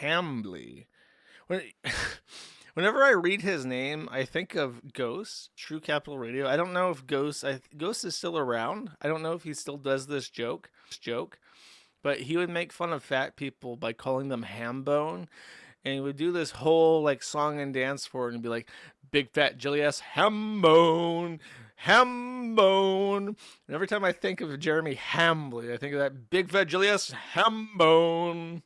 Hambly. When, whenever I read his name, I think of Ghost, True Capital Radio. I don't know if Ghost is still around. I don't know if he still does this joke, but he would make fun of fat people by calling them ham bone, and he would do this whole like song and dance for it and be like, big fat jelly ass ham bone, ham bone. And every time I think of Jeremy Hambly, I think of that big fat jelly ass ham bone.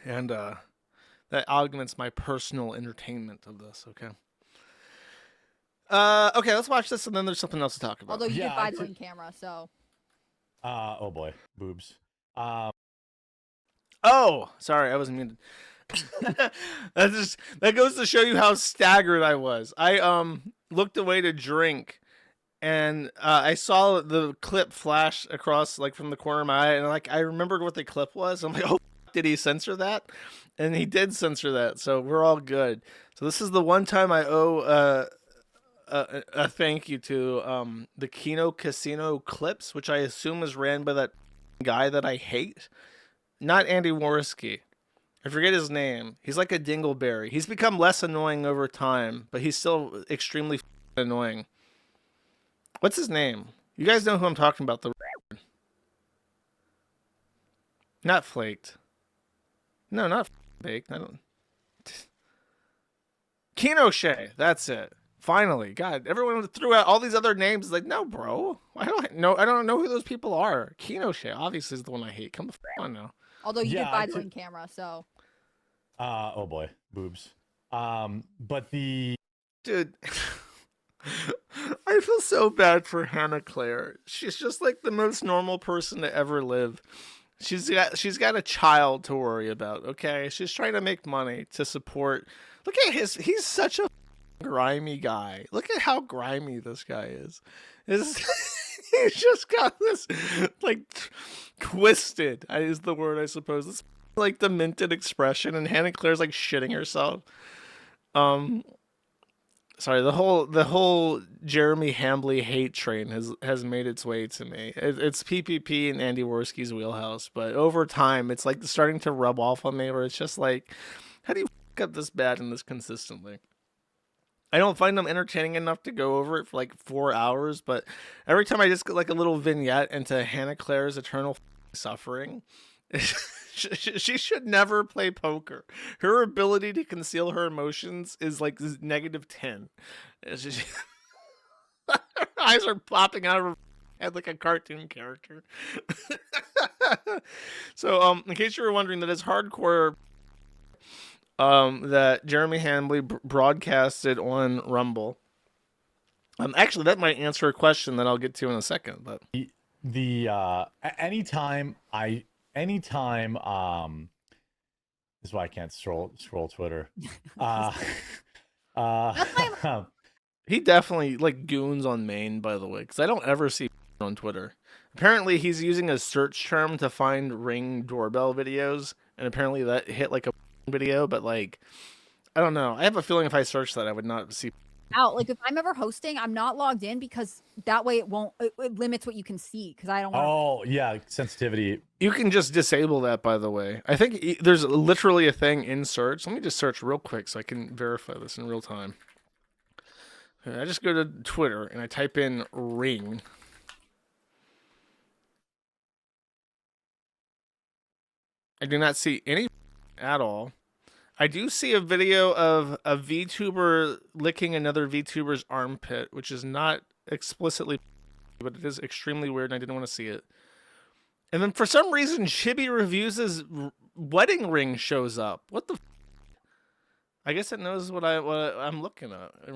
And that augments my personal entertainment of this. Okay. Okay, let's watch this, and then there's something else to talk about. Although you did buy the camera, so. Oh boy, boobs. Oh, sorry, I wasn't muted. That goes to show you how staggered I was. I looked away to drink, and I saw the clip flash across like from the corner of my eye, and like I remembered what the clip was. I'm like, oh, did he censor that? And he did censor that, so we're all good. So this is the one time I owe a thank you to the Kino Casino clips, which I assume is ran by that guy that I hate. Not Andy Worski. I forget his name. He's like a dingleberry. He's become less annoying over time, but he's still extremely annoying. What's his name? You guys know who I'm talking about. Not Flaked. No, not Baked. I don't. Kino Shay. That's it. Finally. God, everyone threw out all these other names. It's like, no, bro. I don't know who those people are. Kino Shay obviously is the one I hate. Come on now. Although you did buy the camera, so. Oh boy, boobs. But the dude, I feel so bad for Hannah Claire. She's just like the most normal person to ever live. She's got a child to worry about. Okay, she's trying to make money to support. Look at he's such a grimy guy. Look at how grimy this guy is. He's just got this like twisted is the word, I suppose. It's like demented expression, and Hannah Claire's like shitting herself. Sorry, the whole Jeremy Hambly hate train has made its way to me. It's PPP and Andy Worski's wheelhouse, but over time it's like starting to rub off on me, where it's just like, how do you fuck up this bad and this consistently? I don't find them entertaining enough to go over it for like 4 hours, but every time I just get like a little vignette into Hannah Claire's eternal suffering, she should never play poker. Her ability to conceal her emotions is like -10. Her eyes are popping out of her head like a cartoon character. So, in case you were wondering, that is hardcore. That Jeremy Hambly broadcasted on Rumble. Actually, that might answer a question that I'll get to in a second. But anytime this is why I can't scroll Twitter. He definitely like goons on Maine, by the way, because I don't ever see on Twitter. Apparently, he's using a search term to find Ring doorbell videos, and apparently that hit like a video, but like, I don't know. I have a feeling if I search that, I would not see. Out. Like if I'm ever hosting, I'm not logged in because that way it limits what you can see because I don't want. Oh yeah, sensitivity. You can just disable that, by the way. I think there's literally a thing in search. Let me just search real quick so I can verify this in real time. I just go to Twitter and I type in Ring. I do not see any at all. I do see a video of a VTuber licking another VTuber's armpit, which is not explicitly, but it is extremely weird, and I didn't want to see it. And then for some reason, Chibi Reviews' wedding ring shows up. What the? I guess it knows what I'm looking at. It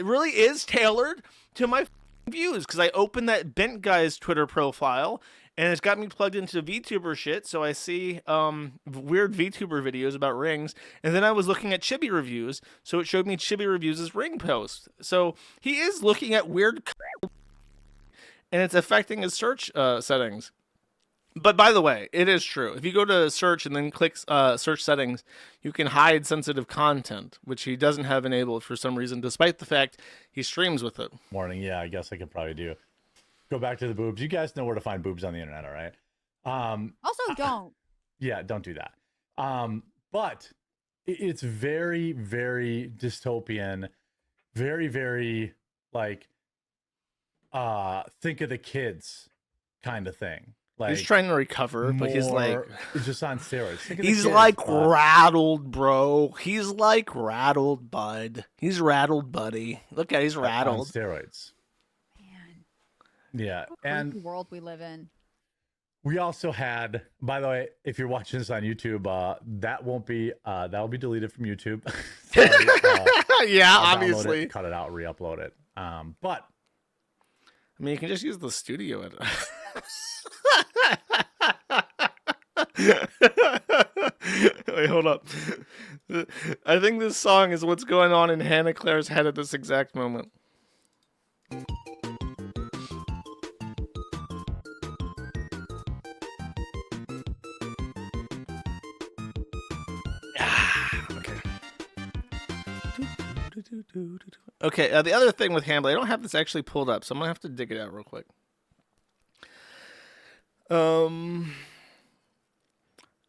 really is tailored to my views, because I opened that Bent guy's Twitter profile. And it's got me plugged into VTuber shit, so I see weird VTuber videos about rings. And then I was looking at Chibi Reviews, so it showed me Chibi Reviews' ring post. So he is looking at weird, and it's affecting his search settings. But by the way, it is true. If you go to search and then click search settings, you can hide sensitive content, which he doesn't have enabled for some reason, despite the fact he streams with it. Morning, yeah, I guess I could probably do. Go back to the boobs. You guys know where to find boobs on the internet, all right? Also, don't. Yeah, don't do that. but it's very, very dystopian, very, very like think of the kids kind of thing. Like He's trying to recover, but he's like, it's just on steroids. Think of the he's kids, like but rattled, bro. He's like rattled, bud. He's rattled, buddy. Look at, he's on rattled. steroids. Man, Yeah, what a and crazy world we live in. we also had, by the way, if you're watching this on YouTube, that won't be that'll be deleted from YouTube. Sorry, Yeah, I'll download obviously. it, cut it out, re-upload it. But I mean, you can just use the studio edit. Wait, hold up. I think this song is what's going on in Hannah Claire's head at this exact moment. Okay. Okay, the other thing with Hambly, I don't have this actually pulled up, so I'm gonna have to dig it out real quick.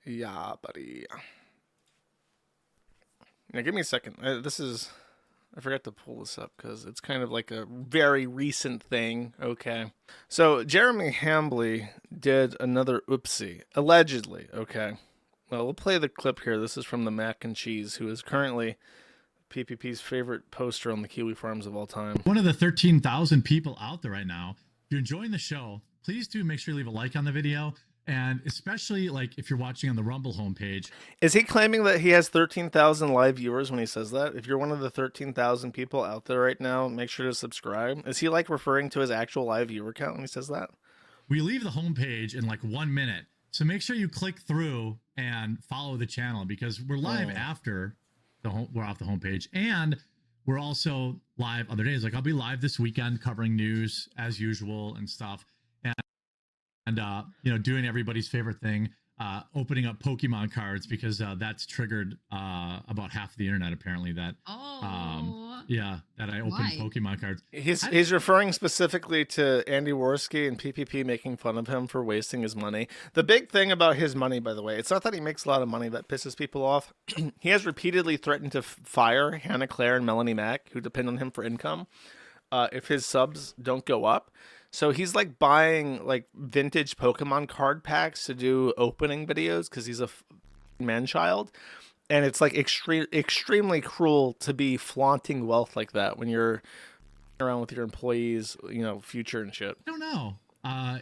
Yeah, buddy. Now, give me a second. I forgot to pull this up because it's kind of like a very recent thing. Okay. So, Jeremy Hambly did another oopsie, allegedly. Okay. Well, we'll play the clip here. This is from the Mac and Cheese, who is currently PPP's favorite poster on the Kiwifarms of all time. One of the 13,000 people out there right now. If you're enjoying the show, please do make sure you leave a like on the video. And especially like if you're watching on the Rumble homepage. Is he claiming that he has 13,000 live viewers when he says that? If you're one of the 13,000 people out there right now, make sure to subscribe. Is he like referring to his actual live viewer count when he says that? We leave the homepage in like 1 minute. So make sure you click through and follow the channel because we're live after we're off the homepage. And we're also live other days. Like I'll be live this weekend covering news as usual and stuff. And you know, doing everybody's favorite thing, opening up Pokemon cards because that's triggered about half of the internet apparently. That that I opened Pokemon cards. He's referring specifically to Andy Worski and PPP making fun of him for wasting his money. The big thing about his money, by the way, it's not that he makes a lot of money that pisses people off. He has repeatedly threatened to fire Hannah Claire and Melony Mac, who depend on him for income, if his subs don't go up. So he's like buying like vintage Pokemon card packs to do opening videos because he's a man-child. And it's like extremely cruel to be flaunting wealth like that when you're around with your employees, you know, future and shit. I don't know. I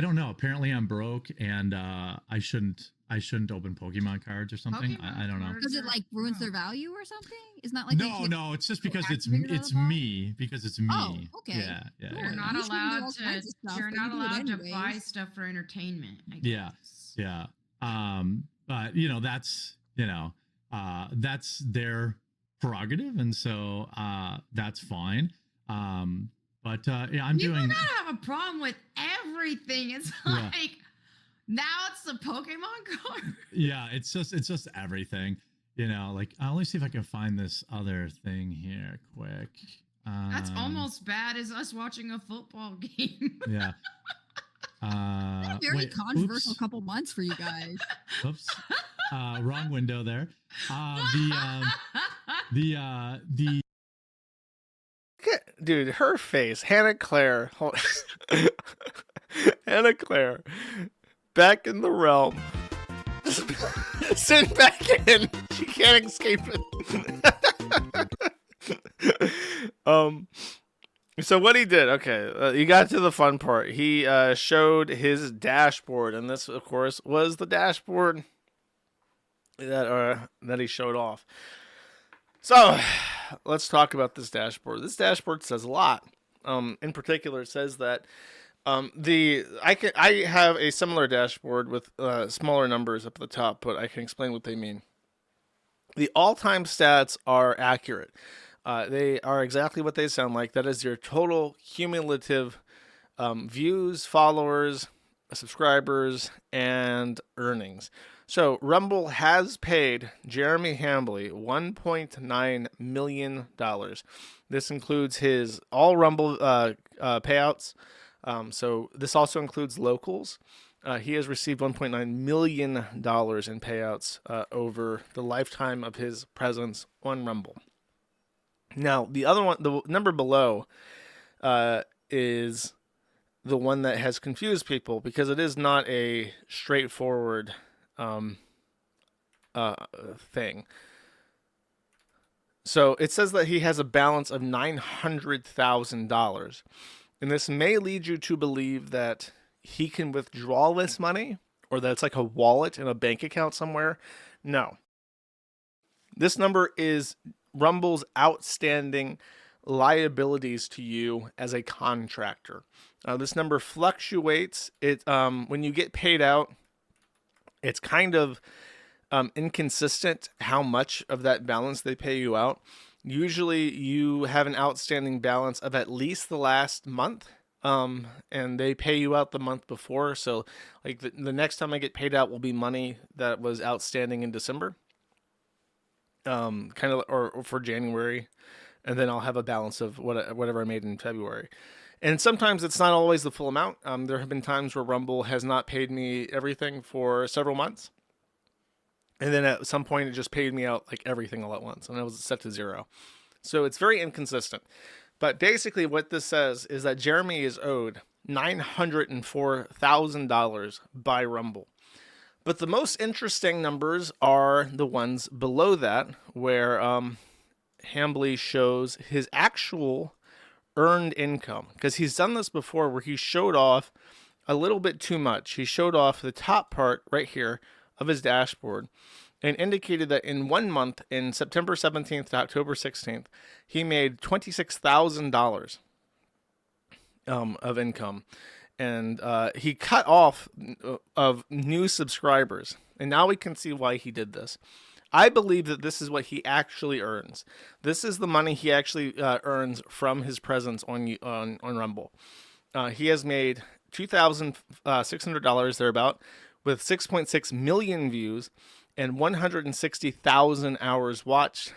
don't know. Apparently I'm broke and I shouldn't open Pokemon cards or something. I don't know. Because it like ruins their value or something? It's not like no. It's just because it's me. Because it's me. Oh, okay. Yeah. You're not allowed to. You're not allowed to buy stuff for entertainment. I guess. Yeah. But you know that's their prerogative, and so that's fine. But yeah, I'm People doing. gotta have a problem with everything. It's like now it's the Pokemon card. Yeah, it's just everything. You know, like let me see if I can find this other thing here quick. That's almost bad as us watching a football game. Yeah. Very controversial couple months for you guys. Oops. Wrong window there. Dude, her face, Hannah Claire. Hannah Claire, back in the realm. Sit back in. She can't escape it. So what he did, okay, you got to the fun part. He showed his dashboard, and this, of course, was the dashboard that he showed off. So let's talk about this dashboard. This dashboard says a lot. In particular, it says that I have a similar dashboard with smaller numbers up at the top, but I can explain what they mean. The all-time stats are accurate. They are exactly what they sound like. That is your total cumulative views, followers, subscribers, and earnings. So Rumble has paid Jeremy Hambly $1.9 million. This includes his all Rumble payouts. So this also includes locals. He has received $1.9 million in payouts over the lifetime of his presence on Rumble. Now, the other one, the number below, is the one that has confused people because it is not a straightforward thing. So it says that he has a balance of $900,000. And this may lead you to believe that he can withdraw this money or that it's like a wallet in a bank account somewhere. No. This number is Rumble's outstanding liabilities to you as a contractor. This number fluctuates. It when you get paid out, it's kind of inconsistent how much of that balance they pay you out. Usually you have an outstanding balance of at least the last month, and they pay you out the month before. So like the next time I get paid out will be money that was outstanding in December, kind of, or for January, and then I'll have a balance of whatever I made in February. And sometimes it's not always the full amount. There have been times where Rumble has not paid me everything for several months. And then at some point, it just paid me out like everything all at once, and it was set to zero. So it's very inconsistent. But basically what this says is that Jeremy is owed $904,000 by Rumble. But the most interesting numbers are the ones below that, where Hambly shows his actual earned income. Because he's done this before where he showed off a little bit too much. He showed off the top part right here of his dashboard and indicated that in 1 month, in September 17th to October 16th, he made $26,000 of income. And he cut off of new subscribers. And now we can see why he did this. I believe that this is what he actually earns. This is the money he actually earns from his presence on Rumble. He has made $2,600 thereabout, with 6.6 million views and 160,000 hours watched,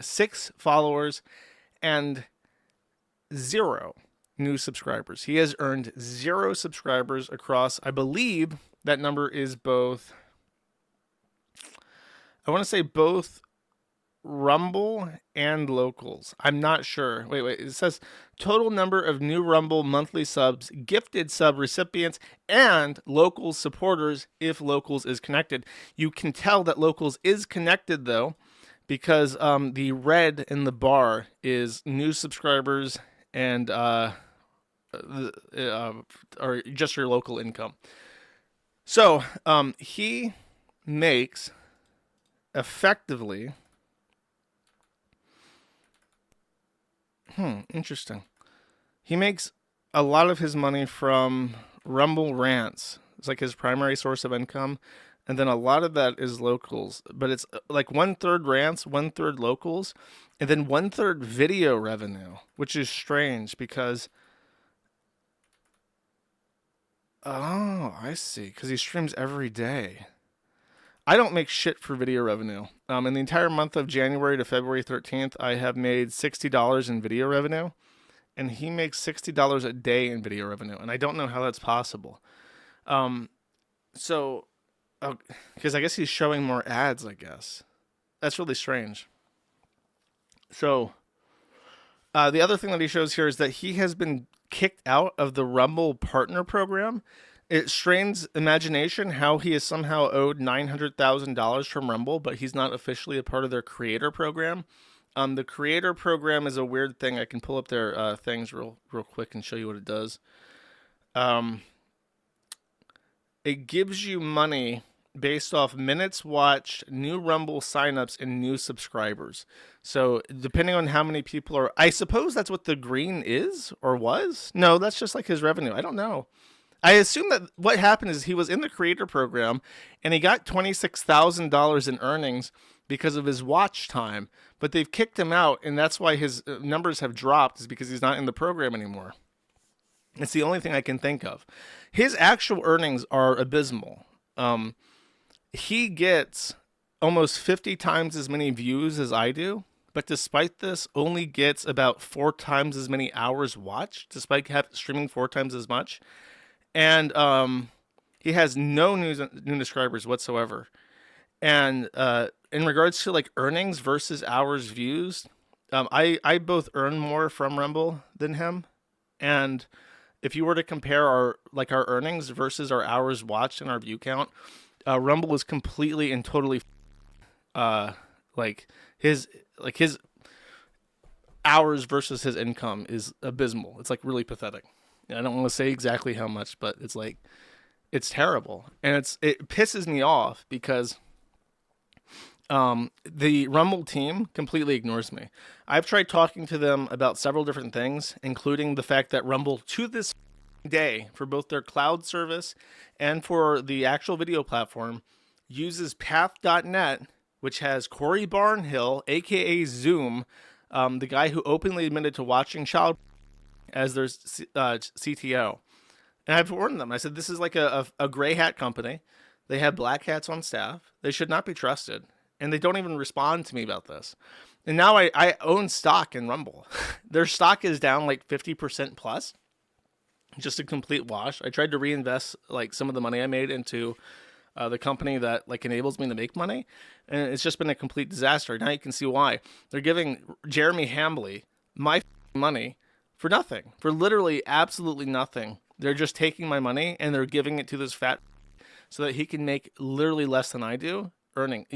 6 followers, and 0 new subscribers. He has earned 0 subscribers across, I believe that number is both, I want to say both Rumble and locals. I'm not sure. Wait. It says total number of new Rumble monthly subs, gifted sub recipients, and locals supporters if locals is connected. You can tell that locals is connected though, because the red in the bar is new subscribers and or just your local income. So he makes effectively. Interesting. He makes a lot of his money from Rumble rants. It's like his primary source of income. And then a lot of that is locals. But it's like 1/3 rants, 1/3 locals, and then 1/3 video revenue, which is strange because... Oh, I see. Because he streams every day. I don't make shit for video revenue. In the entire month of January to February 13th, I have made $60 in video revenue, and he makes $60 a day in video revenue, and I don't know how that's possible. Because I guess he's showing more ads, I guess. That's really strange. So, the other thing that he shows here is that he has been kicked out of the Rumble Partner Program. It strains imagination how he is somehow owed $900,000 from Rumble, but he's not officially a part of their creator program. The creator program is a weird thing. I can pull up their things real quick and show you what it does. It gives you money based off minutes watched, new Rumble signups, and new subscribers. So depending on how many people are... I suppose that's what the green is or was? No, that's just like his revenue. I don't know. I assume that what happened is he was in the creator program and he got $26,000 in earnings because of his watch time, but they've kicked him out, and that's why his numbers have dropped, is because he's not in the program anymore. It's the only thing I can think of. His actual earnings are abysmal. He gets almost 50 times as many views as I do, but despite this, only gets about 4 times as many hours watched, despite streaming 4 times as much. And He has no new subscribers whatsoever. And in regards to like earnings versus hours views, I both earn more from Rumble than him. And if you were to compare our earnings versus our hours watched and our view count, Rumble is completely and totally his hours versus his income is abysmal. It's like really pathetic. I don't want to say exactly how much, but it's like it's terrible, and it pisses me off because the Rumble team completely ignores me. I've tried talking to them about several different things, including the fact that Rumble to this day, for both their cloud service and for the actual video platform, uses path.net, which has Corey Barnhill, aka Zoom, the guy who openly admitted to watching child as their CTO. And I've warned them. I said, this is like a gray hat company. They have black hats on staff. They should not be trusted. And they don't even respond to me about this. And now I own stock in Rumble. Their stock is down like 50% plus. Just a complete wash. I tried to reinvest like some of the money I made into the company that like enables me to make money, and it's just been a complete disaster. Now you can see why. They're giving Jeremy Hambly my money for nothing, for literally absolutely nothing. They're just taking my money and they're giving it to this fat so that he can make literally less than I do earning,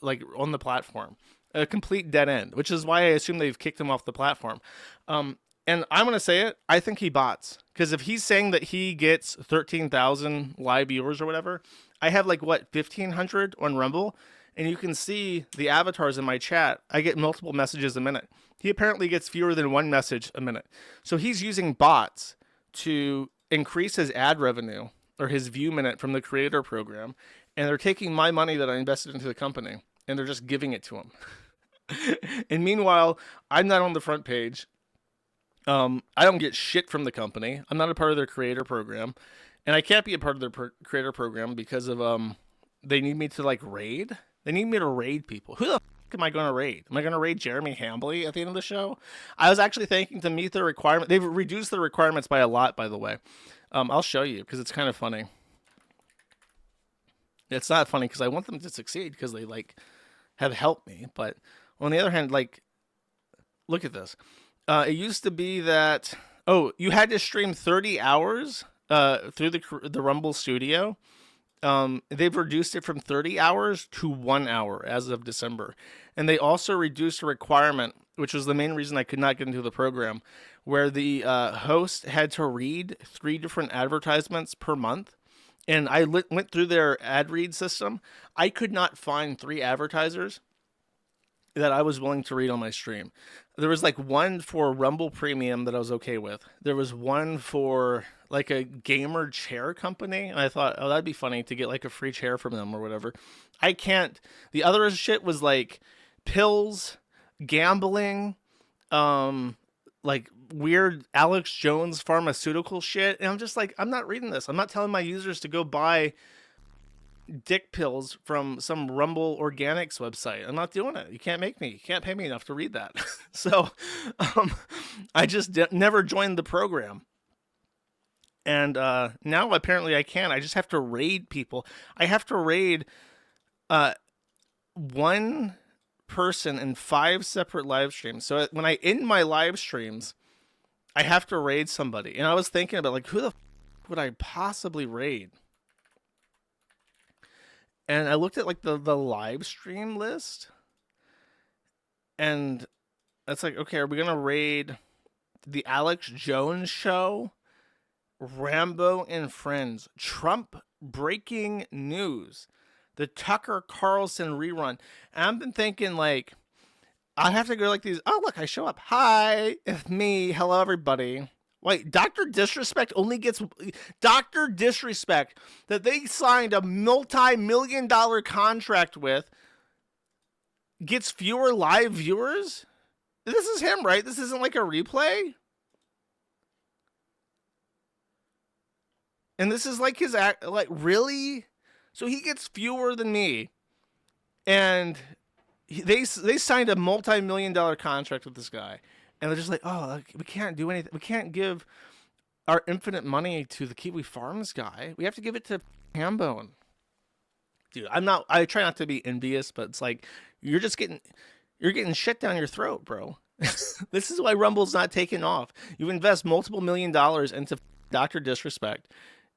like on the platform. A complete dead end, which is why I assume they've kicked him off the platform. And I'm going to say it, I think he bots. Because if he's saying that he gets 13,000 live viewers or whatever, I have like, 1,500 on Rumble? And you can see the avatars in my chat. I get multiple messages a minute. He apparently gets fewer than one message a minute. So he's using bots to increase his ad revenue or his view minute from the creator program. And they're taking my money that I invested into the company and they're just giving it to him. And meanwhile, I'm not on the front page. I don't get shit from the company. I'm not a part of their creator program, and I can't be a part of their creator program because of they need me to like raid. They need me to raid people. Who the am I going to raid? Am I going to raid Jeremy Hambly at the end of the show? I was actually thinking to meet the requirement. They've reduced the requirements by a lot, by the way. I'll show you because it's kind of funny. It's not funny because I want them to succeed because they like have helped me, but on the other hand, like, look at this. It used to be that, you had to stream 30 hours through the Rumble Studio. They've reduced it from 30 hours to 1 hour as of December. And they also reduced a requirement, which was the main reason I could not get into the program, where the host had to read 3 different advertisements per month. And I went through their ad read system. I could not find 3 advertisers that I was willing to read on my stream. There was like one for Rumble Premium that I was okay with. There was one for like a gamer chair company. And I thought, that'd be funny to get like a free chair from them or whatever. I can't. The other shit was like pills, gambling, like weird Alex Jones pharmaceutical shit. And I'm just like, I'm not reading this. I'm not telling my users to go buy dick pills from some Rumble Organics website. I'm not doing it. You can't make me. You can't pay me enough to read that. So I just never joined the program. And now apparently I can. I just have to raid people. I have to raid one person in 5 separate live streams. So when I end my live streams, I have to raid somebody. And I was thinking about like, who the would I possibly raid? And I looked at like the live stream list, and it's like, okay, are we gonna raid the Alex Jones show, Rambo and Friends, Trump breaking news, the Tucker Carlson rerun? And I've been thinking like, I have to go like these. Oh look, I show up. Hi, it's me. Hello everybody. Wait, Dr. Disrespect only gets Dr. Disrespect that they signed a multi-million-dollar contract with gets fewer live viewers? This is him, right? This isn't like a replay? And this is like his act, like really? So he gets fewer than me. And they signed a multi-million-dollar contract with this guy. And they're just like, we can't do anything. We can't give our infinite money to the Kiwifarms guy. We have to give it to Hambone. Dude, I try not to be envious, but it's like you're getting shit down your throat, bro. This is why Rumble's not taking off. You invest multiple $1 million into Dr. Disrespect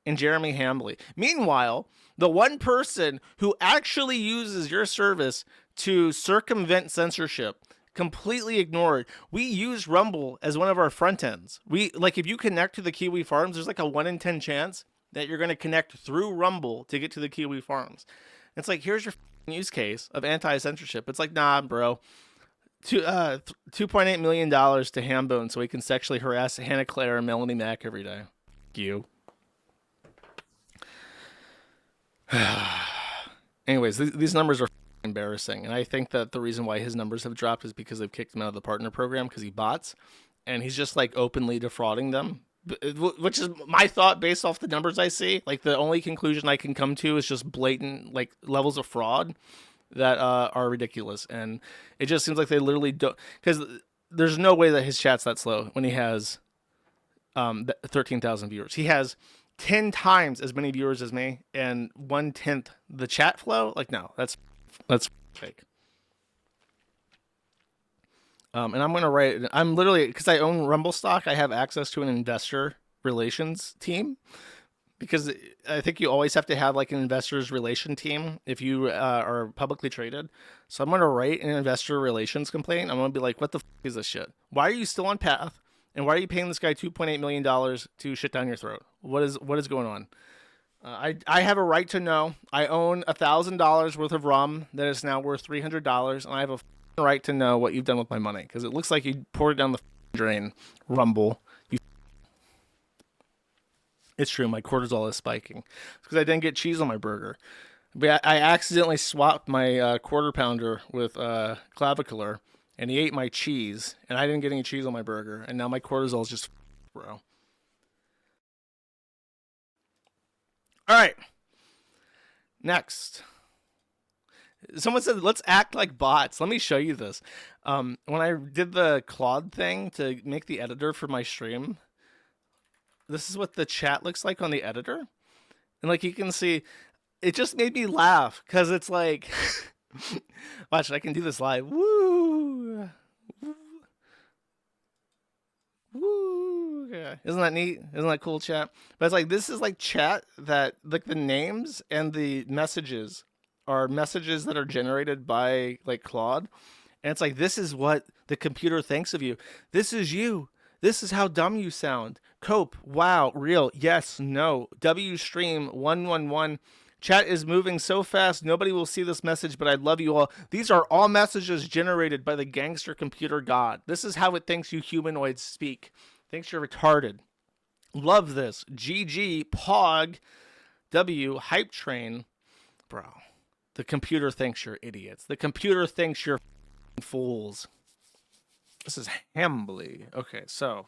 and Jeremy Hambly. Meanwhile, the one person who actually uses your service to circumvent censorship completely ignored. We use Rumble as one of our front ends. If you connect to the Kiwifarms, there's like a 1 in 10 chance that you're going to connect through Rumble to get to the Kiwifarms. It's like, here's your use case of anti-censorship. It's like, nah, bro. $2.8 million to Hambone so he can sexually harass Hannah Claire and Melony Mac every day. You. Anyways, these numbers are embarrassing, and I think that the reason why his numbers have dropped is because they've kicked him out of the partner program because he bots, and he's just like openly defrauding them, which is my thought based off the numbers I see. Like, the only conclusion I can come to is just blatant like levels of fraud that are ridiculous, and it just seems like they literally don't, because there's no way that his chat's that slow when he has 13,000 viewers. He has 10 times as many viewers as me and 1/10 the chat flow. Like, no, that's fake. And I'm gonna write. I'm literally, because I own Rumble stock, I have access to an investor relations team, because I think you always have to have like an investors relation team if you are publicly traded. So I'm gonna write an investor relations complaint. I'm gonna be like, what the is this shit? Why are you still on Path? And why are you paying this guy $2.8 million to shit down your throat? What is going on? I have a right to know. I own $1,000 worth of rum that is now worth $300, and I have a right to know what you've done with my money, because it looks like you poured it down the drain. Rumble. It's true. My cortisol is spiking. It's because I didn't get cheese on my burger. But I accidentally swapped my quarter pounder with clavicular, and he ate my cheese, and I didn't get any cheese on my burger, and now my cortisol is just, bro. All right. Next. Someone said, let's act like bots. Let me show you this. When I did the Claude thing to make the editor for my stream, this is what the chat looks like on the editor. And like you can see, it just made me laugh, because it's like, watch, I can do this live. Woo! Woo! Yeah. Isn't that neat? Isn't that cool, chat? But it's like, this is like chat that, like, the names and the messages are messages that are generated by like Claude. And it's like, this is what the computer thinks of you. This is you. This is how dumb you sound. Cope. Wow. Real. Yes. No. W stream 111. Chat is moving so fast, nobody will see this message, but I love you all. These are all messages generated by the gangster computer god. This is how it thinks you humanoids speak. Thinks you're retarded. Love this. GG, Pog, W, Hype Train. Bro, the computer thinks you're idiots. The computer thinks you're fools. This is Hambly. Okay, so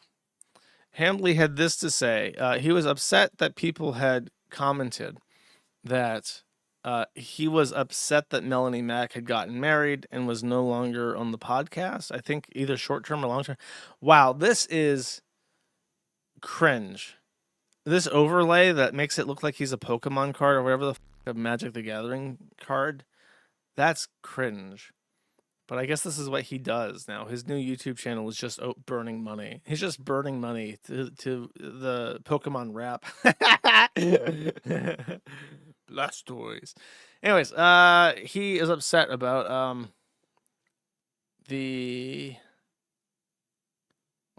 Hambly had this to say. He was upset that people had commented that he was upset that Melony Mac had gotten married and was no longer on the podcast. I think either short term or long term. Wow, this is cringe. This overlay that makes it look like he's a Pokemon card or whatever a Magic the Gathering card. That's cringe. But I guess this is what he does now. His new YouTube channel is just burning money. He's just burning money to the Pokemon rap. Blastoise. Anyways, he is upset about the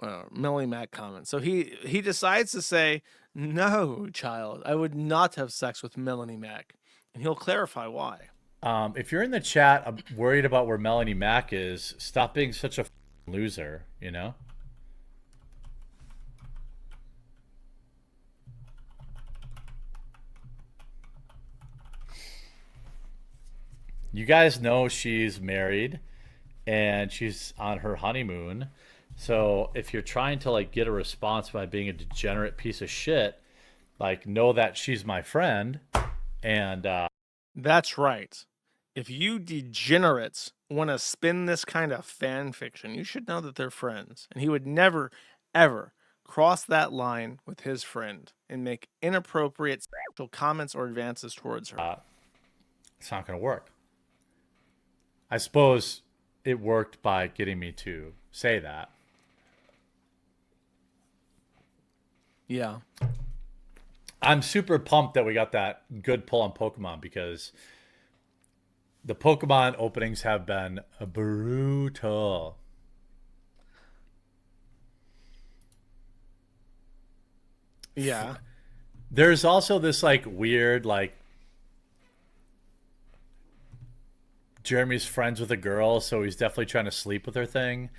Melony Mac comment. So he decides to say, "No, child, I would not have sex with Melony Mac," and he'll clarify why. If you're in the chat, I'm worried about where Melony Mac is. Stop being such a loser, you know? You guys know she's married and she's on her honeymoon. So if you're trying to like get a response by being a degenerate piece of shit, like know that she's my friend. And that's right. If you degenerates want to spin this kind of fan fiction, you should know that they're friends. And he would never, ever cross that line with his friend and make inappropriate sexual comments or advances towards her. It's not going to work. I suppose it worked by getting me to say that. Yeah. I'm super pumped that we got that good pull on Pokemon, because the Pokemon openings have been brutal. Yeah. There's also this like weird, like, Jeremy's friends with a girl, so he's definitely trying to sleep with her thing.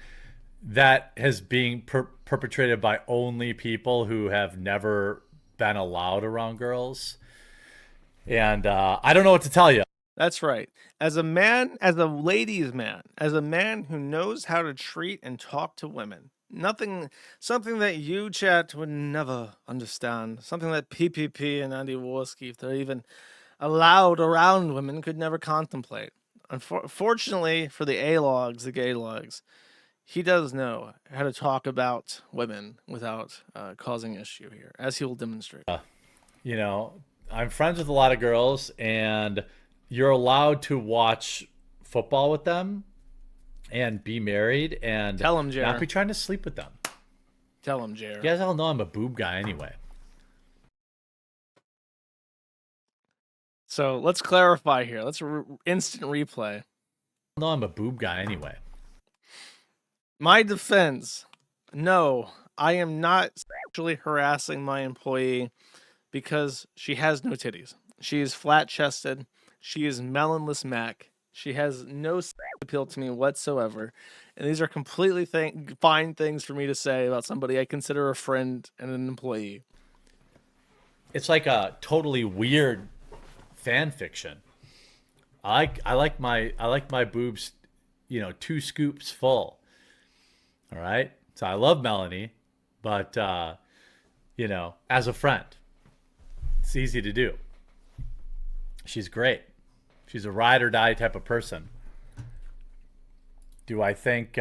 That is being perpetrated by only people who have never been allowed around girls. And I don't know what to tell you. That's right. As a man, as a ladies' man, as a man who knows how to treat and talk to women, something that you, chat, would never understand. Something that PPP and Andy Warski, if they're even allowed around women, could never contemplate. Unfortunately for the A-logs, the gay logs, he does know how to talk about women without causing issue here, as he will demonstrate. You know, I'm friends with a lot of girls, and you're allowed to watch football with them and be married and Tell him, Jer. not be trying to sleep with them. Tell him, Jer. You guys all know I'm a boob guy anyway. So let's clarify here. Let's instant replay. No, I'm a boob guy anyway. My defense, no, I am not sexually harassing my employee because she has no titties. She is flat-chested. She is Melony Mac. She has no sex appeal to me whatsoever. And these are completely fine things for me to say about somebody I consider a friend and an employee. It's like a totally weird fan fiction. I like my boobs, 2 scoops full. All right. So I love Melony, but as a friend, it's easy to do. She's great. She's a ride or die type of person. Do I think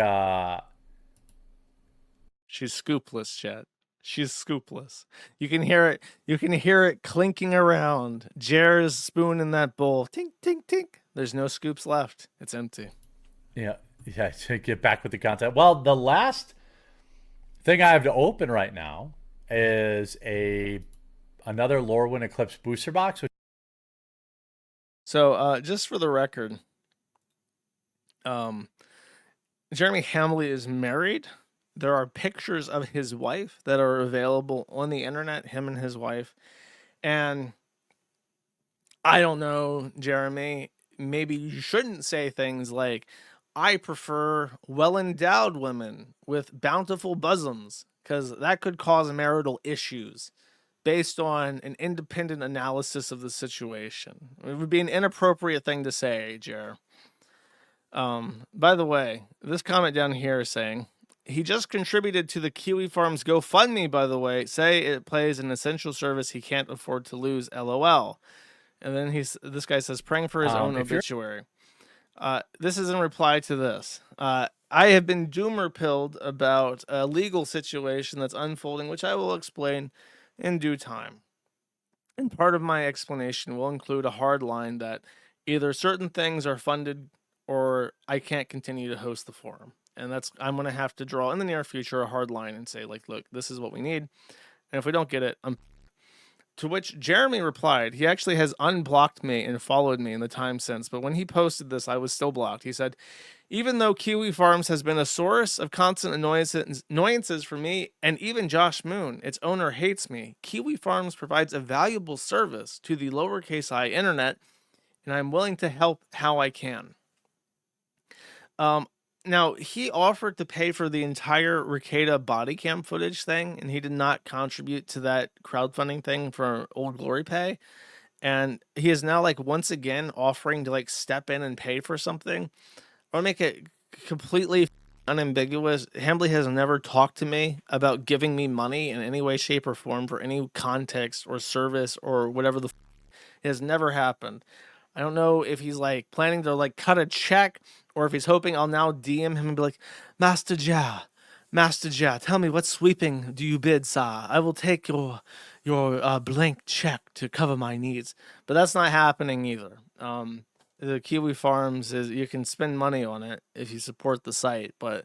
she's scoopless, chat? She's scoopless. You can hear it. You can hear it clinking around. Jer's spoon in that bowl. Tink, tink, tink. There's no scoops left. It's empty. Yeah. To get back with the content. Well, the last thing I have to open right now is another Lorwyn Eclipse booster box. So, just for the record, Jeremy Hambly is married. There are pictures of his wife that are available on the internet, him and his wife. And I don't know, Jeremy, maybe you shouldn't say things like, I prefer well-endowed women with bountiful bosoms, because that could cause marital issues based on an independent analysis of the situation. It would be an inappropriate thing to say, Jer. By the way, this comment down here is saying, he just contributed to the Kiwifarms GoFundMe, by the way. Say it plays an essential service he can't afford to lose, LOL. And then this guy says, praying for his own obituary. This is in reply to this. I have been doomer-pilled about a legal situation that's unfolding, which I will explain in due time. And part of my explanation will include a hard line that either certain things are funded or I can't continue to host the forum. And I'm going to have to draw in the near future a hard line and say, like, look, this is what we need. And if we don't get it, to which Jeremy replied, he actually has unblocked me and followed me in the time since, but when he posted this, I was still blocked. He said, even though Kiwifarms has been a source of constant annoyances for me and even Josh Moon, its owner, hates me, Kiwifarms provides a valuable service to the lowercase I internet, and I'm willing to help how I can. Now, he offered to pay for the entire Ricada body cam footage thing, and he did not contribute to that crowdfunding thing for Old Glory Pay. And he is now, like, once again offering to, like, step in and pay for something. I'll make it completely unambiguous. Hambly has never talked to me about giving me money in any way, shape, or form for any context or service or whatever it has never happened. I don't know if he's, like, planning to, like, cut a check or if he's hoping I'll now DM him and be like, Master Ja, Master Jia, tell me what sweeping do you bid, sir? I will take your blank check to cover my needs. But that's not happening either. The Kiwifarms is, you can spend money on it if you support the site, but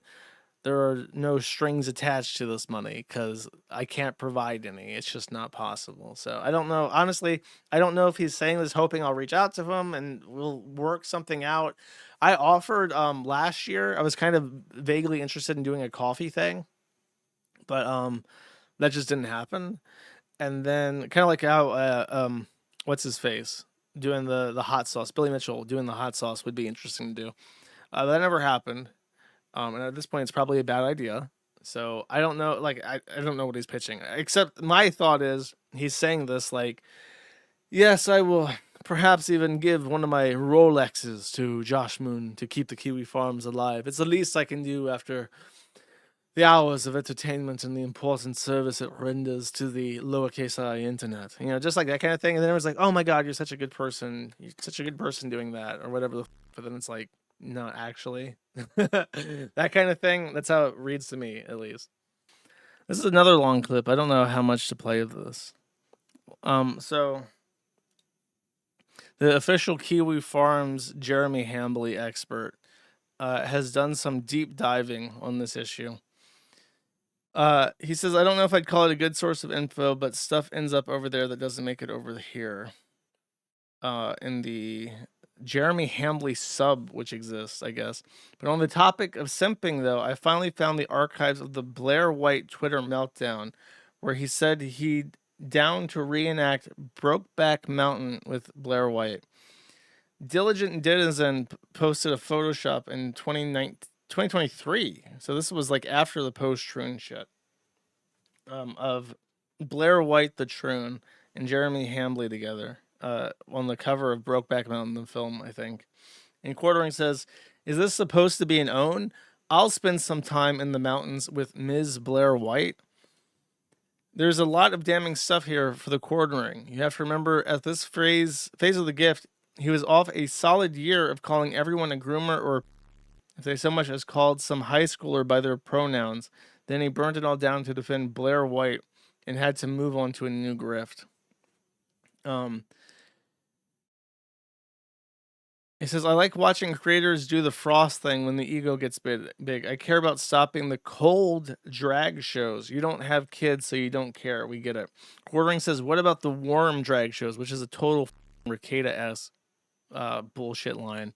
there are no strings attached to this money because I can't provide any. It's just not possible. So I don't know. Honestly, I don't know if he's saying this hoping I'll reach out to him and we'll work something out. I offered last year, I was kind of vaguely interested in doing a coffee thing, but that just didn't happen. And then kind of like how what's his face doing the hot sauce, Billy Mitchell doing the hot sauce would be interesting to do. That never happened. And at this point, it's probably a bad idea. So I don't know. Like, I don't know what he's pitching. Except my thought is he's saying this like, yes, I will perhaps even give one of my Rolexes to Josh Moon to keep the Kiwifarms alive. It's the least I can do after the hours of entertainment and the important service it renders to the lowercase I internet. You know, just like that kind of thing. And then it was like, oh my God, you're such a good person. You're such a good person doing that, or whatever. But then it's like, not actually. That kind of thing. That's how it reads to me, at least. This is another long clip. I don't know how much to play of this. So the official Kiwifarms Jeremy Hambly expert has done some deep diving on this issue. He says, I don't know if I'd call it a good source of info, but stuff ends up over there that doesn't make it over here. In the Jeremy Hambly sub, which exists, I guess. But on the topic of simping, though, I finally found the archives of the Blair White Twitter meltdown, where he said he'd down to reenact Brokeback Mountain with Blair White. Diligent Denizen posted a Photoshop in 2023, so this was like after the post-Troon shit, of Blair White the Troon and Jeremy Hambly together. On the cover of Brokeback Mountain, the film, I think. And Quartering says, is this supposed to be an own? I'll spend some time in the mountains with Ms. Blair White. There's a lot of damning stuff here for the Quartering. You have to remember, at this phase of the gift, he was off a solid year of calling everyone a groomer, or if they so much as called some high schooler by their pronouns. Then he burnt it all down to defend Blair White and had to move on to a new grift. He says, I like watching creators do the Frost thing when the ego gets big. I care about stopping the cold drag shows. You don't have kids, so you don't care. We get it. Quartering says, what about the warm drag shows, which is a total Ricada-esque bullshit line.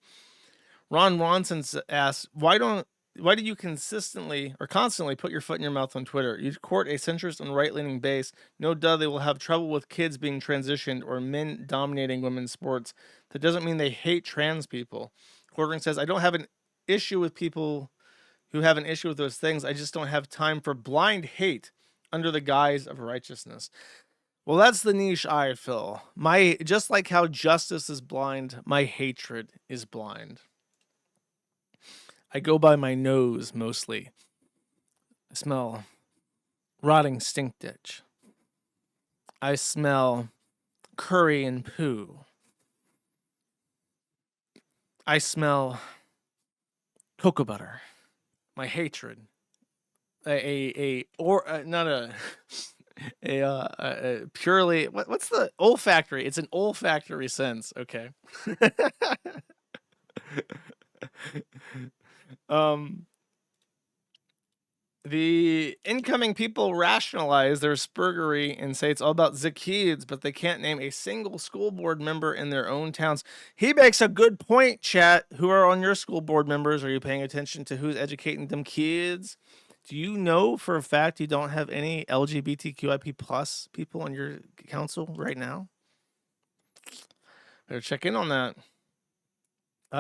Ron Ronson asks, why do you consistently or constantly put your foot in your mouth on Twitter? You court a centrist and right-leaning base. No duh, they will have trouble with kids being transitioned or men dominating women's sports. That doesn't mean they hate trans people. Quartering says, I don't have an issue with people who have an issue with those things. I just don't have time for blind hate under the guise of righteousness. Well, that's the niche I fill. Just like how justice is blind, my hatred is blind. I go by my nose mostly. I smell rotting stink ditch. I smell curry and poo. I smell cocoa butter. My hatred. Purely, what's the olfactory? It's an olfactory sense. Okay. The incoming people rationalize their spurgery and say it's all about the kids, but they can't name a single school board member in their own towns. He makes a good point, chat. Who are on your school board members? Are you paying attention to who's educating them kids? Do you know for a fact you don't have any LGBTQIP plus people on your council right now? Better check in on that.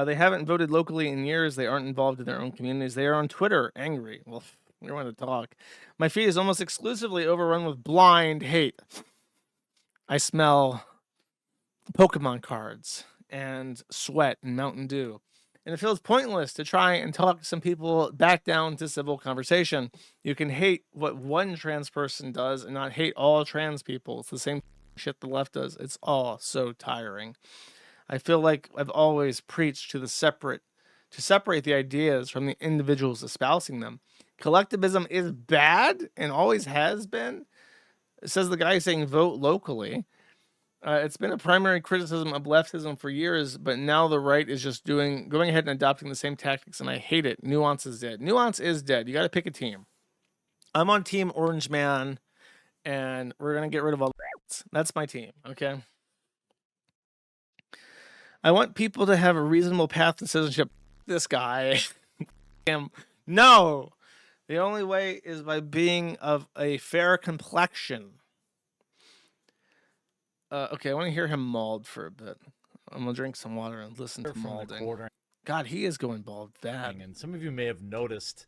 They haven't voted locally in years. They aren't involved in their own communities. They are on Twitter, angry. Well, we don't want to talk. My feed is almost exclusively overrun with blind hate. I smell Pokemon cards and sweat and Mountain Dew. And it feels pointless to try and talk some people back down to civil conversation. You can hate what one trans person does and not hate all trans people. It's the same shit the left does. It's all so tiring. I feel like I've always preached to separate the ideas from the individuals espousing them. Collectivism is bad and always has been. Says the guy saying vote locally. It's been a primary criticism of leftism for years, but now the right is just going ahead and adopting the same tactics, and I hate it. Nuance is dead. Nuance is dead. You got to pick a team. I'm on Team Orange Man, and we're going to get rid of all that. That's my team, okay? I want people to have a reasonable path to citizenship. This guy. No! The only way is by being of a fair complexion. Okay, I want to hear him mauled for a bit. I'm going to drink some water and listen to maulding. God, he is going bald bad. And some of you may have noticed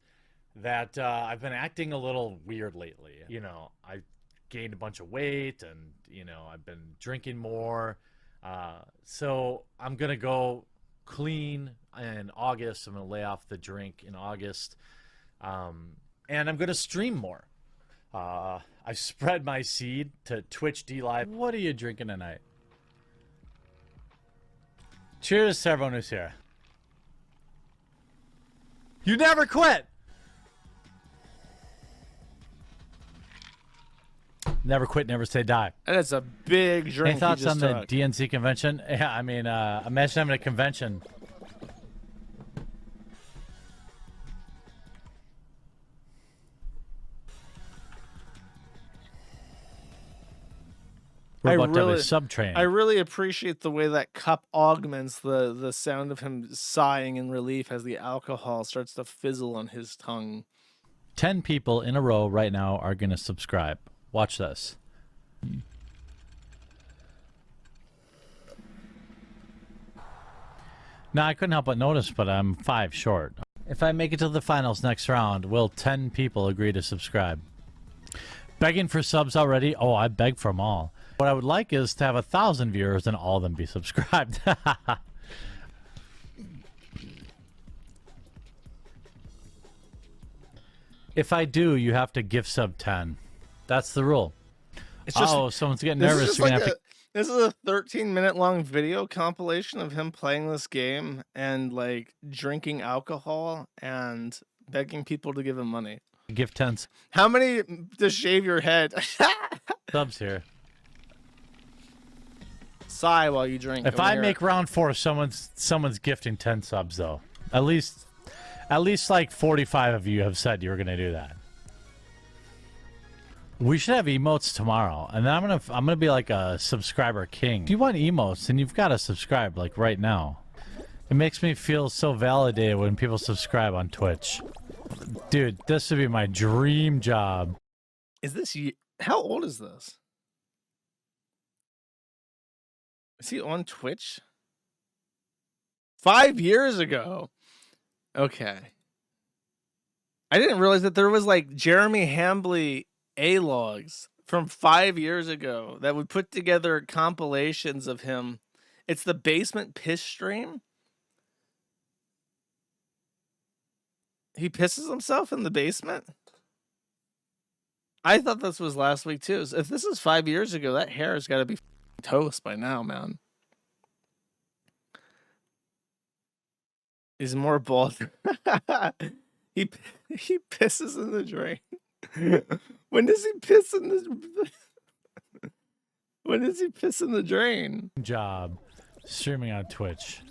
that I've been acting a little weird lately. You know, I gained a bunch of weight and, you know, I've been drinking more. So I'm going to go clean in August. I'm going to lay off the drink in August. And I'm going to stream more. I spread my seed to Twitch.live. What are you drinking tonight? Cheers to everyone who's here. You never quit! Never quit, never say die. That's a big drink. Any thoughts on the DNC convention? Yeah, I mean, imagine having a convention. We're about to have a sub-train. I really appreciate the way that cup augments the sound of him sighing in relief as the alcohol starts to fizzle on his tongue. 10 people in a row right now are going to subscribe. Watch this. Now, I couldn't help but notice, but I'm 5 short. If I make it to the finals next round, will 10 people agree to subscribe? Begging for subs already? Oh, I beg for them all. What I would like is to have 1,000 viewers and all of them be subscribed. If I do, you have to gift sub 10. That's the rule. It's just, someone's getting nervous. This is a 13-minute long video compilation of him playing this game and like drinking alcohol and begging people to give him money. Gift 10s. How many to shave your head? Subs here. Sigh while you drink. If I make round 4, someone's gifting 10 subs though. At least like 45 of you have said you're gonna do that. We should have emotes tomorrow, and then I'm gonna be like a subscriber king. If you want emotes, then you've got to subscribe like right now. It makes me feel so validated when people subscribe on Twitch. Dude, this would be my dream job. Is this how old is this? Is he on Twitch? 5 years ago. Okay. I didn't realize that there was like Jeremy Hambly A-logs from 5 years ago that would put together compilations of him. It's the basement piss stream. He pisses himself in the basement. I thought this was last week too. If this is 5 years ago, that hair has got to be toast by now, man. He's more bald. he pisses in the drain. When does he piss in the When does he piss in the drain? Job streaming on Twitch.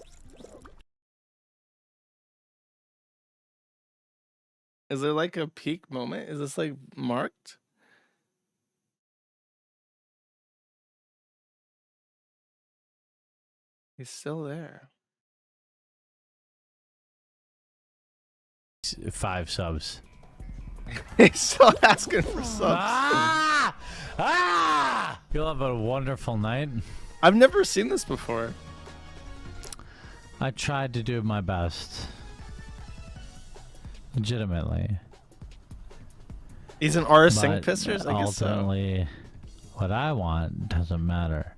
Is there like a peak moment? Is this like marked? He's still there. 5 subs. He's still asking for subs. Ah! Ah! You'll have a wonderful night. I've never seen this before. I tried to do my best. Legitimately. He's an artist sing pissers? I guess so. Ultimately, what I want doesn't matter.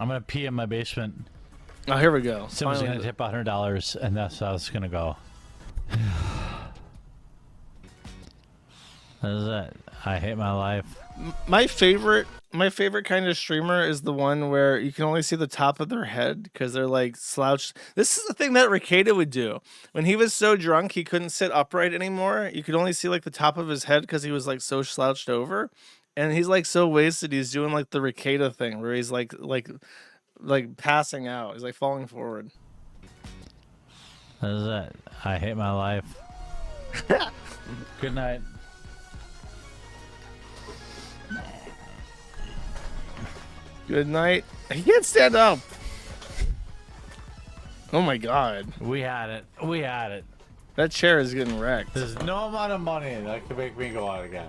I'm going to pee in my basement. Oh, here we go. Someone's going to tip $100, and that's how it's going to go. That is it. I hate my life. My favorite kind of streamer is the one where you can only see the top of their head because they're like slouched. This is the thing that Ricada would do when he was so drunk he couldn't sit upright anymore. You could only see like the top of his head because he was like so slouched over, and he's like so wasted. He's doing like the Ricada thing where he's like passing out. He's like falling forward. That is it. I hate my life. Good night. Good night. He can't stand up. Oh my god. We had it. We had it. That chair is getting wrecked. There's no amount of money that could make me go out again.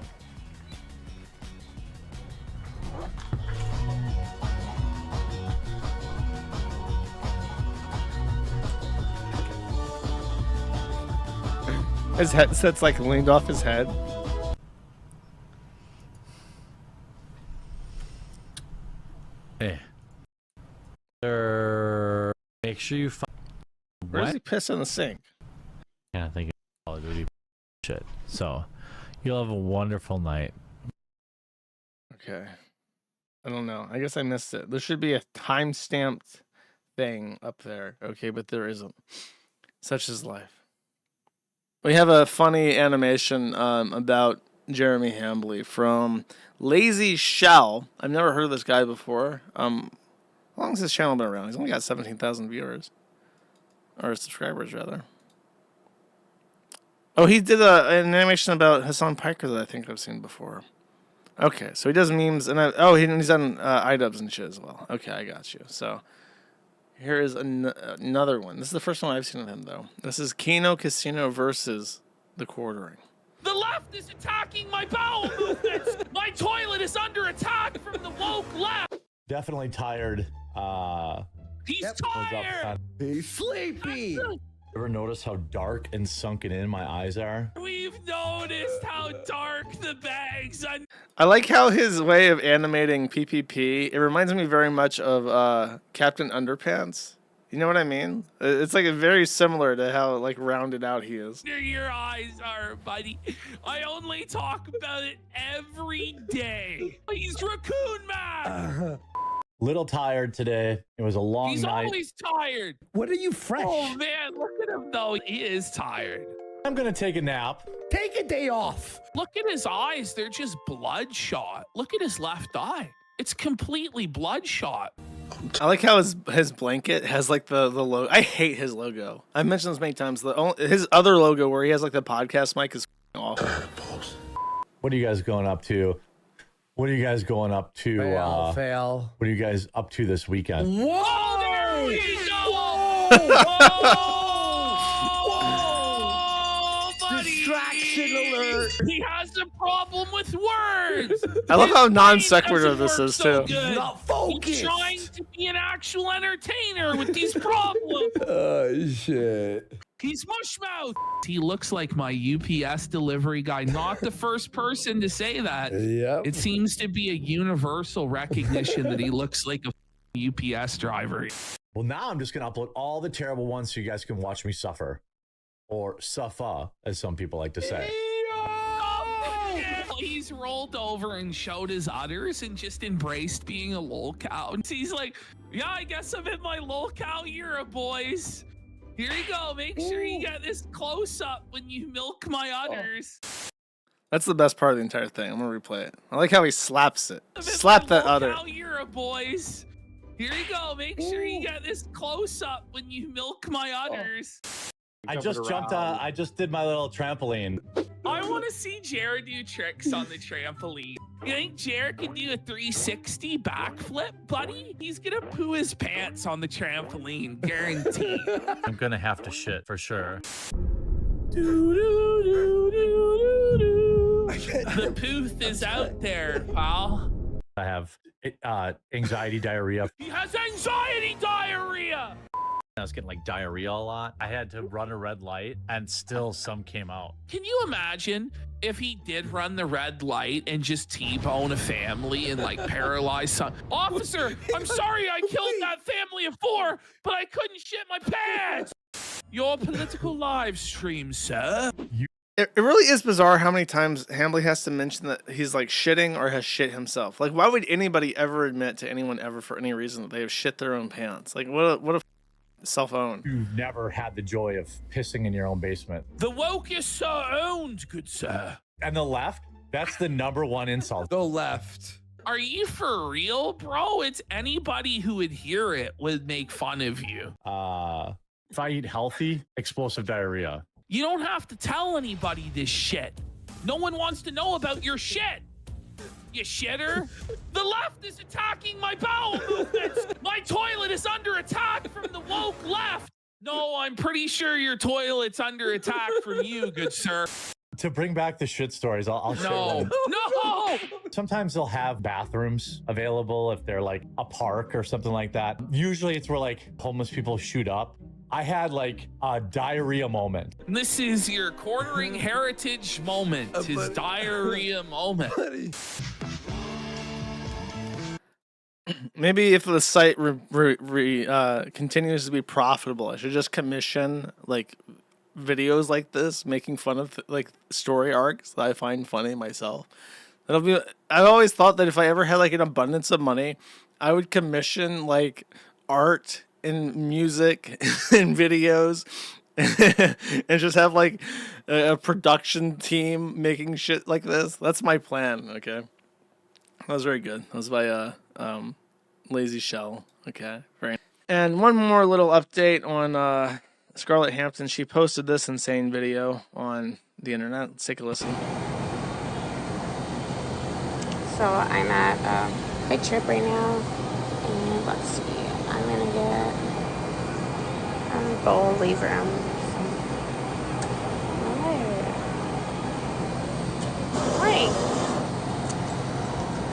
His headset's like leaned off his head. Hey. Make sure you find. Where does he piss in the sink? Yeah, I think it's Call of Duty shit. So, you'll have a wonderful night. Okay. I don't know. I guess I missed it. There should be a time-stamped thing up there. Okay, but there isn't. Such is life. We have a funny animation about Jeremy Hambly from LazyShell. I've never heard of this guy before. How long has this channel been around? He's only got 17,000 viewers. Or subscribers, rather. Oh, he did an animation about Hassan Piker that I think I've seen before. Okay, so he does memes, and he's done iDubbbz and shit as well. Okay, I got you. So here is another one. This is the first one I've seen of him, though. This is Kino Casino versus the Quartering. The left is attacking my bowel movements. My toilet is under attack from the woke left. Definitely tired. He's tired. He's sleepy. Ever notice how dark and sunken in my eyes are? We've noticed how dark the bags are. I like how his way of animating PPP, it reminds me very much of Captain Underpants. You know what I mean? It's like very similar to how like rounded out he is. Under your eyes are, buddy. I only talk about it every day. He's Raccoon Man. Little tired today. It was a long He's night. always tired. What are you fresh? Oh man, look at him though. He is tired. I'm gonna take a nap. Take a day off. Look at his eyes. They're just bloodshot. Look at his left eye. It's completely bloodshot. I like how his blanket has like the logo. I hate his logo. I've mentioned this many times. His other logo where he has like the podcast mic is awful. What are you guys going up to? What are you guys going up to? Fail. What are you guys up to this weekend? Whoa! Oh, there we go. Whoa, buddy. Distraction alert. He has a problem with words. I love how His non brain sequitur doesn't this work is so too. good. Not focused. He's trying to be an actual entertainer with these problems. Oh shit. He's mushmouth. He looks like my UPS delivery guy. Not the first person to say that. Yep. It seems to be a universal recognition that he looks like a UPS driver. Well, now I'm just gonna upload all the terrible ones so you guys can watch me suffer, or suffer, as some people like to say. He's rolled over and showed his udders and just embraced being a lolcow. And he's like, yeah, I guess I'm in my lolcow era, boys. Here you go. Make sure you get this close up when you milk my udders. That's the best part of the entire thing. I'm gonna replay it. I like how he slaps it. I'm in Slap my that udder. lolcow era, boys. Here you go. Make sure you get this close up when you milk my udders. I just jumped on. I just did my little trampoline. I want to see Jared do tricks on the trampoline. You think Jared can do a 360 backflip, buddy? He's gonna poo his pants on the trampoline, guaranteed. I'm gonna have to shit for sure. The pooth is out there, pal. I have anxiety diarrhea. He has anxiety diarrhea. I was getting like diarrhea a lot. I had to run a red light and still some came out. Can you imagine if he did run the red light and just T-bone a family and like paralyze some? Officer, I'm sorry I killed that family of 4, but I couldn't shit my pants. Your political live stream, sir. It really is bizarre how many times Hambly has to mention that he's like shitting or has shit himself. Like, why would anybody ever admit to anyone ever for any reason that they have shit their own pants? Like, what a self-own. You've never had the joy of pissing in your own basement. The woke is so owned, good sir. And the left, that's the #1 insult. Go left. Are you for real, bro? It's anybody who would hear it would make fun of you. If I eat healthy, explosive diarrhea. You don't have to tell anybody this shit. No one wants to know about your shit. You shitter. The left is attacking my bowel movements. My toilet is under attack from the woke left. No, I'm pretty sure your toilet's under attack from you, good sir. To bring back the shit stories, I'll share No, them. no. Sometimes they'll have bathrooms available if they're like a park or something like that. Usually it's where like homeless people shoot up. I had like a diarrhea moment. This is your quartering heritage moment, his diarrhea moment. Maybe if the site continues to be profitable, I should just commission like videos like this, making fun of like story arcs that I find funny myself. That'll be. I've always thought that if I ever had like an abundance of money, I would commission like art and music and videos, and just have like a production team making shit like this. That's my plan. Okay, that was very good. That was by LazyShell. Okay, very. And one more little update on Scarlette Hampton. She posted this insane video on the internet. Let's take a listen. So I'm at Quick Trip right now, and let's see. I'm gonna get a bowl leave room. Right.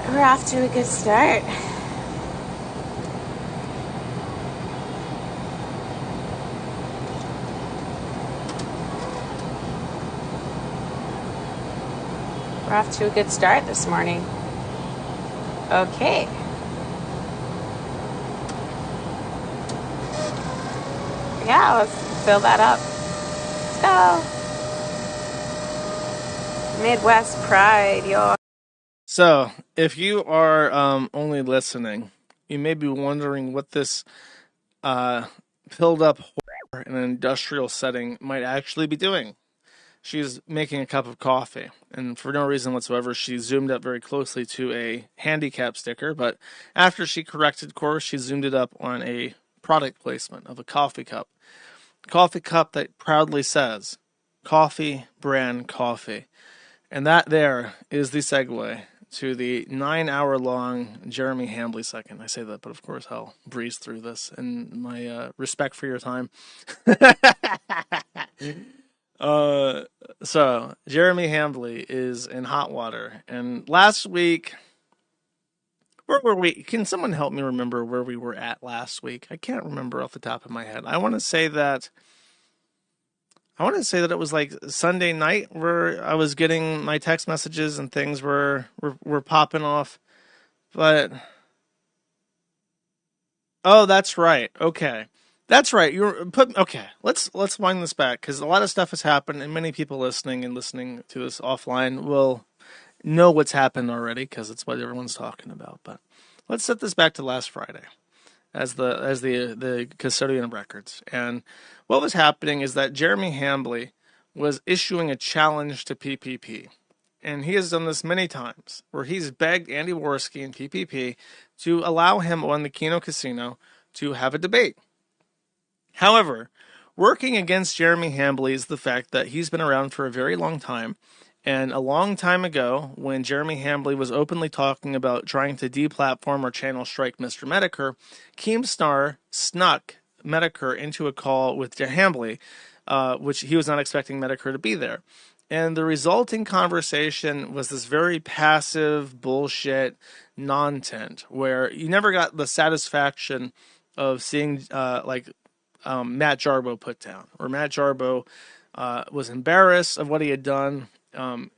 We're off to a good start. We're off to a good start this morning. Okay. Yeah, let's fill that up. Let's go. Midwest pride, yo. So, if you are only listening, you may be wondering what this filled up whore in an industrial setting might actually be doing. She's making a cup of coffee, and for no reason whatsoever, she zoomed up very closely to a handicap sticker, but after she corrected course, she zoomed it up on a product placement of a coffee cup. Coffee cup that proudly says, Coffee Brand Coffee. And that there is the segue to the 9-hour-long Jeremy Hambly second. I say that, but of course I'll breeze through this in my respect for your time. So Jeremy Hambly is in hot water, and last week, where were we? Can someone help me remember where we were at last week? I can't remember off the top of my head. I want to say that it was like Sunday night where I was getting my text messages and things were popping off, but oh, that's right. Okay. That's right. Okay. Let's wind this back because a lot of stuff has happened, and many people listening to this offline will know what's happened already because it's what everyone's talking about. But let's set this back to last Friday, as the custodian of records. And what was happening is that Jeremy Hambly was issuing a challenge to PPP, and he has done this many times, where he's begged Andy Worski and PPP to allow him on the Kino Casino to have a debate. However, working against Jeremy Hambly is the fact that he's been around for a very long time, and a long time ago, when Jeremy Hambly was openly talking about trying to deplatform or channel strike Mr. Medicare, Keemstar snuck Medicare into a call with Hambly, which he was not expecting Medicare to be there. And the resulting conversation was this very passive bullshit non-tent, where you never got the satisfaction of seeing Matt Jarbo put down, or Matt Jarbo was embarrassed of what he had done.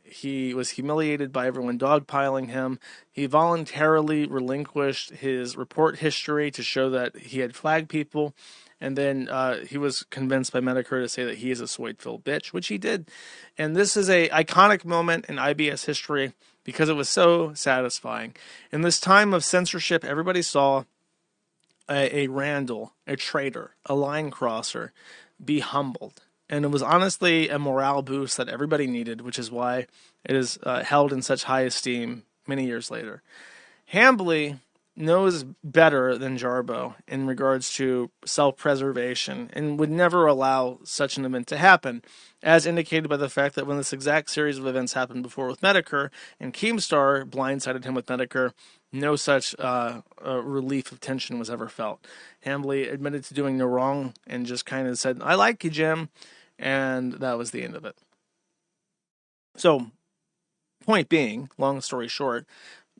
He was humiliated by everyone dogpiling him. He voluntarily relinquished his report history to show that he had flagged people, And then he was convinced by Medicare to say that he is a soy-filled bitch, which he did. And this is a iconic moment in IBS history because it was so satisfying. In this time of censorship, everybody saw a Randall, a traitor, a line crosser be humbled. And it was honestly a morale boost that everybody needed, which is why it is held in such high esteem many years later. Hambly knows better than Jarbo in regards to self-preservation and would never allow such an event to happen, as indicated by the fact that when this exact series of events happened before with Medicare and Keemstar blindsided him with Medicare, no such relief of tension was ever felt. Hambly admitted to doing no wrong and just kind of said, "I like you, Jim," and that was the end of it. So, point being, long story short,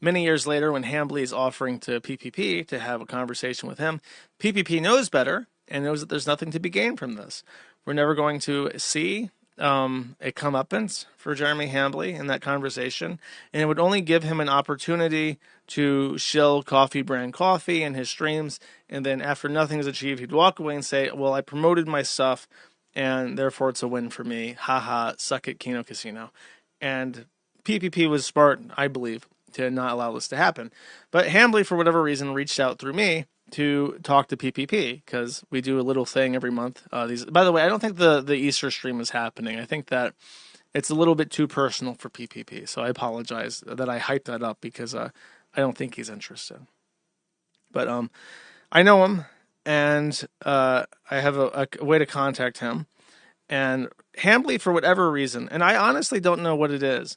many years later, when Hambly is offering to PPP to have a conversation with him, PPP knows better and knows that there's nothing to be gained from this. We're never going to see a comeuppance for Jeremy Hambly in that conversation, and it would only give him an opportunity to shill Coffee Brand Coffee in his streams, and then after nothing is achieved, he'd walk away and say, well, I promoted my stuff, and therefore it's a win for me. Haha, suck it, Kino Casino. And PPP was smart, I believe, to not allow this to happen. But Hambly, for whatever reason, reached out through me to talk to PPP, because we do a little thing every month. By the way, I don't think the Easter stream is happening. I think that it's a little bit too personal for PPP, so I apologize that I hyped that up, because I don't think he's interested. But I know him, and I have a way to contact him. And Hambly, for whatever reason, and I honestly don't know what it is,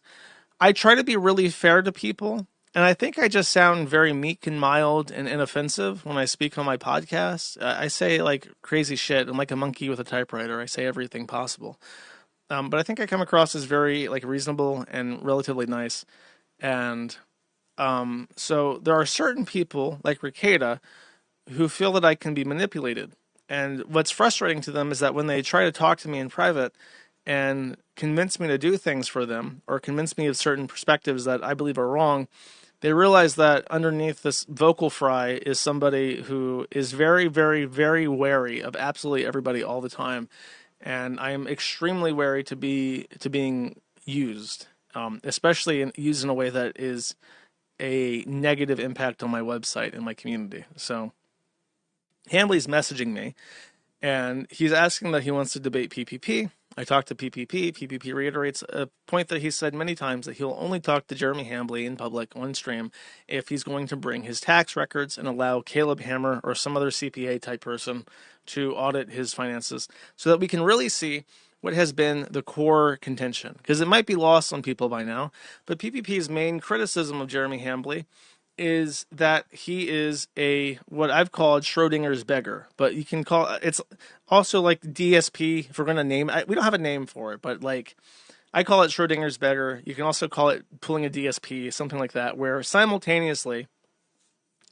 I try to be really fair to people, and I think I just sound very meek and mild and inoffensive when I speak on my podcast. I say like crazy shit. I'm like a monkey with a typewriter. I say everything possible. But I think I come across as very like reasonable and relatively nice. And so there are certain people like Ricada who feel that I can be manipulated. And what's frustrating to them is that when they try to talk to me in private and convince me to do things for them, or convince me of certain perspectives that I believe are wrong, they realize that underneath this vocal fry is somebody who is very, very, very wary of absolutely everybody all the time. And I am extremely wary to being used, especially used in a way that is a negative impact on my website and my community. So Hambly's messaging me, and he's asking that he wants to debate PPP. I talked to PPP. PPP reiterates a point that he said many times, that he'll only talk to Jeremy Hambly in public on stream if he's going to bring his tax records and allow Caleb Hammer or some other CPA type person to audit his finances, so that we can really see what has been the core contention. Because it might be lost on people by now, but PPP's main criticism of Jeremy Hambly is that he is what I've called Schrodinger's beggar, but you can call it's also like DSP, if we're going to name it. We don't have a name for it, but like I call it Schrodinger's beggar. You can also call it pulling a DSP, something like that, where simultaneously,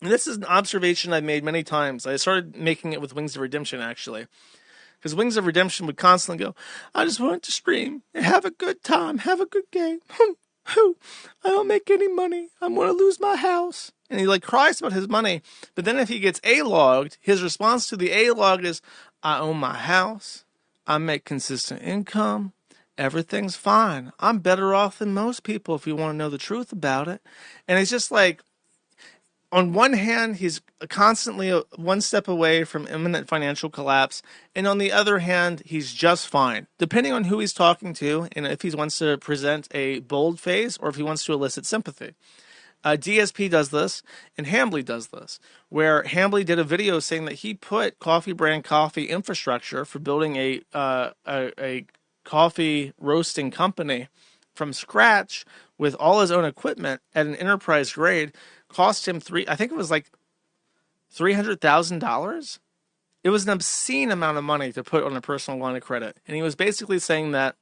and this is an observation I've made many times. I started making it with Wings of Redemption, actually, because Wings of Redemption would constantly go, I just want to stream and have a good time, have a good game. I don't make any money. I'm going to lose my house. And he like cries about his money. But then if he gets A-logged, his response to the A-log is, I own my house. I make consistent income. Everything's fine. I'm better off than most people if you want to know the truth about it. And it's just like, on one hand, he's constantly one step away from imminent financial collapse, and on the other hand, he's just fine, depending on who he's talking to and if he wants to present a bold face or if he wants to elicit sympathy. DSP does this, and Hambly does this, where Hambly did a video saying that he put Coffee Brand Coffee infrastructure for building a coffee roasting company from scratch with all his own equipment at an enterprise grade. Cost him I think it was like $300,000. It was an obscene amount of money to put on a personal line of credit. And he was basically saying that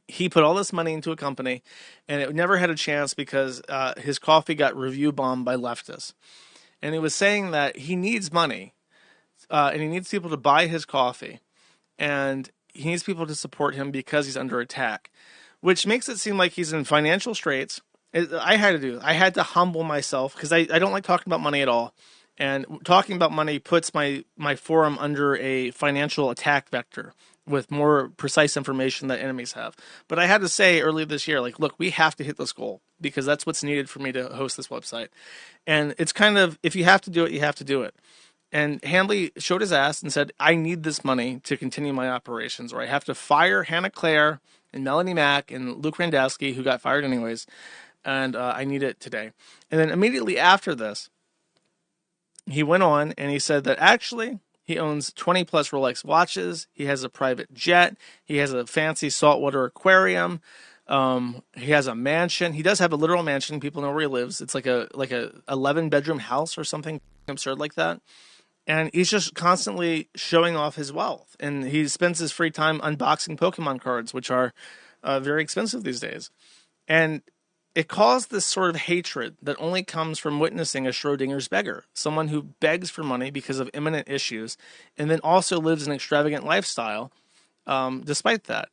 he put all this money into a company and it never had a chance because his coffee got review bombed by leftists. And he was saying that he needs money and he needs people to buy his coffee, and he needs people to support him because he's under attack, which makes it seem like he's in financial straits. I had to humble myself because I don't like talking about money at all. And talking about money puts my forum under a financial attack vector with more precise information that enemies have. But I had to say earlier this year, like, look, we have to hit this goal because that's what's needed for me to host this website. And it's kind of, if you have to do it, you have to do it. And Hambly showed his ass and said, I need this money to continue my operations, or I have to fire Hannah Claire and Melony Mac and Luke Randowski, who got fired anyways, and I need it today. And then immediately after this, he went on and he said that actually he owns 20 plus Rolex watches. He has a private jet. He has a fancy saltwater aquarium. He has a mansion. He does have a literal mansion. People know where he lives. It's like a 11-bedroom house or something absurd like that. And he's just constantly showing off his wealth. And he spends his free time unboxing Pokemon cards, which are very expensive these days. And it caused this sort of hatred that only comes from witnessing a Schrodinger's beggar, someone who begs for money because of imminent issues, and then also lives an extravagant lifestyle despite that.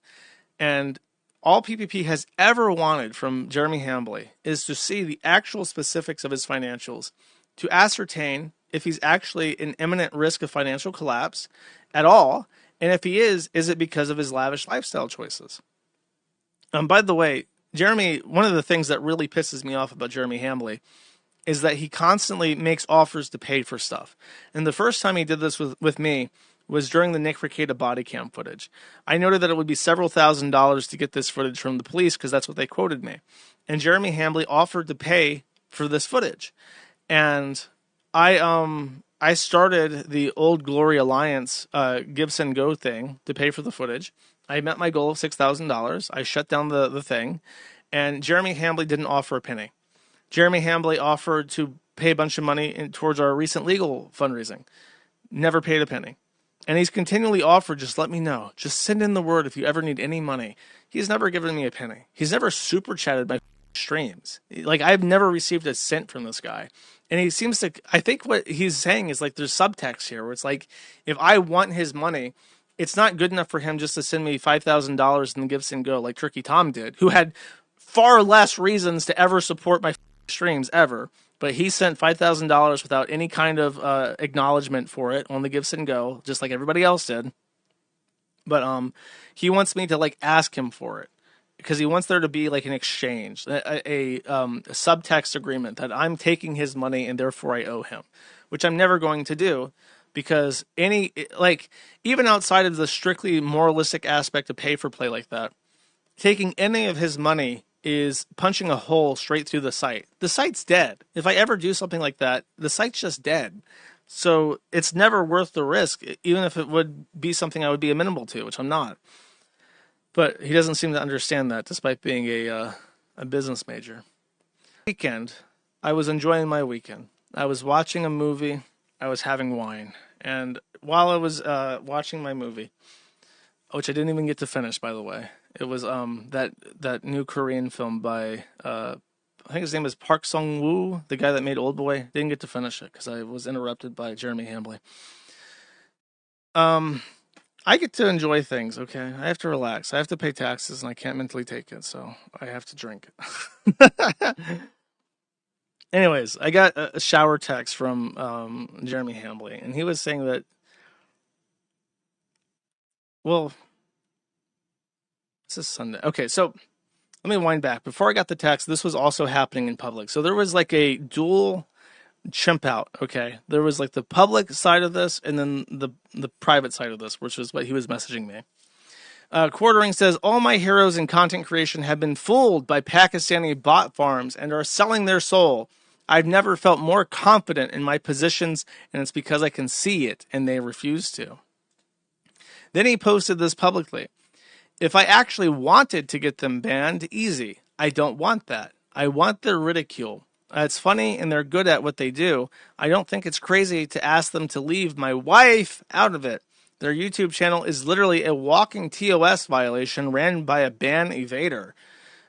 And all PPP has ever wanted from Jeremy Hambly is to see the actual specifics of his financials, to ascertain if he's actually in imminent risk of financial collapse at all, and if he is it because of his lavish lifestyle choices? By the way, Jeremy, one of the things that really pisses me off about Jeremy Hambly is that he constantly makes offers to pay for stuff. And the first time he did this with me was during the Nick Rekieta body cam footage. I noted that it would be several $1,000s to get this footage from the police because that's what they quoted me. And Jeremy Hambly offered to pay for this footage. And I started the Old Glory Alliance Gibson Go thing to pay for the footage. I met my goal of $6,000. I shut down the thing, and Jeremy Hambly didn't offer a penny. Jeremy Hambly offered to pay a bunch of money towards our recent legal fundraising. Never paid a penny. And he's continually offered, just let me know. Just send in the word if you ever need any money. He's never given me a penny. He's never super chatted my streams. Like, I've never received a cent from this guy. And he seems to, I think what he's saying is like there's subtext here where it's like, if I want his money, it's not good enough for him just to send me $5,000 in the Gibson Go like Tricky Tom did, who had far less reasons to ever support my streams ever. But he sent $5,000 without any kind of acknowledgement for it on the Gibson Go, just like everybody else did. But he wants me to like ask him for it because he wants there to be like an exchange, a subtext agreement that I'm taking his money and therefore I owe him, which I'm never going to do. Because even outside of the strictly moralistic aspect of pay for play like that, taking any of his money is punching a hole straight through the site. The site's dead. If I ever do something like that, the site's just dead. So it's never worth the risk, even if it would be something I would be amenable to, which I'm not. But he doesn't seem to understand that, despite being a business major. Weekend, I was enjoying my weekend. I was watching a movie. I was having wine, and while I was watching my movie, which I didn't even get to finish, by the way, it was that new Korean film by I think his name is Park Sung-woo, the guy that made Old Boy. Didn't get to finish it because I was interrupted by Jeremy Hambly. I get to enjoy things, okay? I have to relax. I have to pay taxes, and I can't mentally take it, so I have to drink. Anyways, I got a shower text from Jeremy Hambly, and he was saying that, well, this is Sunday. Okay, so let me wind back. Before I got the text, this was also happening in public. So there was like a dual chimp out, okay? There was like the public side of this, and then the private side of this, which is what he was messaging me. Quartering says, all my heroes in content creation have been fooled by Pakistani bot farms and are selling their soul. I've never felt more confident in my positions, and it's because I can see it, and they refuse to. Then he posted this publicly. If I actually wanted to get them banned, easy. I don't want that. I want their ridicule. It's funny, and they're good at what they do. I don't think it's crazy to ask them to leave my wife out of it. Their YouTube channel is literally a walking TOS violation ran by a ban evader.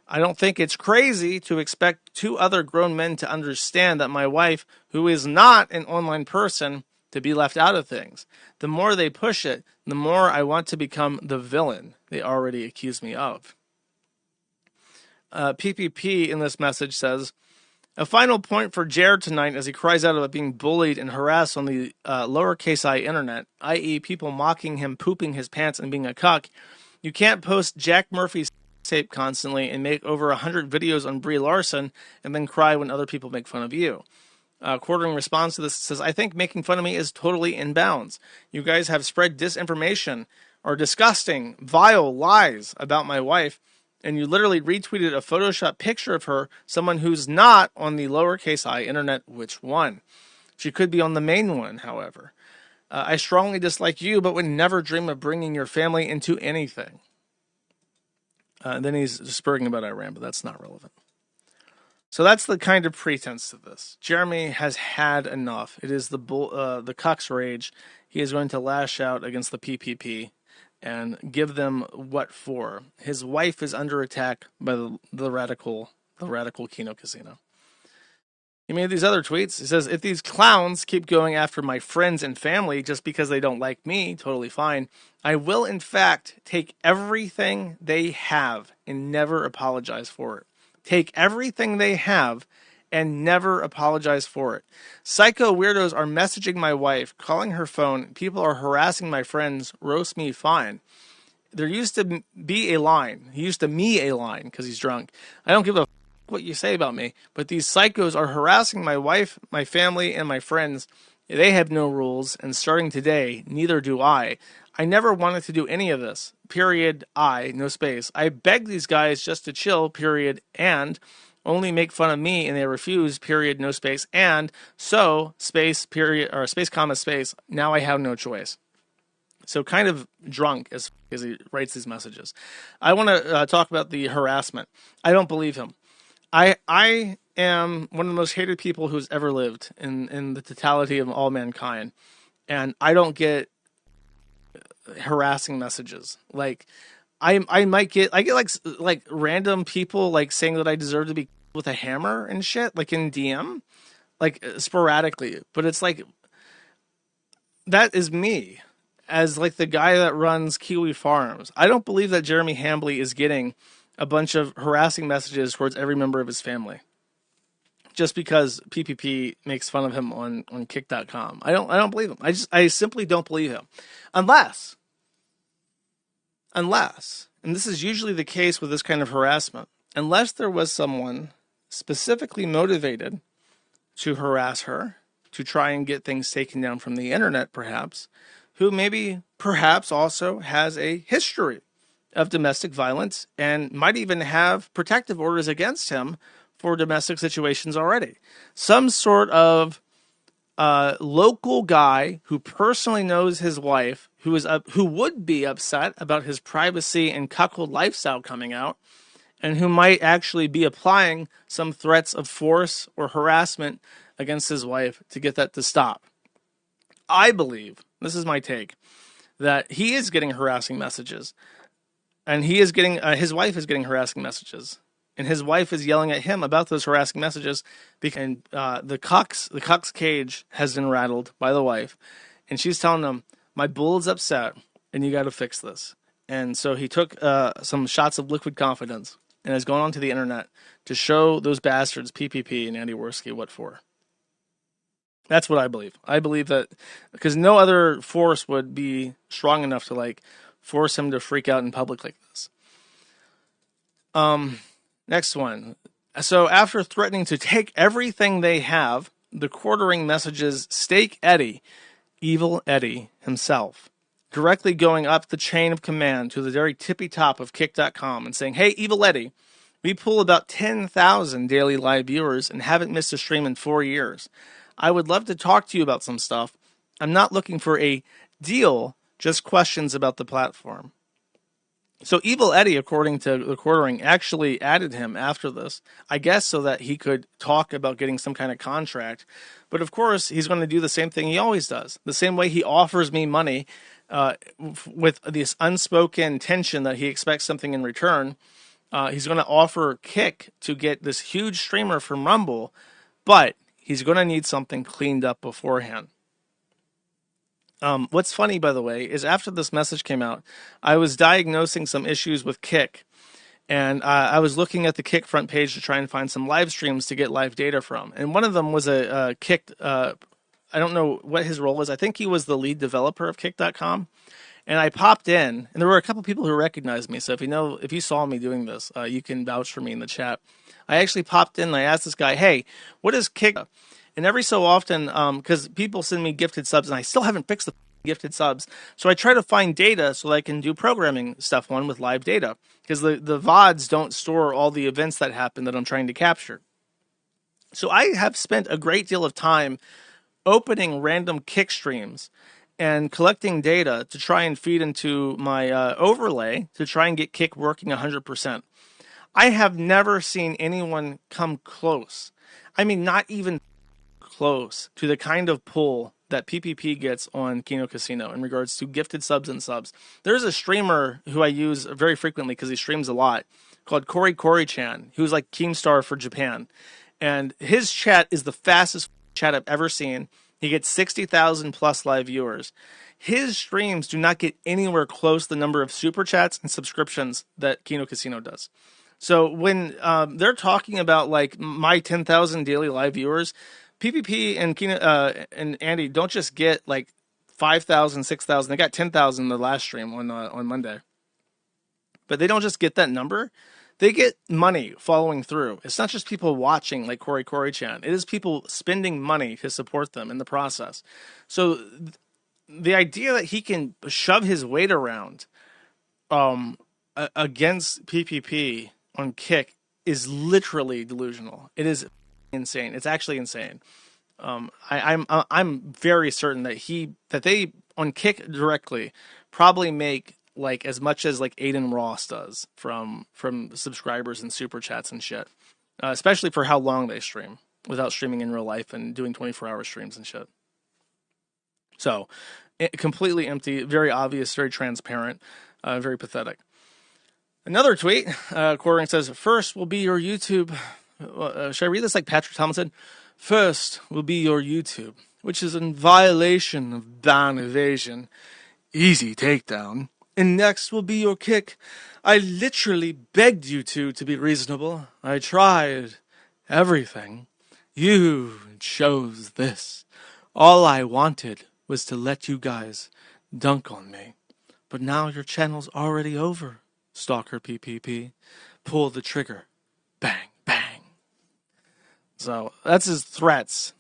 I don't think it's crazy to expect two other grown men to understand that my wife, who is not an online person, to be left out of things. The more they push it, the more I want to become the villain they already accuse me of. PPP in this message says, A final point for Jared tonight as he cries out about being bullied and harassed on the lowercase I internet, i.e. people mocking him, pooping his pants, and being a cuck. You can't post Jack Murphy's tape constantly and make over 100 videos on Brie Larson and then cry when other people make fun of you. Quartering response to this says, I think making fun of me is totally in bounds. You guys have spread disinformation or disgusting, vile lies about my wife, and you literally retweeted a Photoshop picture of her, someone who's not on the lowercase I internet. Which one? She could be on the main one, however. I strongly dislike you, but would never dream of bringing your family into anything. Then he's spurring about Iran, but that's not relevant. So that's the kind of pretense to this. Jeremy has had enough. It is the cuck's rage. He is going to lash out against the PPP and give them what for. His wife is under attack by the radical Kino Casino. He made these other tweets. He says, if these clowns keep going after my friends and family just because they don't like me, totally fine. I will, in fact, take everything they have and never apologize for it. Take everything they have and never apologize for it. Psycho weirdos are messaging my wife, calling her phone. People are harassing my friends. Roast me fine. There used to be a line. He used to me a line because he's drunk. I don't give a what you say about me, but these psychos are harassing my wife, my family, and my friends. They have no rules, and starting today, neither do I. I never wanted to do any of this. Period. No space. I beg these guys just to chill. Period. And only make fun of me, and they refuse. Period. No space. And so space. Period. Or space, comma, space. Now I have no choice. So kind of drunk as he writes these messages. I want to talk about the harassment. I don't believe him. I am one of the most hated people who's ever lived in the totality of all mankind, and I don't get harassing messages. Like I get like random people like saying that I deserve to be with a hammer and shit, like in DM, like sporadically. But it's like that is me as like the guy that runs Kiwifarms. I don't believe that Jeremy Hambly is getting a bunch of harassing messages towards every member of his family just because PPP makes fun of him on kick.com. I don't believe him. I simply don't believe him. Unless, and this is usually the case with this kind of harassment, unless there was someone specifically motivated to harass her, to try and get things taken down from the internet, perhaps, who perhaps also has a history of domestic violence and might even have protective orders against him for domestic situations already. Some sort of local guy who personally knows his wife, who would be upset about his privacy and cuckold lifestyle coming out, and who might actually be applying some threats of force or harassment against his wife to get that to stop. I believe, this is my take, that he is getting harassing messages. And he is getting, his wife is getting harassing messages. And his wife is yelling at him about those harassing messages. And the cuck's cage has been rattled by the wife. And she's telling him, my bull is upset and you got to fix this. And so he took some shots of liquid confidence and has gone onto the internet to show those bastards, PPP and Andy Worski, what for. That's what I believe. I believe that because no other force would be strong enough to like force him to freak out in public like this. Next one. So after threatening to take everything they have, the quartering messages Steak Eddie, Evil Eddie himself, directly going up the chain of command to the very tippy top of kick.com and saying, hey, Evil Eddie, we pull about 10,000 daily live viewers and haven't missed a stream in 4 years. I would love to talk to you about some stuff. I'm not looking for a deal, just questions about the platform. So Evil Eddie, according to the quartering, actually added him after this, I guess so that he could talk about getting some kind of contract. But of course, he's going to do the same thing he always does. The same way he offers me money with this unspoken tension that he expects something in return. He's going to offer Kick to get this huge streamer from Rumble, but he's going to need something cleaned up beforehand. What's funny, by the way, is after this message came out, I was diagnosing some issues with Kick, And I was looking at the Kick front page to try and find some live streams to get live data from. And one of them was a Kick. I don't know what his role is. I think he was the lead developer of Kick.com. And I popped in, and there were a couple people who recognized me. So if you saw me doing this, you can vouch for me in the chat. I actually popped in and I asked this guy, hey, what is Kick? And every so often, because people send me gifted subs, and I still haven't fixed the gifted subs, so I try to find data so that I can do programming stuff with live data, because the VODs don't store all the events that happen that I'm trying to capture. So I have spent a great deal of time opening random Kick streams and collecting data to try and feed into my overlay to try and get Kick working 100%. I have never seen anyone come close. I mean, not even close to the kind of pull that PPP gets on Kino Casino in regards to gifted subs and subs. There's a streamer who I use very frequently because he streams a lot, called Cory-Chan, who's like Keemstar for Japan. And his chat is the fastest chat I've ever seen. He gets 60,000 plus live viewers. His streams do not get anywhere close to the number of super chats and subscriptions that Kino Casino does. So when they're talking about like my 10,000 daily live viewers, PPP and Kino and Andy don't just get like 5,000, 6,000. They got 10,000 in the last stream on Monday. But they don't just get that number. They get money following through. It's not just people watching like Cory-Chan. It is people spending money to support them in the process. So the idea that he can shove his weight around against PPP on Kick is literally delusional. It is insane. It's actually insane. I'm very certain that they on Kick directly probably make like as much as like Aiden Ross does from subscribers and super chats and shit, especially for how long they stream without streaming in real life and doing 24-hour streams and shit. So completely empty, very obvious, very transparent, very pathetic. Another tweet, Quartering says, first will be your YouTube. Should I read this like Patrick Tomlinson? First will be your YouTube, which is in violation of ban evasion. Easy takedown. And next will be your Kick. I literally begged you to be reasonable. I tried everything. You chose this. All I wanted was to let you guys dunk on me. But now your channel's already over. Stalker PPP. Pull the trigger. Bang, bang. So that's his threats.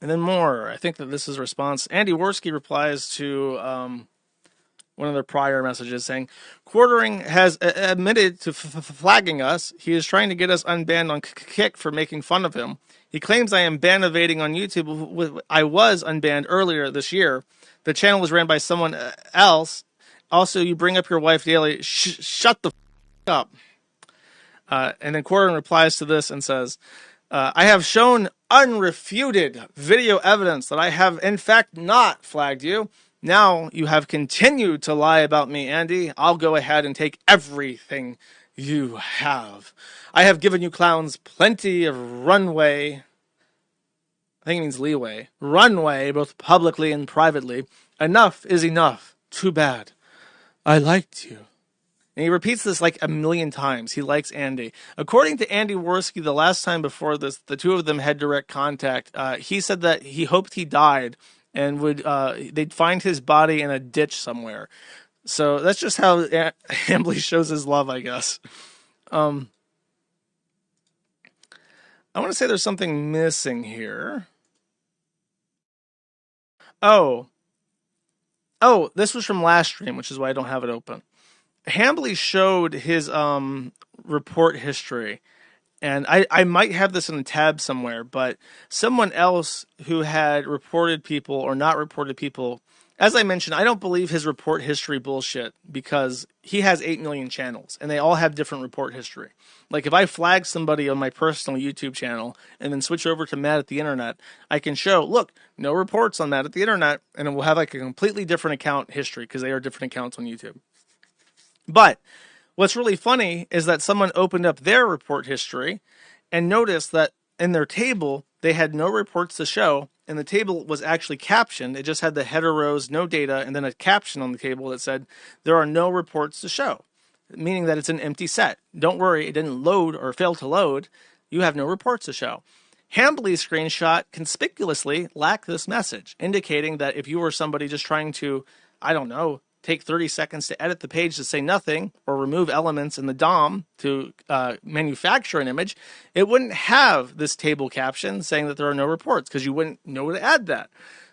And then more. I think that this is a response. Andy Worski replies to one of their prior messages saying, Quartering has admitted to flagging us. He is trying to get us unbanned on Kick for making fun of him. He claims I am ban evading on YouTube. I was unbanned earlier this year. The channel was ran by someone else. Also, you bring up your wife daily. Shut the up. And then Quartering replies to this and says, I have shown unrefuted video evidence that I have in fact not flagged you. Now you have continued to lie about me, Andy. I'll go ahead and take everything you have. I have given you clowns plenty of runway. I think it means leeway. Runway, both publicly and privately. Enough is enough. Too bad. I liked you. And he repeats this like a million times. He likes Andy. According to Andy Worski, the last time before this, the two of them had direct contact. He said that he hoped he died and they'd find his body in a ditch somewhere. So that's just how Hambly shows his love, I guess. I want to say there's something missing here. Oh, this was from last stream, which is why I don't have it open. Hambly showed his report history, and I might have this in a tab somewhere, but someone else who had reported people or not reported people, as I mentioned, I don't believe his report history bullshit because he has 8 million channels, and they all have different report history. Like, if I flag somebody on my personal YouTube channel and then switch over to Matt at the Internet, I can show, look, no reports on Matt at the Internet, and it will have like a completely different account history because they are different accounts on YouTube. But what's really funny is that someone opened up their report history and noticed that in their table, they had no reports to show, and the table was actually captioned. It just had the header rows, no data, and then a caption on the table that said, there are no reports to show. meaning that it's an empty set. Don't worry, it didn't load or fail to load. You have no reports to show. Hambly's screenshot conspicuously lacked this message, indicating that if you were somebody just trying to, I don't know, take 30 seconds to edit the page to say nothing or remove elements in the DOM to manufacture an image, it wouldn't have this table caption saying that there are no reports because you wouldn't know to add that.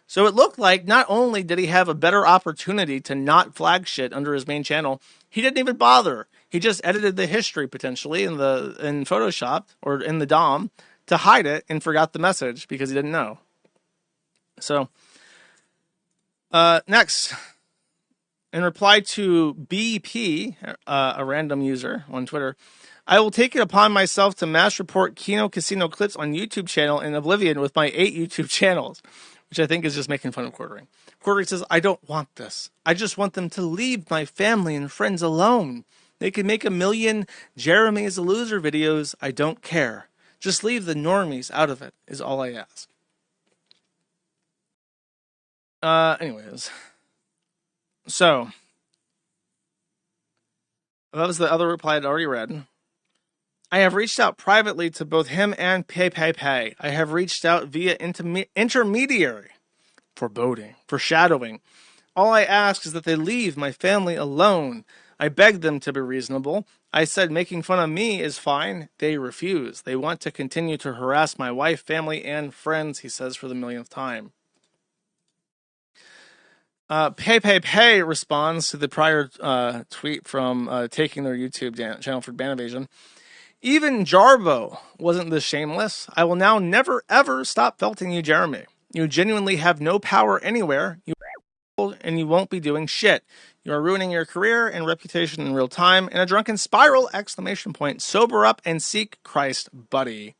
So it looked like not only did he have a better opportunity to not flag shit under his main channel, he didn't even bother. He just edited the history potentially in Photoshop or in the DOM to hide it and forgot the message because he didn't know. So next, in reply to BP, a random user on Twitter, I will take it upon myself to mass report Kino Casino clips on YouTube channel in oblivion with my 8 YouTube channels, which I think is just making fun of Quartering. Quartering says, I don't want this. I just want them to leave my family and friends alone. They can make 1 million Jeremy is a loser videos. I don't care. Just leave the normies out of it is all I ask. Anyways. So, that was the other reply I'd already read. I have reached out privately to both him and Pay. I have reached out via intermediary. Foreboding, foreshadowing. All I ask is that they leave my family alone. I begged them to be reasonable. I said making fun of me is fine. They refuse. They want to continue to harass my wife, family, and friends, he says for the millionth time. Pay responds to the prior tweet from taking their YouTube channel for ban evasion. Even Jarbo wasn't this shameless. I will now never ever stop felting you, Jeremy. You genuinely have no power anywhere. And you won't be doing shit. You are ruining your career and reputation in real time in a drunken spiral! ! Sober up and seek Christ, buddy.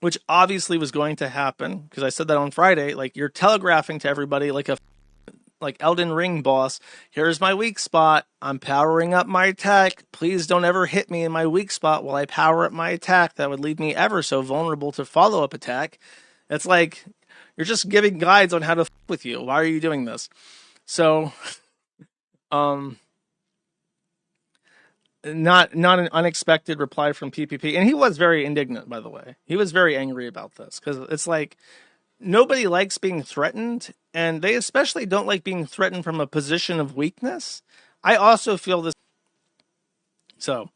Which obviously was going to happen because I said that on Friday. Like, you're telegraphing to everybody like Elden Ring boss. Here's my weak spot. I'm powering up my attack. Please don't ever hit me in my weak spot while I power up my attack. That would leave me ever so vulnerable to follow-up attack. It's like you're just giving guides on how to f with you. Why are you doing this? So, not an unexpected reply from PPP. And he was very indignant, by the way. He was very angry about this because it's like nobody likes being threatened, and they especially don't like being threatened from a position of weakness. I also feel this. So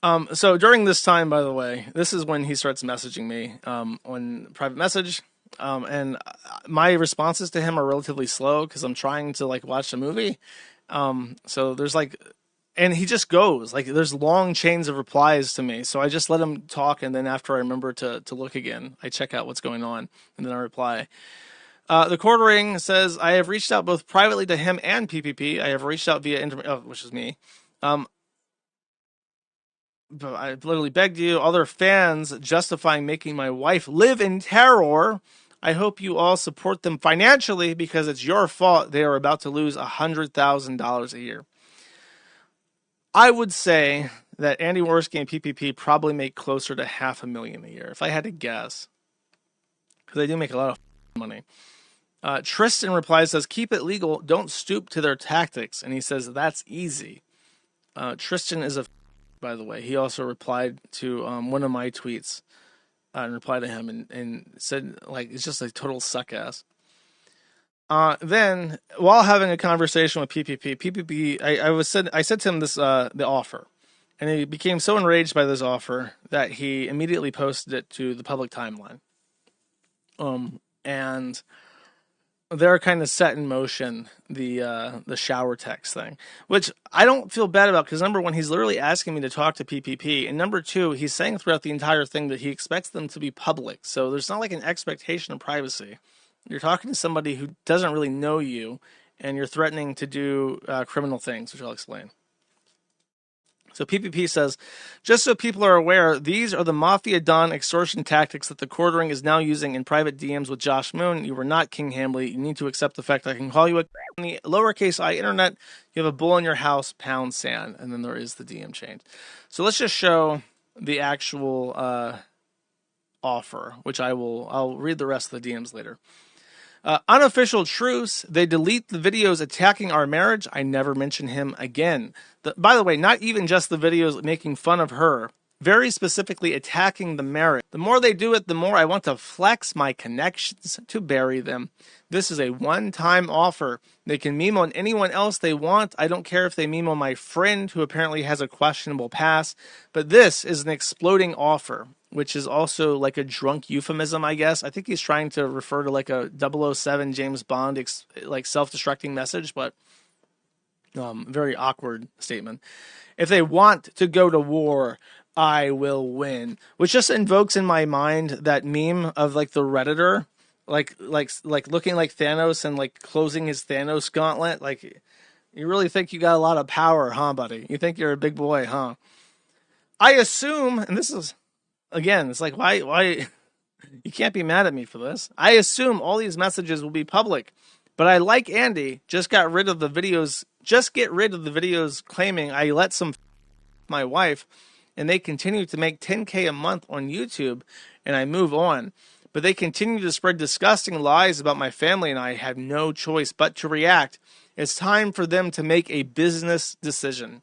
during this time, by the way, this is when he starts messaging me on private message. And my responses to him are relatively slow because I'm trying to like watch a movie. So there's like, and he just goes like, there's long chains of replies to me. So I just let him talk. And then after I remember to look again, I check out what's going on and then I reply. The Quartering says, I have reached out both privately to him and PPP. I have reached out via, which is me. But I literally begged you, other fans justifying making my wife live in terror. I hope you all support them financially because it's your fault they are about to lose $100,000 a year. I would say that Andy Worski and PPP probably make closer to $500,000 a year, if I had to guess. Because they do make a lot of money. Tristan replies, says, keep it legal, don't stoop to their tactics. And he says, that's easy. Tristan is a by the way. He also replied to one of my tweets and replied to him and said, like, it's just a total suck ass. Then, while having a conversation with PPP, I said to him this the offer, and he became so enraged by this offer that he immediately posted it to the public timeline. And they're kind of set in motion the shower text thing, which I don't feel bad about because number one, he's literally asking me to talk to PPP, and number two, he's saying throughout the entire thing that he expects them to be public. So there's not like an expectation of privacy. You're talking to somebody who doesn't really know you, and you're threatening to do criminal things, which I'll explain. So PPP says, just so people are aware, these are the Mafia Don extortion tactics that the Quartering is now using in private DMs with Josh Moon. You were not King Hambly. You need to accept the fact that I can call you a on the lowercase I internet. You have a bull in your house, pound sand. And then there is the DM change. So let's just show the actual offer, which I'll read the rest of the DMs later. Unofficial truce. They delete the videos attacking our marriage. I never mention him again. By the way, not even just the videos making fun of her. Very specifically attacking the marriage. The more they do it, the more I want to flex my connections to bury them. This is a one-time offer. They can meme on anyone else they want. I don't care if they meme on my friend who apparently has a questionable past. But this is an exploding offer, which is also like a drunk euphemism, I guess. I think he's trying to refer to like a 007 James Bond like self-destructing message, but very awkward statement. If they want to go to war, I will win, which just invokes in my mind that meme of like the Redditor, like looking like Thanos and like closing his Thanos gauntlet. Like, you really think you got a lot of power, huh, buddy? You think you're a big boy, huh? I assume, and this is, again, it's like, why, you can't be mad at me for this. I assume all these messages will be public, but I, like Andy, just get rid of the videos claiming I let some my wife, and they continue to make 10K a month on YouTube, and I move on. But they continue to spread disgusting lies about my family, and I have no choice but to react. It's time for them to make a business decision.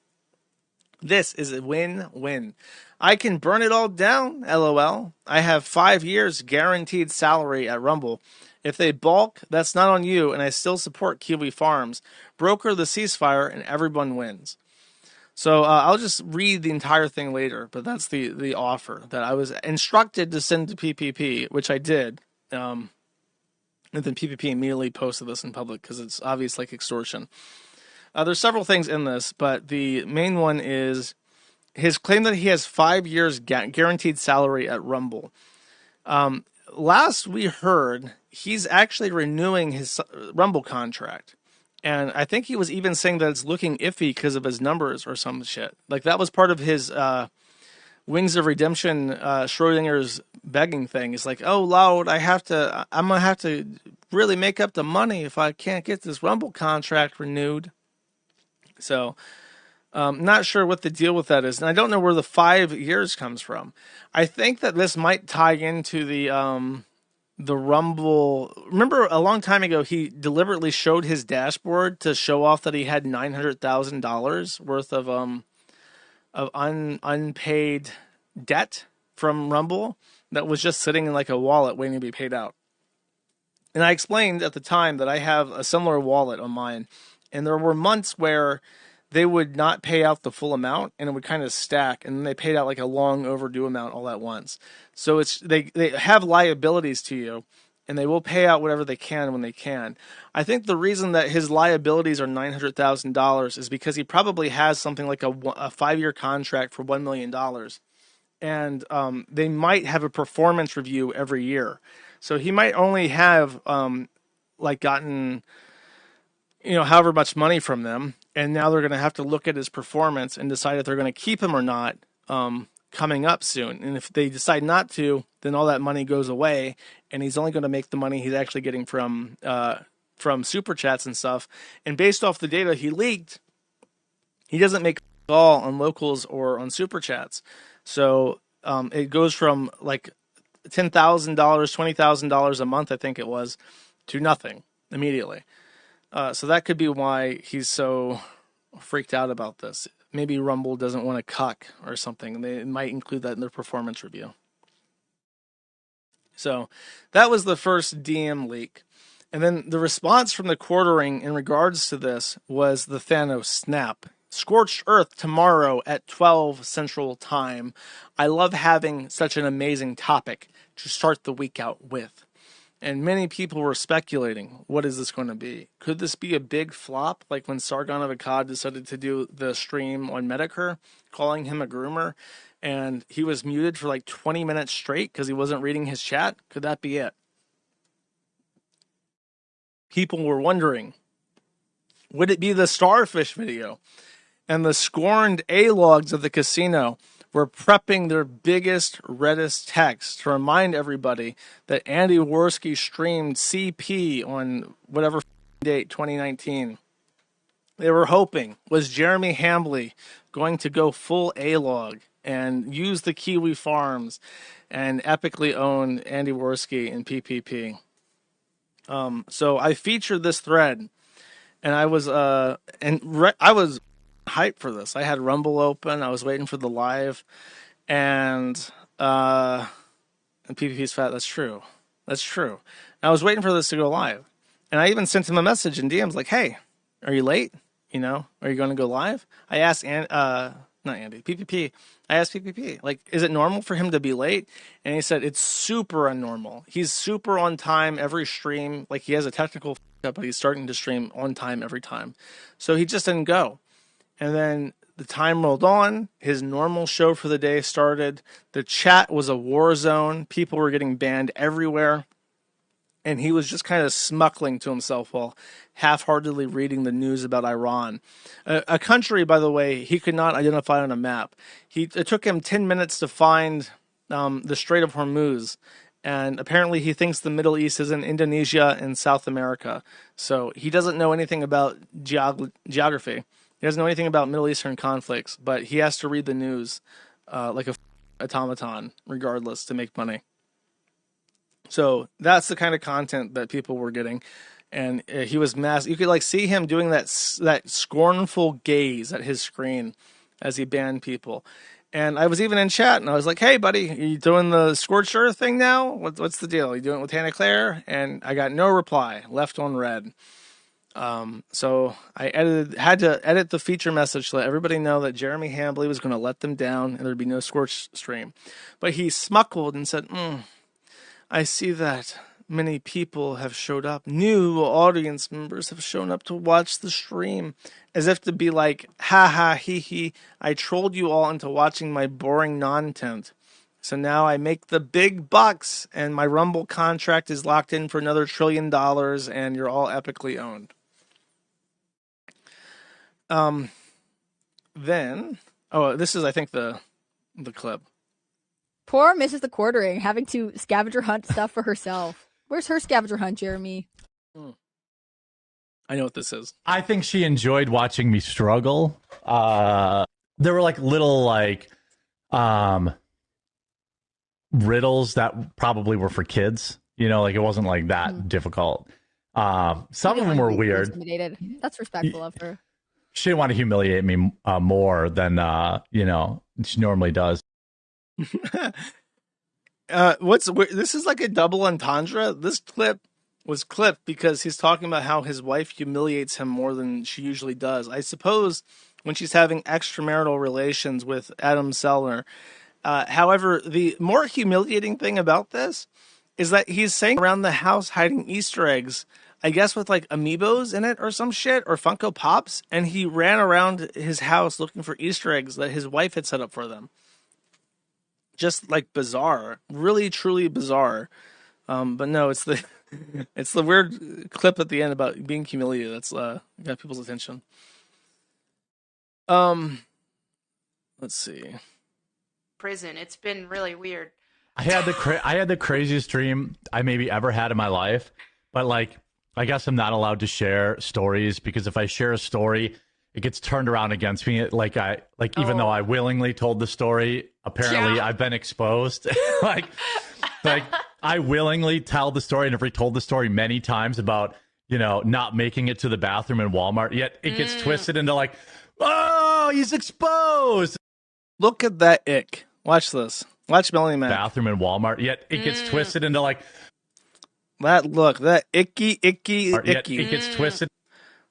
This is a win-win. I can burn it all down, LOL. I have 5 years guaranteed salary at Rumble. If they balk, that's not on you, and I still support Kiwifarms. Broker the ceasefire, and everyone wins. So I'll just read the entire thing later, but that's the offer that I was instructed to send to PPP, which I did. And then PPP immediately posted this in public because it's obvious like extortion. There's several things in this, but the main one is his claim that he has 5 years guaranteed salary at Rumble. Last we heard, he's actually renewing his Rumble contract. And I think he was even saying that it's looking iffy because of his numbers or some shit. Like, that was part of his Wings of Redemption, Schrodinger's begging thing. It's like, oh, Lord, I'm going to have to really make up the money if I can't get this Rumble contract renewed. So, not sure what the deal with that is. And I don't know where the 5 years comes from. I think that this might tie into the Rumble. Remember a long time ago, he deliberately showed his dashboard to show off that he had $900,000 worth of unpaid debt from Rumble that was just sitting in like a wallet waiting to be paid out. And I explained at the time that I have a similar wallet on mine, and there were months where they would not pay out the full amount, and it would kind of stack, and then they paid out like a long overdue amount all at once. So it's they have liabilities to you, and they will pay out whatever they can when they can. I think the reason that his liabilities are $900,000 is because he probably has something like a 5-year contract for $1 million, and they might have a performance review every year. So he might only have gotten however much money from them, and now they're going to have to look at his performance and decide if they're going to keep him or not coming up soon. And if they decide not to, then all that money goes away, and he's only going to make the money he's actually getting from super chats and stuff. And based off the data he leaked, he doesn't make at all on locals or on super chats. So it goes from like $10,000, $20,000 a month, I think it was, to nothing immediately. So that could be why he's so freaked out about this. Maybe Rumble doesn't want to cuck or something. They might include that in their performance review. So that was the first DM leak. And then the response from the quartering in regards to this was the Thanos snap. Scorched Earth tomorrow at 12 Central Time. I love having such an amazing topic to start the week out with. And many people were speculating, what is this going to be? Could this be a big flop, like when Sargon of Akkad decided to do the stream on Medicare, calling him a groomer, and he was muted for like 20 minutes straight because he wasn't reading his chat? Could that be it? People were wondering, would it be the starfish video? And the scorned A-logs of the casino were prepping their biggest, reddest text to remind everybody that Andy Worski streamed CP on whatever date, 2019. They were hoping, was Jeremy Hambly going to go full A-log and use the Kiwifarms and epically own Andy Worski in PPP? So I featured this thread, and I was I was hyped for this. I had Rumble open. I was waiting for the live, and PvP's fat. That's true. That's true. And I was waiting for this to go live, and I even sent him a message in DMs like, "Hey, are you late? You know, are you going to go live?" I asked not Andy, PPP. I asked PPP, like, is it normal for him to be late? And he said it's super unnormal. He's super on time every stream. Like, he has a technical up, but he's starting to stream on time every time. So he just didn't go. And then the time rolled on. His normal show for the day started. The chat was a war zone. People were getting banned everywhere. And he was just kind of smuckling to himself while half-heartedly reading the news about Iran. A country, by the way, he could not identify on a map. It took him 10 minutes to find the Strait of Hormuz. And apparently he thinks the Middle East is in Indonesia and South America. So he doesn't know anything about geography. He doesn't know anything about Middle Eastern conflicts. But he has to read the news like a automaton, regardless, to make money. So that's the kind of content that people were getting, and he was You could like see him doing that scornful gaze at his screen as he banned people. And I was even in chat, and I was like, "Hey, buddy, are you doing the Scorched Earth thing now? What's the deal? Are you doing it with Hannah Claire?" And I got no reply, left on red. So I had to edit the feature message to let everybody know that Jeremy Hambly was going to let them down, and there'd be no Scorched stream. But he smuckled and said, I see that many people have showed up. New audience members have shown up to watch the stream, as if to be like, ha ha, he he, I trolled you all into watching my boring non-tent. So now I make the big bucks, and my Rumble contract is locked in for another $1 trillion, and you're all epically owned. Then, this is, I think, the clip. Poor Mrs. the Quartering having to scavenger hunt stuff for herself. Where's her scavenger hunt, Jeremy? I know what this is. I think she enjoyed watching me struggle. There were like little riddles that probably were for kids. You know, like it wasn't like that difficult. Some of them were weird. Intimidated. That's respectful of her. She didn't want to humiliate me more than she normally does. This is like a double entendre. This clip was clipped because he's talking about how his wife humiliates him more than she usually does. I suppose when she's having extramarital relations with Adam Sellner. However, the more humiliating thing about this is that he's saying around the house hiding Easter eggs, I guess with like amiibos in it or some shit, or Funko Pops, and he ran around his house looking for Easter eggs that his wife had set up for them. Just like bizarre, really truly bizarre. But no, it's the weird clip at the end about being humiliated that's got people's attention. Let's see. Prison. It's been really weird. I had the craziest dream I maybe ever had in my life, but like I guess I'm not allowed to share stories because if I share a story, it gets turned around against me. Even though I willingly told the story, apparently I've been exposed. like I willingly tell the story and have retold the story many times about, not making it to the bathroom in Walmart. Yet it gets twisted into like, oh, he's exposed. Look at that ick. Watch this. Watch Melony Mac. Bathroom in Walmart. Yet it gets twisted into like that icky. Yet it gets twisted.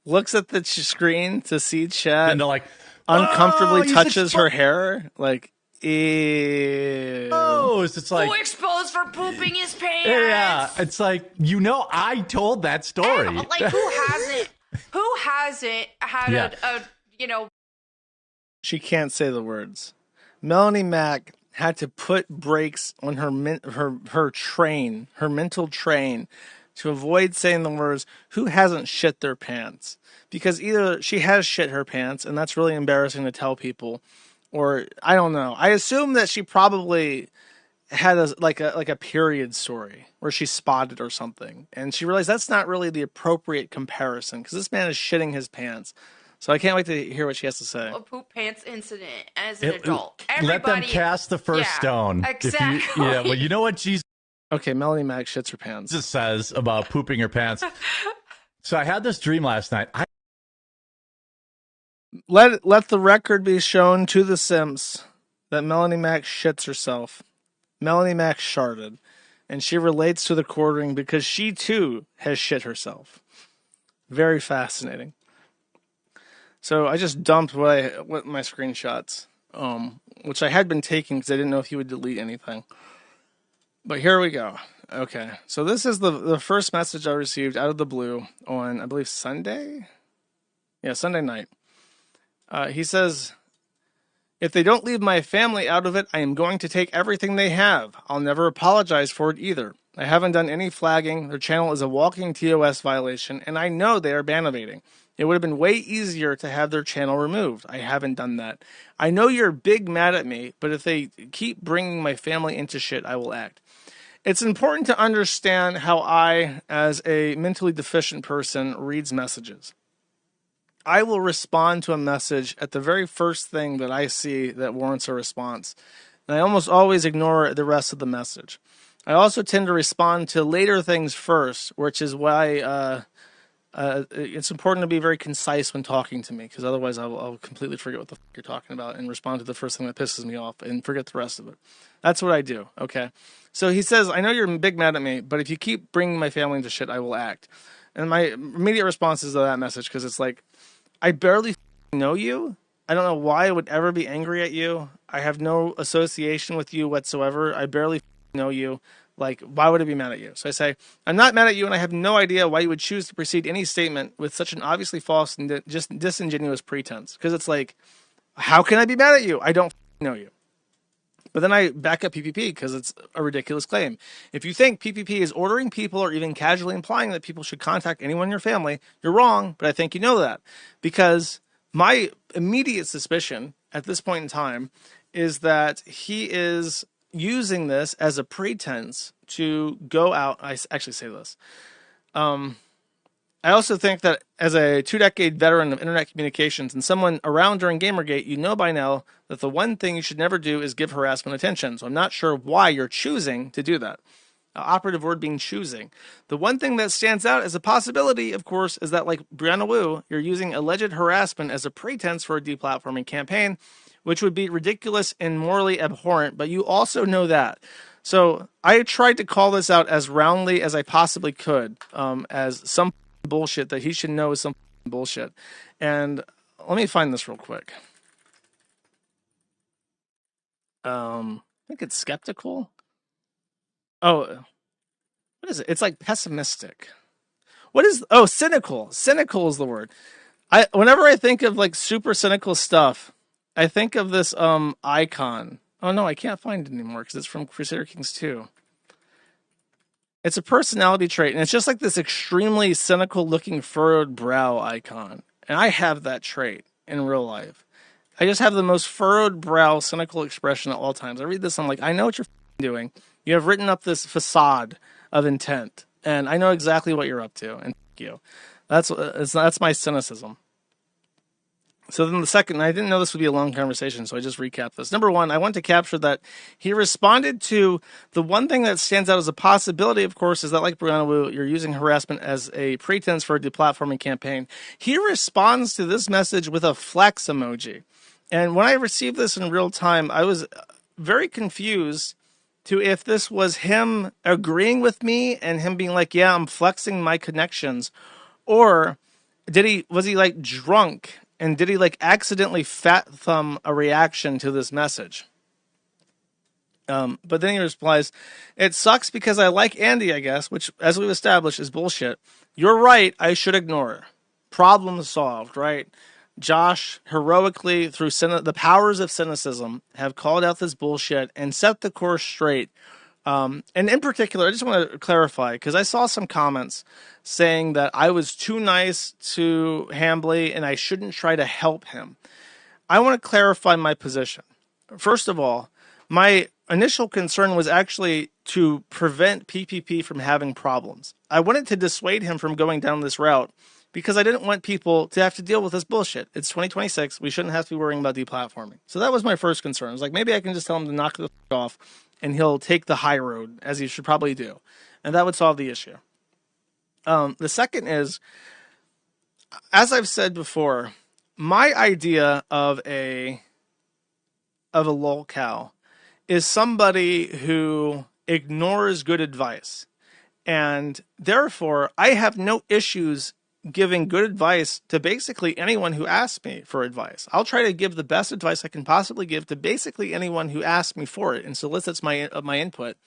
Looks at the screen to see chat and like uncomfortably touches her hair, like ew. Oh, it's like exposed for pooping his pants. Yeah, it's like I told that story. And, like who hasn't? Who hasn't had a She can't say the words. Melony Mac had to put brakes on her mental train, to avoid saying the words, who hasn't shit their pants? Because either she has shit her pants, and that's really embarrassing to tell people, or I don't know. I assume that she probably had a period story where she spotted or something, and she realized that's not really the appropriate comparison, because this man is shitting his pants. So I can't wait to hear what she has to say. A poop pants incident as an adult. Let them cast the first stone. Exactly. Well, you know what, Jesus. Okay, Melony Mac shits her pants. It says about pooping her pants. So I had this dream last night. Let the record be shown to the Sims that Melony Mac shits herself. Melony Mac sharted, and she relates to the quartering because she too has shit herself. Very fascinating. So I just dumped what my screenshots, which I had been taking because I didn't know if he would delete anything. But here we go. Okay, so this is the first message I received out of the blue on, I believe, Sunday? Yeah, Sunday night. He says, if they don't leave my family out of it, I am going to take everything they have. I'll never apologize for it either. I haven't done any flagging. Their channel is a walking TOS violation, and I know they are ban evading. It would have been way easier to have their channel removed. I haven't done that. I know you're big mad at me, but if they keep bringing my family into shit, I will act. It's important to understand how I, as a mentally deficient person, reads messages. I will respond to a message at the very first thing that I see that warrants a response. And I almost always ignore the rest of the message. I also tend to respond to later things first, which is why it's important to be very concise when talking to me, because otherwise I'll completely forget what the fuck you're talking about and respond to the first thing that pisses me off and forget the rest of it. That's what I do, okay? So he says, I know you're big mad at me, but if you keep bringing my family into shit, I will act. And my immediate response is to that message, because it's like, I barely know you. I don't know why I would ever be angry at you. I have no association with you whatsoever. I barely know you. Like, why would I be mad at you? So I say, I'm not mad at you, and I have no idea why you would choose to precede any statement with such an obviously false and just disingenuous pretense. Because it's like, how can I be mad at you? I don't know you. But then I back up PPP because it's a ridiculous claim. If you think PPP is ordering people or even casually implying that people should contact anyone in your family, you're wrong, but I think you know that. Because my immediate suspicion at this point in time is that he is using this as a pretense to go out. I actually say this. I also think that as a 2-decade veteran of internet communications and someone around during Gamergate, you know by now that the one thing you should never do is give harassment attention. So I'm not sure why you're choosing to do that. Operative word being choosing. The one thing that stands out as a possibility, of course, is that, like Brianna Wu, you're using alleged harassment as a pretense for a deplatforming campaign, which would be ridiculous and morally abhorrent, but you also know that. So I tried to call this out as roundly as I possibly could, as some bullshit that he should know is some bullshit. And let me find this real quick. I think it's skeptical. Oh, what is it? It's like pessimistic. What is, oh, cynical. Cynical is the word. Whenever I think of like super cynical stuff, I think of this icon. Oh no, I can't find it anymore because it's from Crusader Kings 2. It's a personality trait, and it's just like this extremely cynical looking furrowed brow icon. And I have that trait in real life. I just have the most furrowed brow, cynical expression at all times. I read this, I'm like, I know what you're doing. You have written up this facade of intent, and I know exactly what you're up to, and you. That's my cynicism. So then the second, I didn't know this would be a long conversation, so I just recapped this. Number one, I want to capture that he responded to the one thing that stands out as a possibility, of course, is that, like Brianna Wu, you're using harassment as a pretense for a deplatforming campaign. He responds to this message with a flex emoji. And when I received this in real time, I was very confused to if this was him agreeing with me and him being like, yeah, I'm flexing my connections, or was he like drunk? And did he like accidentally fat thumb a reaction to this message? But then he replies, it sucks because I like Andy, I guess, which, as we've established, is bullshit. You're right, I should ignore her. Problem solved, right? Josh, heroically, through the powers of cynicism, have called out this bullshit and set the course straight. And in particular, I just want to clarify, because I saw some comments saying that I was too nice to Hambly and I shouldn't try to help him. I want to clarify my position. First of all, my initial concern was actually to prevent PPP from having problems. I wanted to dissuade him from going down this route because I didn't want people to have to deal with this bullshit. It's 2026. We shouldn't have to be worrying about deplatforming. So that was my first concern. I was like, maybe I can just tell him to knock the off and he'll take the high road, as he should probably do. And that would solve the issue. The second is, as I've said before, my idea of a lolcow is somebody who ignores good advice. And therefore, I have no issues giving good advice to basically anyone who asks me for advice. I'll try to give the best advice I can possibly give to basically anyone who asks me for it and solicits my input.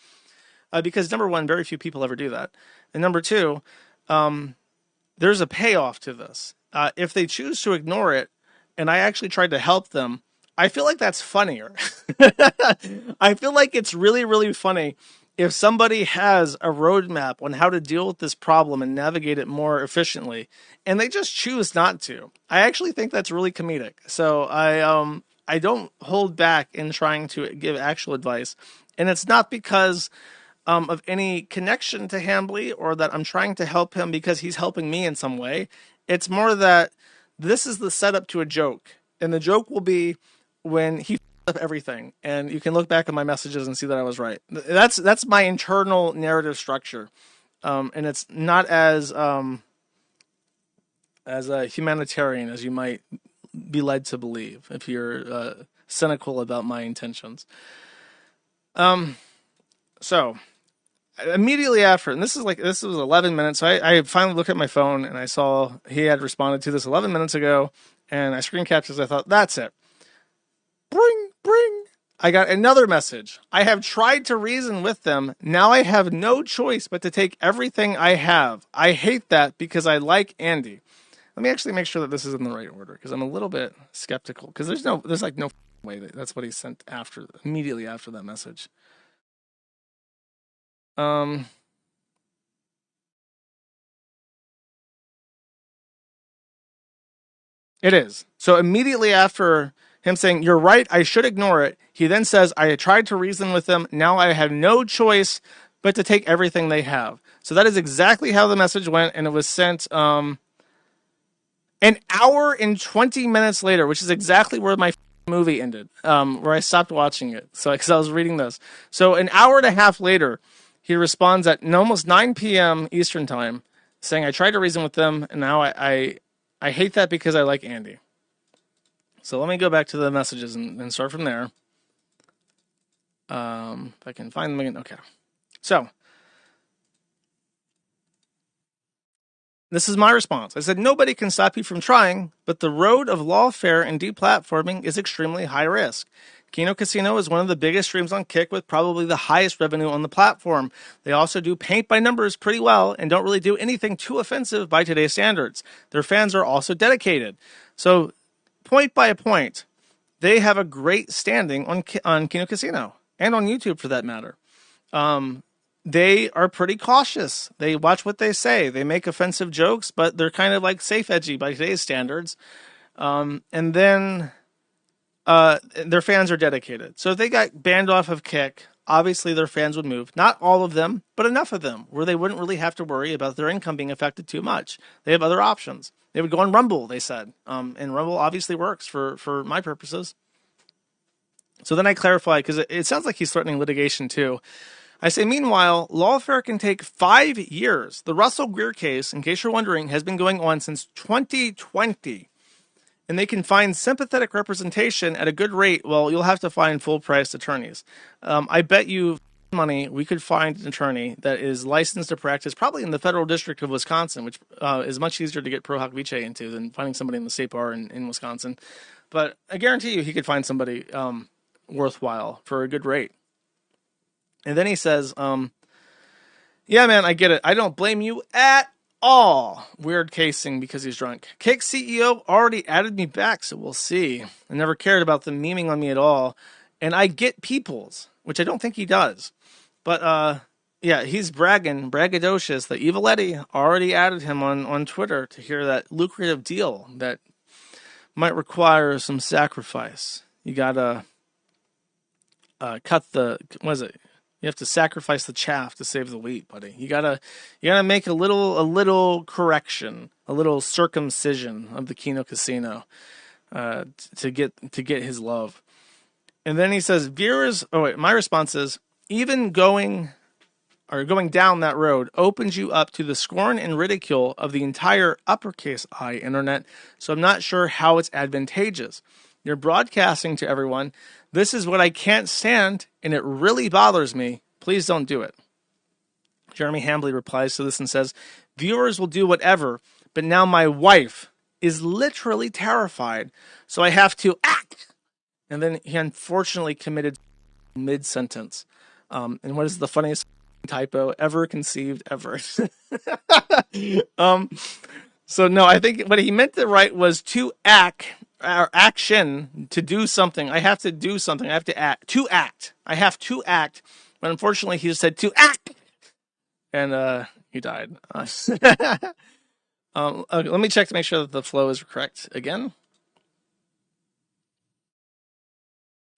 Because number one, very few people ever do that. And number two, there's a payoff to this. If they choose to ignore it, and I actually tried to help them, I feel like that's funnier. I feel like it's really, really funny if somebody has a roadmap on how to deal with this problem and navigate it more efficiently, and they just choose not to. I actually think that's really comedic. So I don't hold back in trying to give actual advice, and it's not because of any connection to Hambly or that I'm trying to help him because he's helping me in some way. It's more that this is the setup to a joke, and the joke will be when he up everything, and you can look back at my messages and see that I was right. That's my internal narrative structure, and it's not as a humanitarian as you might be led to believe if you're cynical about my intentions. So immediately after, and this was 11 minutes. So I finally looked at my phone and I saw he had responded to this 11 minutes ago, and I screen captured. I thought, that's it. Bring. I got another message. I have tried to reason with them. Now I have no choice but to take everything I have. I hate that because I like Andy. Let me actually make sure that this is in the right order, because I'm a little bit skeptical, because there's no way that's what he sent immediately after that message. It is. So immediately after him saying, "You're right, I should ignore it," he then says, "I tried to reason with them. Now I have no choice but to take everything they have." So that is exactly how the message went, and it was sent an hour and 20 minutes later, which is exactly where my movie ended, where I stopped watching it. So because I was reading this. So an hour and a half later, he responds at almost 9 p.m. Eastern time, saying, "I tried to reason with them, and now I hate that because I like Andy." So let me go back to the messages and start from there. If I can find them again. Okay. So this is my response. I said, "Nobody can stop you from trying, but the road of lawfare and deplatforming is extremely high risk. Kino Casino is one of the biggest streams on Kick with probably the highest revenue on the platform. They also do paint by numbers pretty well and don't really do anything too offensive by today's standards. Their fans are also dedicated. So point by point, they have a great standing on Kino Casino and on YouTube for that matter. They are pretty cautious. They watch what they say. They make offensive jokes, but they're kind of like safe edgy by today's standards. And then their fans are dedicated. So if they got banned off of Kick, obviously their fans would move. Not all of them, but enough of them where they wouldn't really have to worry about their income being affected too much. They have other options. They would go on Rumble, they said. And Rumble obviously works for my purposes. So then I clarify, because it sounds like he's threatening litigation too. I say, meanwhile, lawfare can take 5 years. The Russell Greer case, in case you're wondering, has been going on since 2020. And they can find sympathetic representation at a good rate. Well, you'll have to find full-priced attorneys. I bet you money we could find an attorney that is licensed to practice probably in the Federal District of Wisconsin, which is much easier to get pro hoc vice into than finding somebody in the state bar in Wisconsin. But I guarantee you he could find somebody worthwhile for a good rate. And then he says, "Yeah, man, I get it. I don't blame you at all." Weird casing because he's drunk. Kick CEO already added me back, so we'll see. I never cared about them memeing on me at all. And I get people's, which I don't think he does. But, yeah, he's braggadocious. The Evil Eddie already added him on Twitter to hear that lucrative deal that might require some sacrifice. You gotta cut the, what is it? You have to sacrifice the chaff to save the wheat, buddy. You gotta make a little correction, a little circumcision of the Kino Casino, to get his love. And then he says, viewers. Oh wait, my response is, even going down that road opens you up to the scorn and ridicule of the entire uppercase I internet. So I'm not sure how it's advantageous. You're broadcasting to everyone. This is what I can't stand, and it really bothers me. Please don't do it. Jeremy Hambly replies to this and says, viewers will do whatever, but now my wife is literally terrified, so I have to act. And then he unfortunately committed mid-sentence. And what is the funniest typo ever conceived ever? So no, I think what he meant to write was to act, or action, to do something. I have to do something. I have to act. To act. I have to act. But unfortunately, he just said to act. And he died. Okay, let me check to make sure that the flow is correct again.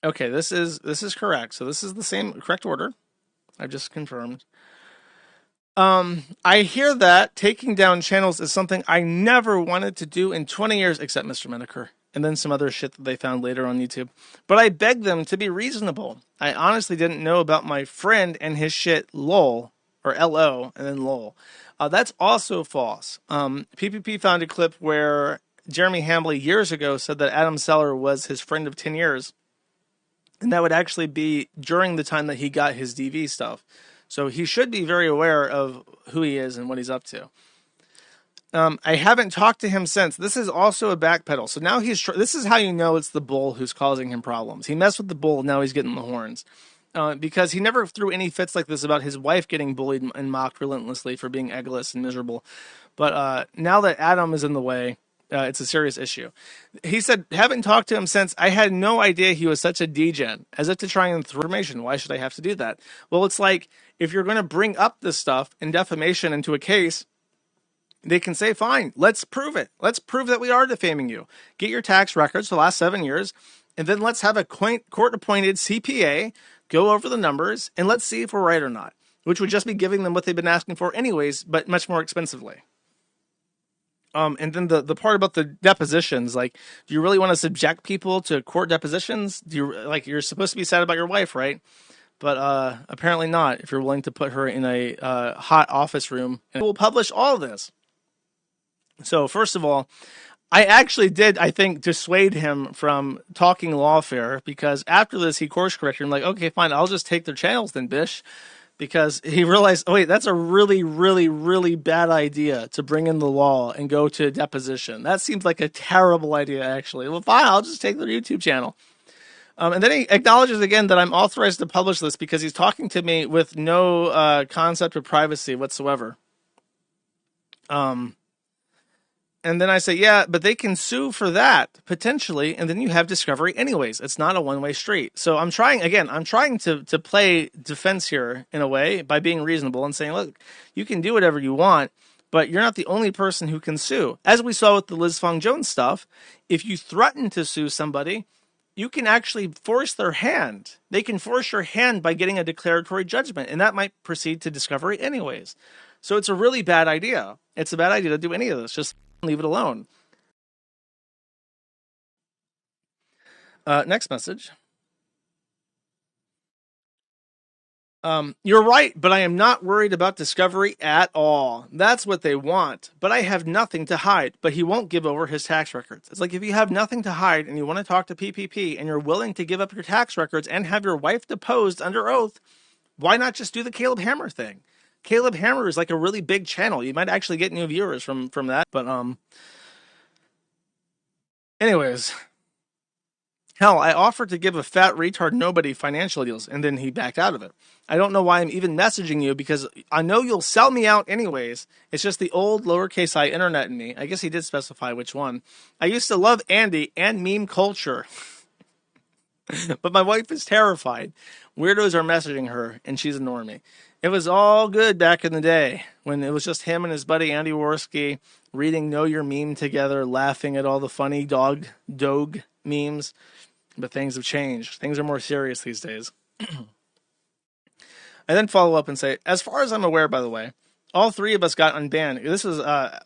Okay, this is correct. So this is the same correct order. I've just confirmed. I hear that taking down channels is something I never wanted to do in 20 years, except Mr. Menaker, and then some other shit that they found later on YouTube. But I beg them to be reasonable. I honestly didn't know about my friend and his shit, lol, or LO, and then lol. That's also false. PPP found a clip where Jeremy Hambly years ago said that Adam Seller was his friend of 10 years. And that would actually be during the time that he got his DV stuff. So he should be very aware of who he is and what he's up to. I haven't talked to him since. This is also a backpedal. So now this is how you know it's the bull who's causing him problems. He messed with the bull. Now he's getting the horns. Because he never threw any fits like this about his wife getting bullied and mocked relentlessly for being eggless and miserable. But now that Adam is in the way, it's a serious issue. He said, haven't talked to him since. I had no idea he was such a degen, as if to try and throw information. Why should I have to do that? Well, it's like, if you're going to bring up this stuff in defamation into a case, they can say, fine, let's prove it. Let's prove that we are defaming you. Get your tax records for the last 7 years, and then let's have a court-appointed CPA go over the numbers, and let's see if we're right or not, which would just be giving them what they've been asking for anyways, but much more expensively. And then the part about the depositions, like, do you really want to subject people to court depositions? You're supposed to be sad about your wife, right? But apparently not, if you're willing to put her in a hot office room. And we'll publish all of this. So first of all, I actually did, I think, dissuade him from talking lawfare, because after this he course corrected him, like, okay, fine, I'll just take their channels then, bish. Because he realized, oh wait, that's a really, really, really bad idea to bring in the law and go to a deposition. That seems like a terrible idea, actually. Well, fine, I'll just take their YouTube channel. And then he acknowledges again that I'm authorized to publish this because he's talking to me with no concept of privacy whatsoever. And then I say, yeah, but they can sue for that, potentially, and then you have discovery anyways. It's not a one-way street. So I'm trying to play defense here in a way by being reasonable and saying, look, you can do whatever you want, but you're not the only person who can sue. As we saw with the Liz Fong Jones stuff, if you threaten to sue somebody, you can actually force their hand. They can force your hand by getting a declaratory judgment, and that might proceed to discovery anyways. So it's a really bad idea. It's a bad idea to do any of this. Just leave it alone. Next message. You're right, but I am not worried about discovery at all. That's what they want. But I have nothing to hide. But he won't give over his tax records. It's like, if you have nothing to hide and you want to talk to PPP and you're willing to give up your tax records and have your wife deposed under oath, why not just do the Caleb Hammer thing? Caleb Hammer is like a really big channel. You might actually get new viewers from that. But anyways, hell, I offered to give a fat retard nobody financial deals, and then he backed out of it. I don't know why I'm even messaging you, because I know you'll sell me out anyways. It's just the old lowercase I internet in me. I guess he did specify which one. I used to love Andy and meme culture, but my wife is terrified. Weirdos are messaging her, and she's ignoring me. It was all good back in the day when it was just him and his buddy Andy Worski reading Know Your Meme together, laughing at all the funny dog memes. But things have changed. Things are more serious these days. I then follow up and say, as far as I'm aware, by the way, all three of us got unbanned. This is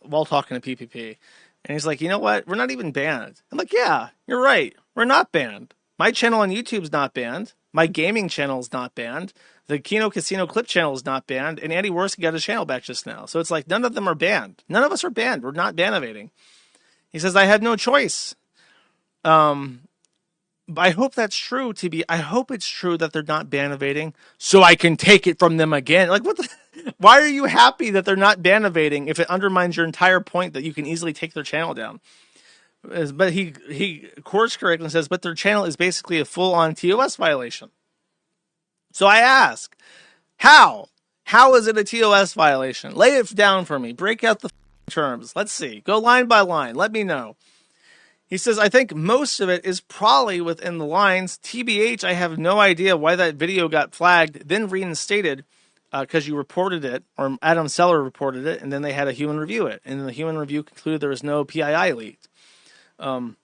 while talking to PPP. And he's like, you know what? We're not even banned. I'm like, yeah, you're right. We're not banned. My channel on YouTube's not banned. My gaming channel is not banned. The Kino Casino clip channel is not banned. And Andy Worski got his channel back just now. So it's like none of them are banned. None of us are banned. We're not ban evading. He says, I had no choice. I hope that's true, TB. I hope it's true that they're not ban evading so I can take it from them again. Like, what the? Why are you happy that they're not ban evading if it undermines your entire point that you can easily take their channel down? But he course corrects and says, but their channel is basically a full-on TOS violation. So I ask, how? How is it a TOS violation? Lay it down for me. Break out the terms. Let's see. Go line by line. Let me know. He says, I think most of it is probably within the lines. TBH, I have no idea why that video got flagged, then reinstated because you reported it, or Adam Seller reported it, and then they had a human review it. And the human review concluded there was no PII leaked. Then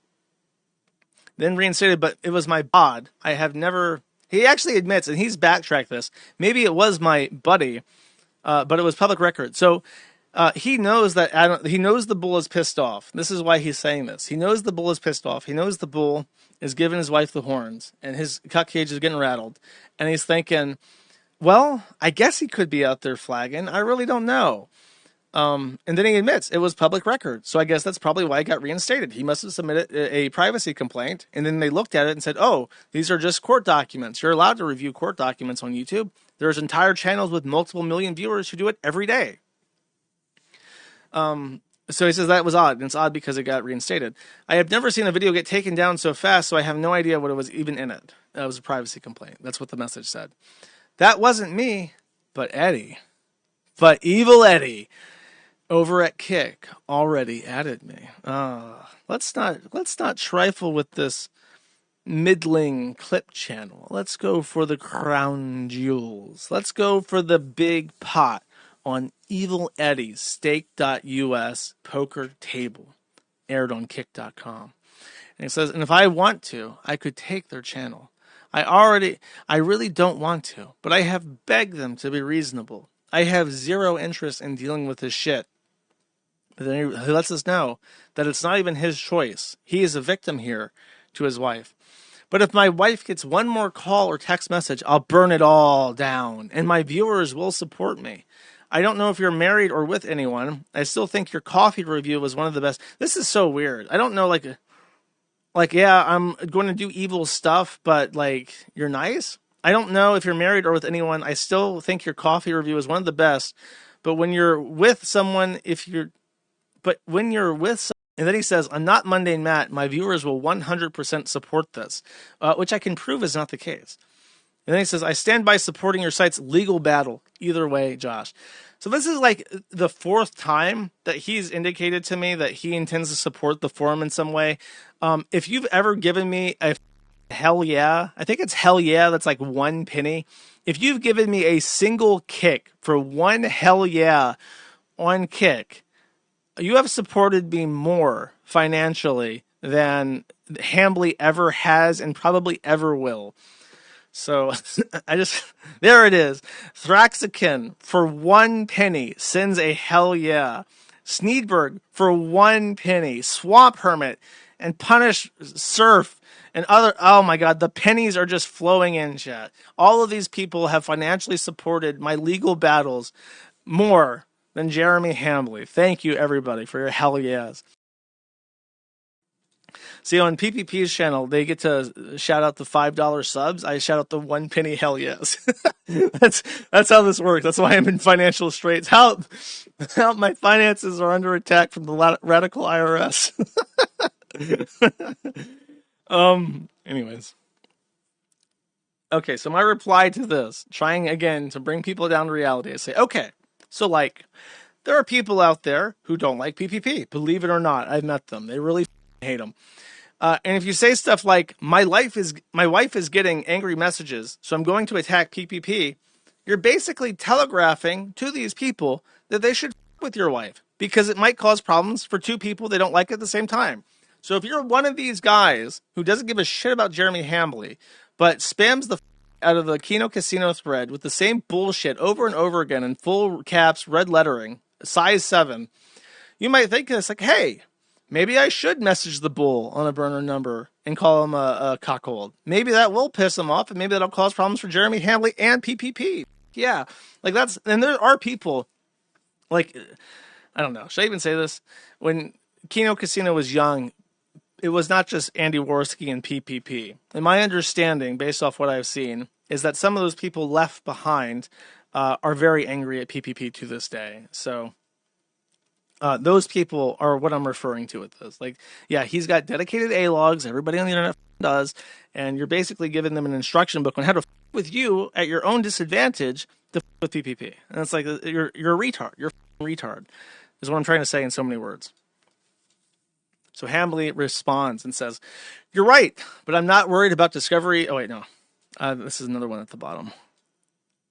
reinstated, but it was my bod. I have never... He actually admits, and he's backtracked this, maybe it was my buddy, but it was public record. So... he knows that he knows the bull is pissed off. This is why he's saying this. He knows the bull is pissed off. He knows the bull is giving his wife the horns, and his cuck cage is getting rattled. And he's thinking, well, I guess he could be out there flagging. I really don't know. And then he admits it was public record. So I guess that's probably why it got reinstated. He must have submitted a privacy complaint, and then they looked at it and said, oh, these are just court documents. You're allowed to review court documents on YouTube. There's entire channels with multiple million viewers who do it every day. So he says that was odd, and it's odd because it got reinstated. I have never seen a video get taken down so fast, so I have no idea what it was even in it. That was a privacy complaint. That's what the message said. That wasn't me, but Eddie. But Evil Eddie over at Kick already added me. Let's not trifle with this middling clip channel. Let's go for the crown jewels. Let's go for the big pot on Evil Eddie's Stake.us poker table, aired on Kick.com. And it says, and if I want to, I could take their channel. I really don't want to, but I have begged them to be reasonable. I have zero interest in dealing with this shit. But then he lets us know that it's not even his choice. He is a victim here to his wife. But if my wife gets one more call or text message, I'll burn it all down, and my viewers will support me. I don't know if you're married or with anyone. I still think your coffee review was one of the best. This is so weird. I don't know, yeah, I'm going to do evil stuff, but, you're nice? I don't know if you're married or with anyone. I still think your coffee review is one of the best. But when you're with someone, and then he says, I'm not Mundane Matt. My viewers will 100% support this, which I can prove is not the case. And then he says, I stand by supporting your site's legal battle. Either way, Josh. So this is the fourth time that he's indicated to me that he intends to support the forum in some way. If you've ever given me a hell yeah, I think it's hell yeah, that's like 1 penny. If you've given me a single kick for one hell yeah on Kick, you have supported me more financially than Hambly ever has and probably ever will. So there it is. Thraxican for 1 penny sends a hell yeah. Sneedberg for 1 penny. Swamp Hermit and Punish Surf and other. Oh my God, the pennies are just flowing in, chat. All of these people have financially supported my legal battles more than Jeremy Hambly. Thank you, everybody, for your hell yes. See, on PPP's channel, they get to shout out the $5 subs. I shout out the 1 penny hell yes. That's how this works. That's why I'm in financial straits. Help! My finances are under attack from the radical IRS. Anyways. Okay, so my reply to this, trying again to bring people down to reality, I say, okay, so there are people out there who don't like PPP. Believe it or not, I've met them. They really hate them. And if you say stuff like, my wife is getting angry messages, so I'm going to attack PPP, you're basically telegraphing to these people that they should with your wife because it might cause problems for two people they don't like at the same time. So if you're one of these guys who doesn't give a shit about Jeremy Hambly, but spams the out of the Kino Casino thread with the same bullshit over and over again in full caps, red lettering, size 7, you might think this like, hey, maybe I should message the bull on a burner number and call him a cuckold. Maybe that will piss him off, and maybe that'll cause problems for Jeremy, Hambly, and PPP. Yeah, like that's, and there are people, like, I don't know, should I even say this? When Kino Casino was young, it was not just Andy Worski and PPP. And my understanding, based off what I've seen, is that some of those people left behind are very angry at PPP to this day. So those people are what I'm referring to with this. Like, yeah, he's got dedicated A-logs. Everybody on the internet does. And you're basically giving them an instruction book on how to with you at your own disadvantage to with PPP. And it's like, you're a retard. You're a retard is what I'm trying to say in so many words. So Hambly responds and says, you're right, but I'm not worried about discovery. Oh, wait, no. This is another one at the bottom.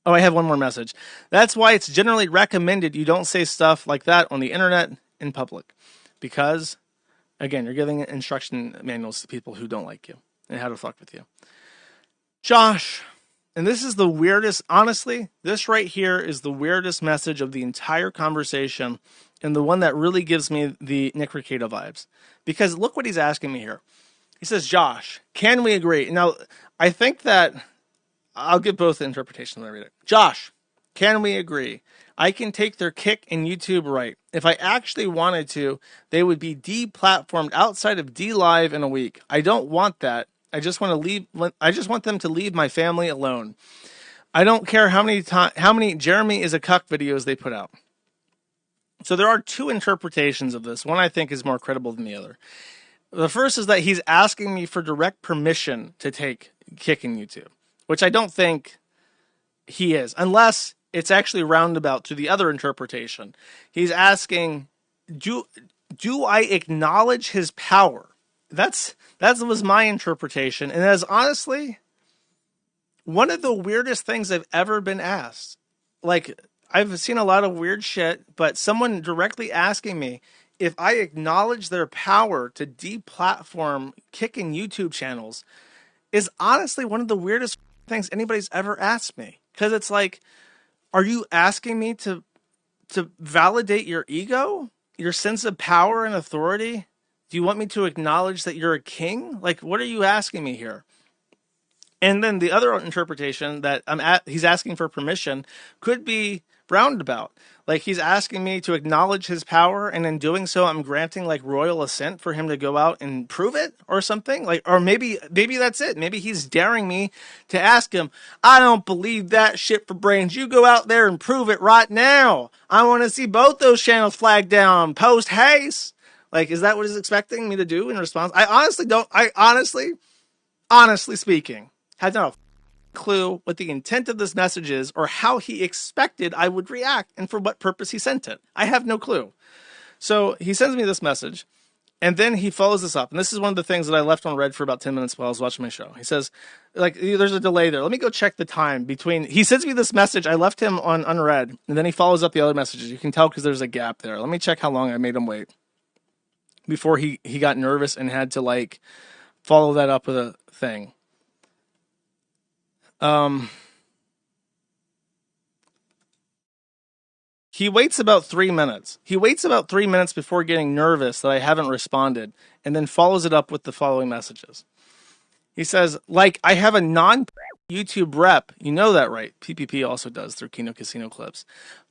Oh, I have one more message. That's why it's generally recommended you don't say stuff like that on the internet in public. Because, again, you're giving instruction manuals to people who don't like you and how to fuck with you. Josh, and this is the weirdest, honestly, this right here is the weirdest message of the entire conversation and the one that really gives me the Nick Rekieta vibes. Because look what he's asking me here. He says, Josh, can we agree? Now, I think that I'll give both the interpretations when I read it. Josh, can we agree? I can take their kick in YouTube right. If I actually wanted to, they would be deplatformed outside of DLive in a week. I don't want that. I just want them to leave my family alone. I don't care how many Jeremy is a cuck videos they put out. So there are two interpretations of this. One I think is more credible than the other. The first is that he's asking me for direct permission to take kick in YouTube, which I don't think he is, unless it's actually roundabout to the other interpretation. He's asking, do I acknowledge his power? That was my interpretation, and that is honestly one of the weirdest things I've ever been asked. Like, I've seen a lot of weird shit, but someone directly asking me if I acknowledge their power to deplatform kicking YouTube channels is honestly one of the weirdest things anybody's ever asked me. Because it's like, are you asking me to validate your ego? Your sense of power and authority? Do you want me to acknowledge that you're a king? Like, what are you asking me here? And then the other interpretation that he's asking for permission could be roundabout. Like, he's asking me to acknowledge his power, and in doing so, I'm granting like royal assent for him to go out and prove it or something. Like, or maybe that's it. Maybe he's daring me to ask him, I don't believe that shit for brains. You go out there and prove it right now. I want to see both those channels flagged down post haste. Like, is that what he's expecting me to do in response? I honestly don't. I honestly speaking, had not a clue what the intent of this message is or how he expected I would react and for what purpose he sent it. I have no clue. So he sends me this message, and then he follows this up. And this is one of the things that I left on red for about 10 minutes while I was watching my show. He says, like, there's a delay there. Let me go check the time between. He sends me this message. I left him on unread, and then he follows up the other messages. You can tell because there's a gap there. Let me check how long I made him wait before he got nervous and had to like follow that up with a thing. He waits about 3 minutes. He waits about 3 minutes before getting nervous that I haven't responded, and then follows it up with the following messages. He says, like, I have a non-YouTube rep. You know that, right? PPP also does through Kino Casino clips.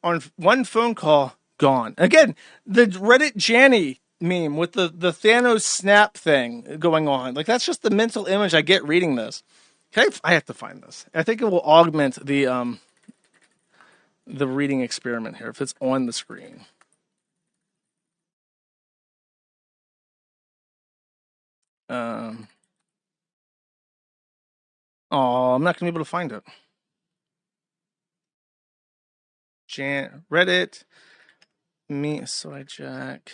On one phone call, gone. Again, the Reddit Janny meme with the Thanos snap thing going on. Like, that's just the mental image I get reading this. I have to find this. I think it will augment the reading experiment here if it's on the screen. I'm not gonna be able to find it. Reddit me soy jack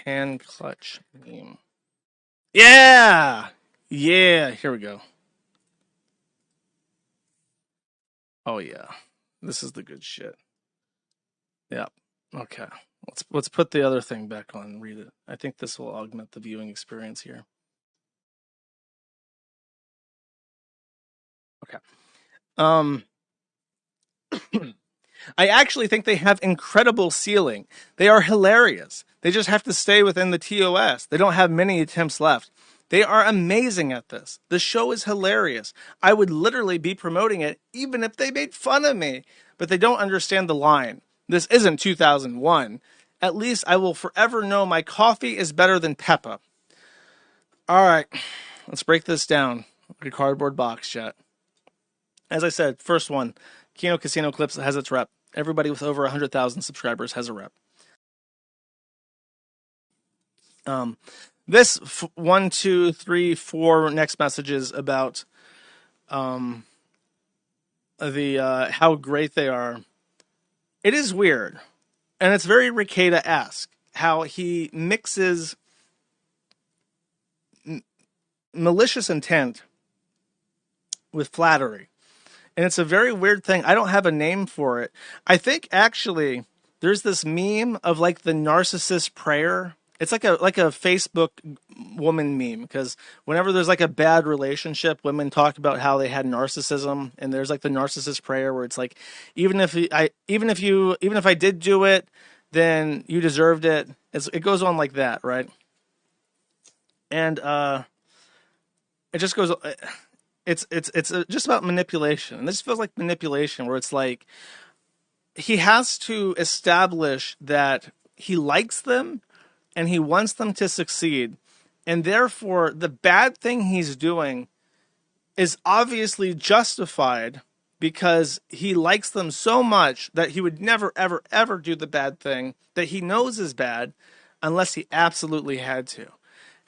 hand clutch meme. Yeah, here we go. Oh yeah, this is the good shit. Yep. Okay. Let's put the other thing back on and read it. I think this will augment the viewing experience here. Okay. Um, I actually think they have incredible ceiling. They are hilarious. They just have to stay within the TOS. They don't have many attempts left. They are amazing at this. The show is hilarious. I would literally be promoting it even if they made fun of me. But they don't understand the line. This isn't 2001. At least I will forever know my coffee is better than Peppa. All right, let's break this down like a cardboard box, chat. As I said, first one, Kino Casino Clips has its rep. Everybody with over 100,000 subscribers has a rep. This 1, 2, 3, 4 next messages about the how great they are. It is weird, and it's very Ricada-esque how he mixes malicious intent with flattery. And it's a very weird thing. I don't have a name for it. I think actually there's this meme of like the narcissist prayer. It's like a Facebook woman meme, because whenever there's like a bad relationship, women talk about how they had narcissism, and there's like the narcissist prayer where it's like, even if I did do it, then you deserved it. It goes on like that, right? And it just goes. It's just about manipulation, and this feels like manipulation, where it's like he has to establish that he likes them and he wants them to succeed, and therefore the bad thing he's doing is obviously justified because he likes them so much that he would never ever ever do the bad thing that he knows is bad unless he absolutely had to.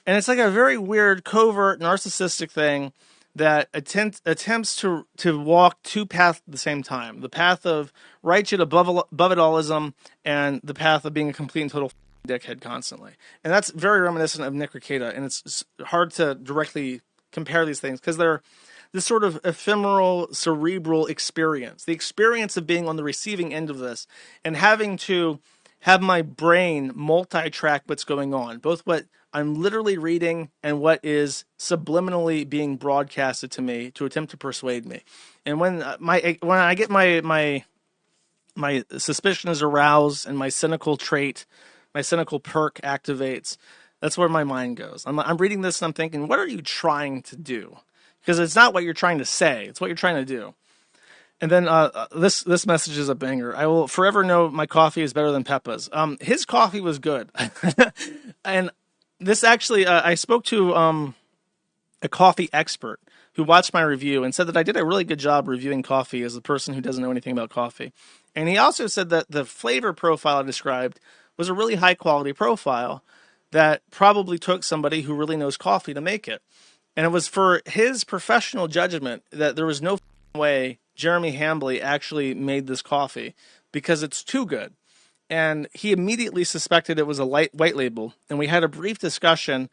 And it's like a very weird, covert, narcissistic thing that attempts to walk two paths at the same time. The path of righteous above it allism, and the path of being a complete and total dickhead constantly. And that's very reminiscent of Nick Ricada, and it's hard to directly compare these things because they're this sort of ephemeral, cerebral experience. The experience of being on the receiving end of this and having to have my brain multi-track what's going on, both what I'm literally reading and what is subliminally being broadcasted to me to attempt to persuade me. And when I get my suspicion is aroused and my cynical trait, my cynical perk activates, that's where my mind goes. I'm reading this and I'm thinking, what are you trying to do? Because it's not what you're trying to say, it's what you're trying to do. And then this message is a banger. I will forever know my coffee is better than Peppa's. His coffee was good. And this actually, I spoke to a coffee expert who watched my review and said that I did a really good job reviewing coffee as a person who doesn't know anything about coffee. And he also said that the flavor profile I described was a really high quality profile that probably took somebody who really knows coffee to make it. And it was for his professional judgment that there was no way Jeremy Hambly actually made this coffee because it's too good. And he immediately suspected it was a white label. And we had a brief discussion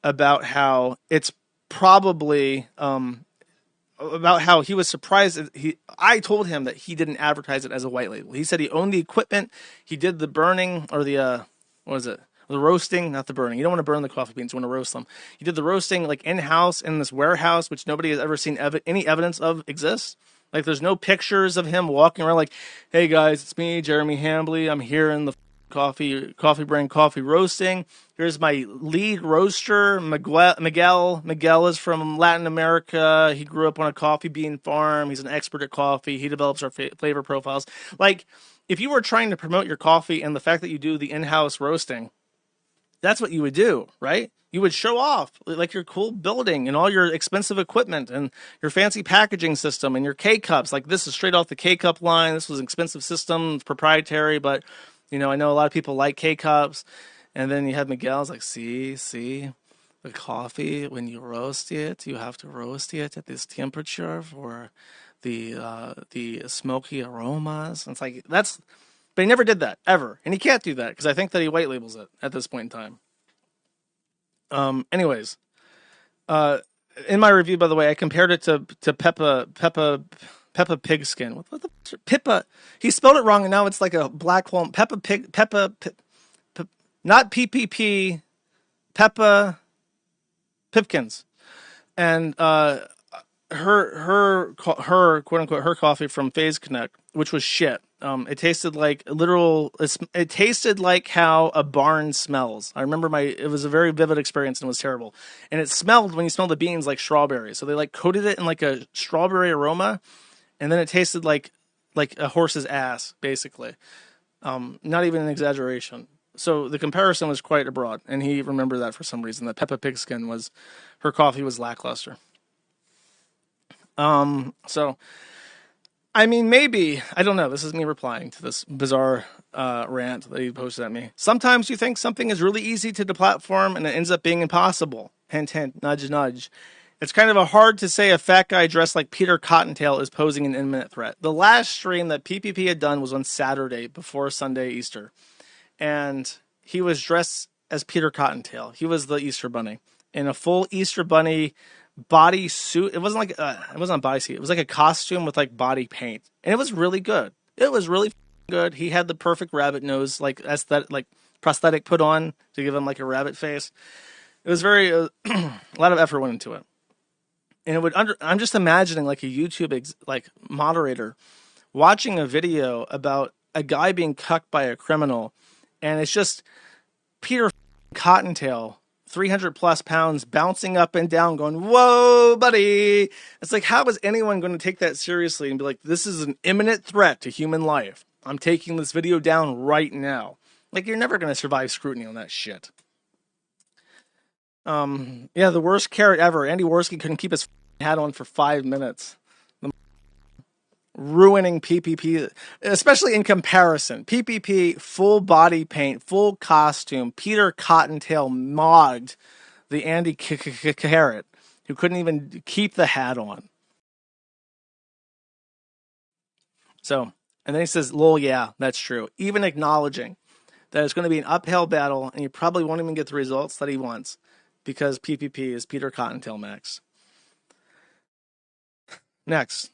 about how it's probably, about how he was surprised. I told him that he didn't advertise it as a white label. He said he owned the equipment. He did the burning or the, the roasting, not the burning. You don't want to burn the coffee beans. You want to roast them. He did the roasting like in-house in this warehouse, which nobody has ever seen any evidence of exists. Like, there's no pictures of him walking around like, hey guys, it's me, Jeremy Hambly. I'm here in the coffee brand coffee roasting. Here's my lead roaster, Miguel. Miguel is from Latin America. He grew up on a coffee bean farm. He's an expert at coffee. He develops our flavor profiles. Like, if you were trying to promote your coffee and the fact that you do the in-house roasting, that's what you would do, right? You would show off like your cool building and all your expensive equipment and your fancy packaging system and your K-Cups. Like, this is straight off the K-Cup line. This was an expensive system, it's proprietary, but, I know a lot of people like K-Cups. And then you had Miguel's like, see, the coffee, when you roast it, you have to roast it at this temperature for the smoky aromas. And it's like, but he never did that, ever. And he can't do that because I think that he white labels it at this point in time. Anyways, in my review, by the way, I compared it to Peppa Pigskin. What the Pippa? He spelled it wrong, and now it's like a black hole. Peppa, not PPP, Peppa Pipkins. And her quote unquote her coffee from Phase Connect, which was shit. It tasted like it tasted like how a barn smells. I remember it was a very vivid experience and it was terrible. And it smelled, when you smell the beans, like strawberries. So they like coated it in like a strawberry aroma, and then it tasted like a horse's ass, basically. Not even an exaggeration. So the comparison was quite abroad, and he remembered that for some reason. That Peppa Pigskin her coffee was lackluster. So, I mean, maybe, I don't know. This is me replying to this bizarre rant that he posted at me. Sometimes you think something is really easy to deplatform and it ends up being impossible. Hint, hint, nudge, nudge. It's kind of hard to say a fat guy dressed like Peter Cottontail is posing an imminent threat. The last stream that PPP had done was on Saturday before Sunday Easter. And he was dressed as Peter Cottontail. He was the Easter Bunny in a full Easter Bunny body suit. It wasn't a bodysuit. It was like a costume with like body paint, and it was really good. It was really good. He had the perfect rabbit nose, like prosthetic put on to give him like a rabbit face. It was very a lot of effort went into it, and I'm just imagining like a YouTube moderator watching a video about a guy being cucked by a criminal, and it's just Peter Cottontail, 300 plus pounds, bouncing up and down, going, whoa, buddy. It's like, how is anyone going to take that seriously and be like, this is an imminent threat to human life. I'm taking this video down right now. Like, you're never going to survive scrutiny on that shit. Yeah, the worst carrot ever. Andy Worski couldn't keep his hat on for 5 minutes. Ruining PPP, especially in comparison. PPP, full body paint, full costume. Peter Cottontail mogged the Andy Carrot, who couldn't even keep the hat on. So, and then he says, lol, yeah, that's true. Even acknowledging that it's going to be an uphill battle, and you probably won't even get the results that he wants, because PPP is Peter Cottontail Max. Next.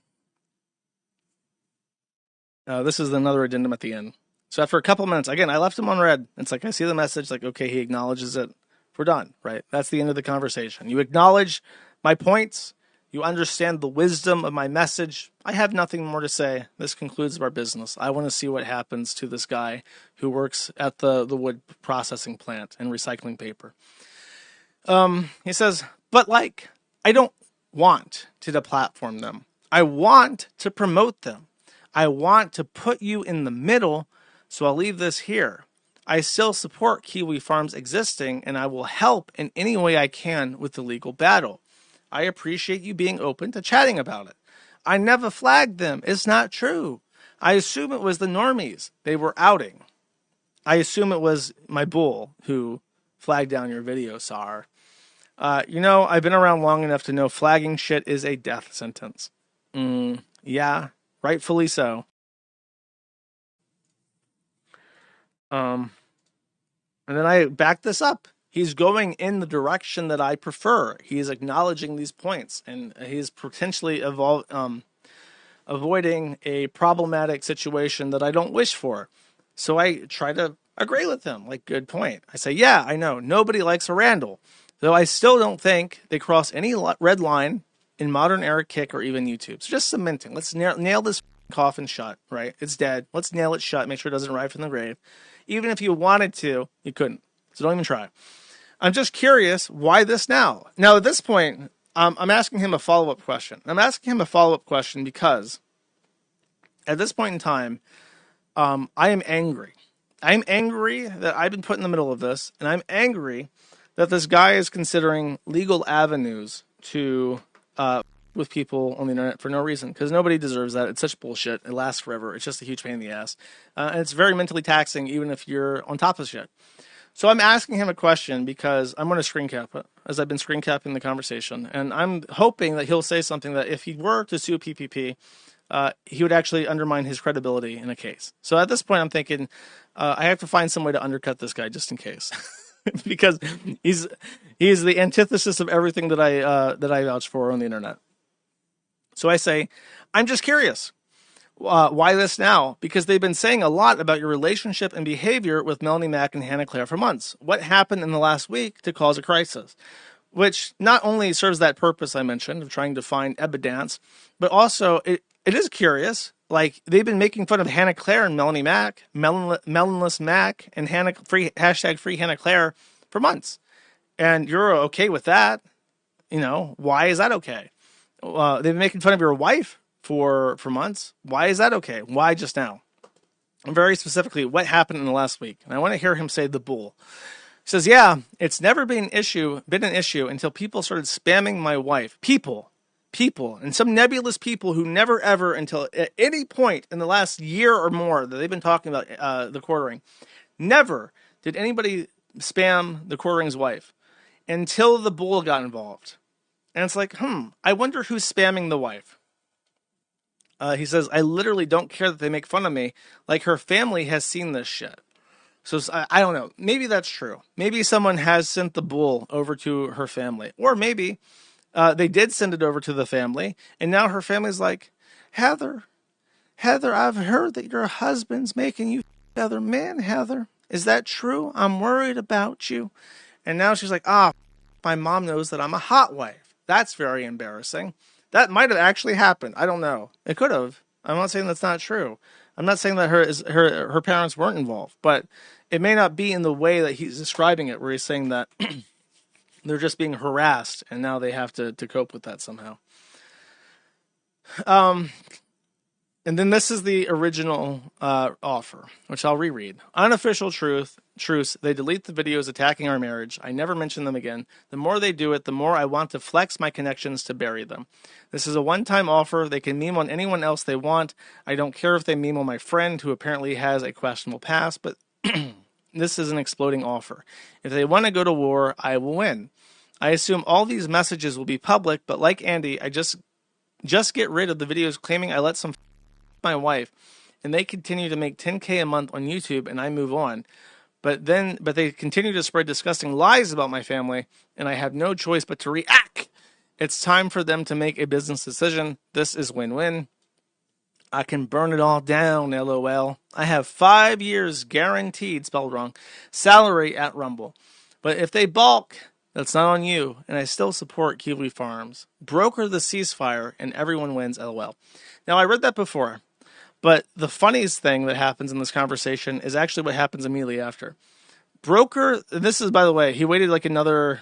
This is another addendum at the end. So after a couple minutes, again, I left him on red. It's like, I see the message, like, okay, he acknowledges it. We're done, right? That's the end of the conversation. You acknowledge my points. You understand the wisdom of my message. I have nothing more to say. This concludes our business. I want to see what happens to this guy who works at the wood processing plant and recycling paper. He says, but like, I don't want to deplatform them. I want to promote them. I want to put you in the middle, so I'll leave this here. I still support Kiwifarms existing, and I will help in any way I can with the legal battle. I appreciate you being open to chatting about it. I never flagged them. It's not true. I assume it was the normies they were outing. I assume it was my bull who flagged down your video, Sar. I've been around long enough to know flagging shit is a death sentence. Yeah. Rightfully so. And then I back this up. He's going in the direction that I prefer. He's acknowledging these points, and he's potentially avoiding a problematic situation that I don't wish for. So I try to agree with him. Like, good point. I say, yeah, I know. Nobody likes a Randall. Though I still don't think they cross any red line in modern era Kick or even YouTube. So just cementing. Let's nail this coffin shut, right? It's dead. Let's nail it shut. Make sure it doesn't rise from the grave. Even if you wanted to, you couldn't. So don't even try. I'm just curious, why this now? Now, at this point, I'm asking him a follow-up question. I'm asking him a follow-up question because at this point in time, I am angry. I'm angry that I've been put in the middle of this, and I'm angry that this guy is considering legal avenues to with people on the internet for no reason, because nobody deserves that. It's such bullshit. It lasts forever. It's just a huge pain in the ass. And it's very mentally taxing, even if you're on top of shit. So I'm asking him a question because I'm going to screen cap it, as I've been screen capping the conversation. And I'm hoping that he'll say something that if he were to sue PPP, he would actually undermine his credibility in a case. So at this point, I'm thinking I have to find some way to undercut this guy just in case. Because he's the antithesis of everything that I vouch for on the internet. So I say, I'm just curious. Why this now? Because they've been saying a lot about your relationship and behavior with Melony Mac and Hannah Claire for months. What happened in the last week to cause a crisis? which not only serves that purpose I mentioned of trying to find evidence, but also it is curious. Like, they've been making fun of Hannah Claire and Melony Mac, Melonless Mac, and hashtag free Hannah Claire for months. And you're okay with that. You know, why is that okay? They've been making fun of your wife for months. Why is that okay? Why just now? And very specifically, what happened in the last week? And I want to hear him say the bull. He says, yeah, it's never been an issue until people started spamming my wife. People, and some nebulous people who never ever, until at any point in the last year or more that they've been talking about the quartering, never did anybody spam the quartering's wife until the bull got involved. And it's like, I wonder who's spamming the wife. He says, I literally don't care that they make fun of me. Like, her family has seen this shit. So I don't know. Maybe that's true. Maybe someone has sent the bull over to her family. Or maybe they did send it over to the family. And now her family's like, Heather, I've heard that your husband's making you other men, Heather. Is that true? I'm worried about you. And now she's like, my mom knows that I'm a hot wife. That's very embarrassing. That might have actually happened. I don't know. It could have. I'm not saying that's not true. I'm not saying that her parents weren't involved, but it may not be in the way that he's describing it, where he's saying that they're just being harassed and now they have to cope with that somehow. And then this is the original offer, which I'll reread. Unofficial truce. They delete the videos attacking our marriage. I never mention them again. The more they do it, the more I want to flex my connections to bury them. This is a one-time offer. They can meme on anyone else they want. I don't care if they meme on my friend who apparently has a questionable past, but this is an exploding offer. If they want to go to war, I will win. I assume all these messages will be public, but like Andy, I just get rid of the videos claiming I let some my wife, and they continue to make 10K a month on YouTube, and I move on. But they continue to spread disgusting lies about my family, and I have no choice but to react. It's time for them to make a business decision. This is win-win. I can burn it all down, LOL. I have 5 years guaranteed, spelled wrong, salary at Rumble. But if they balk, that's not on you, and I still support Kiwifarms. Broker the ceasefire, and everyone wins, LOL. Now, I read that before. But the funniest thing that happens in this conversation is actually what happens immediately after. Broker, this is, by the way, he waited like another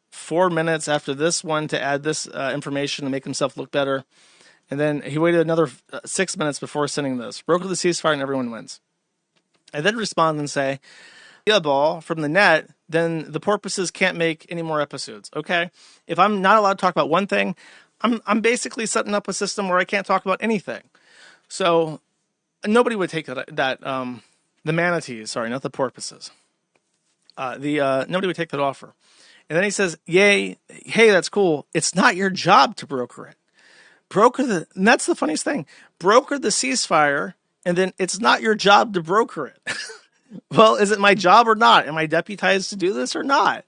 4 minutes after this one to add this information to make himself look better. And then he waited another 6 minutes before sending this. Broker the ceasefire and everyone wins. I then respond and say, a ball from the net, then the porpoises can't make any more episodes. Okay? If I'm not allowed to talk about one thing, I'm basically setting up a system where I can't talk about anything. So nobody would take that the manatees, sorry, not the porpoises. Nobody would take that offer. And then he says, yay, hey, that's cool. It's not your job to broker it. And that's the funniest thing. Broker the ceasefire, and then it's not your job to broker it. Well, is it my job or not? Am I deputized to do this or not?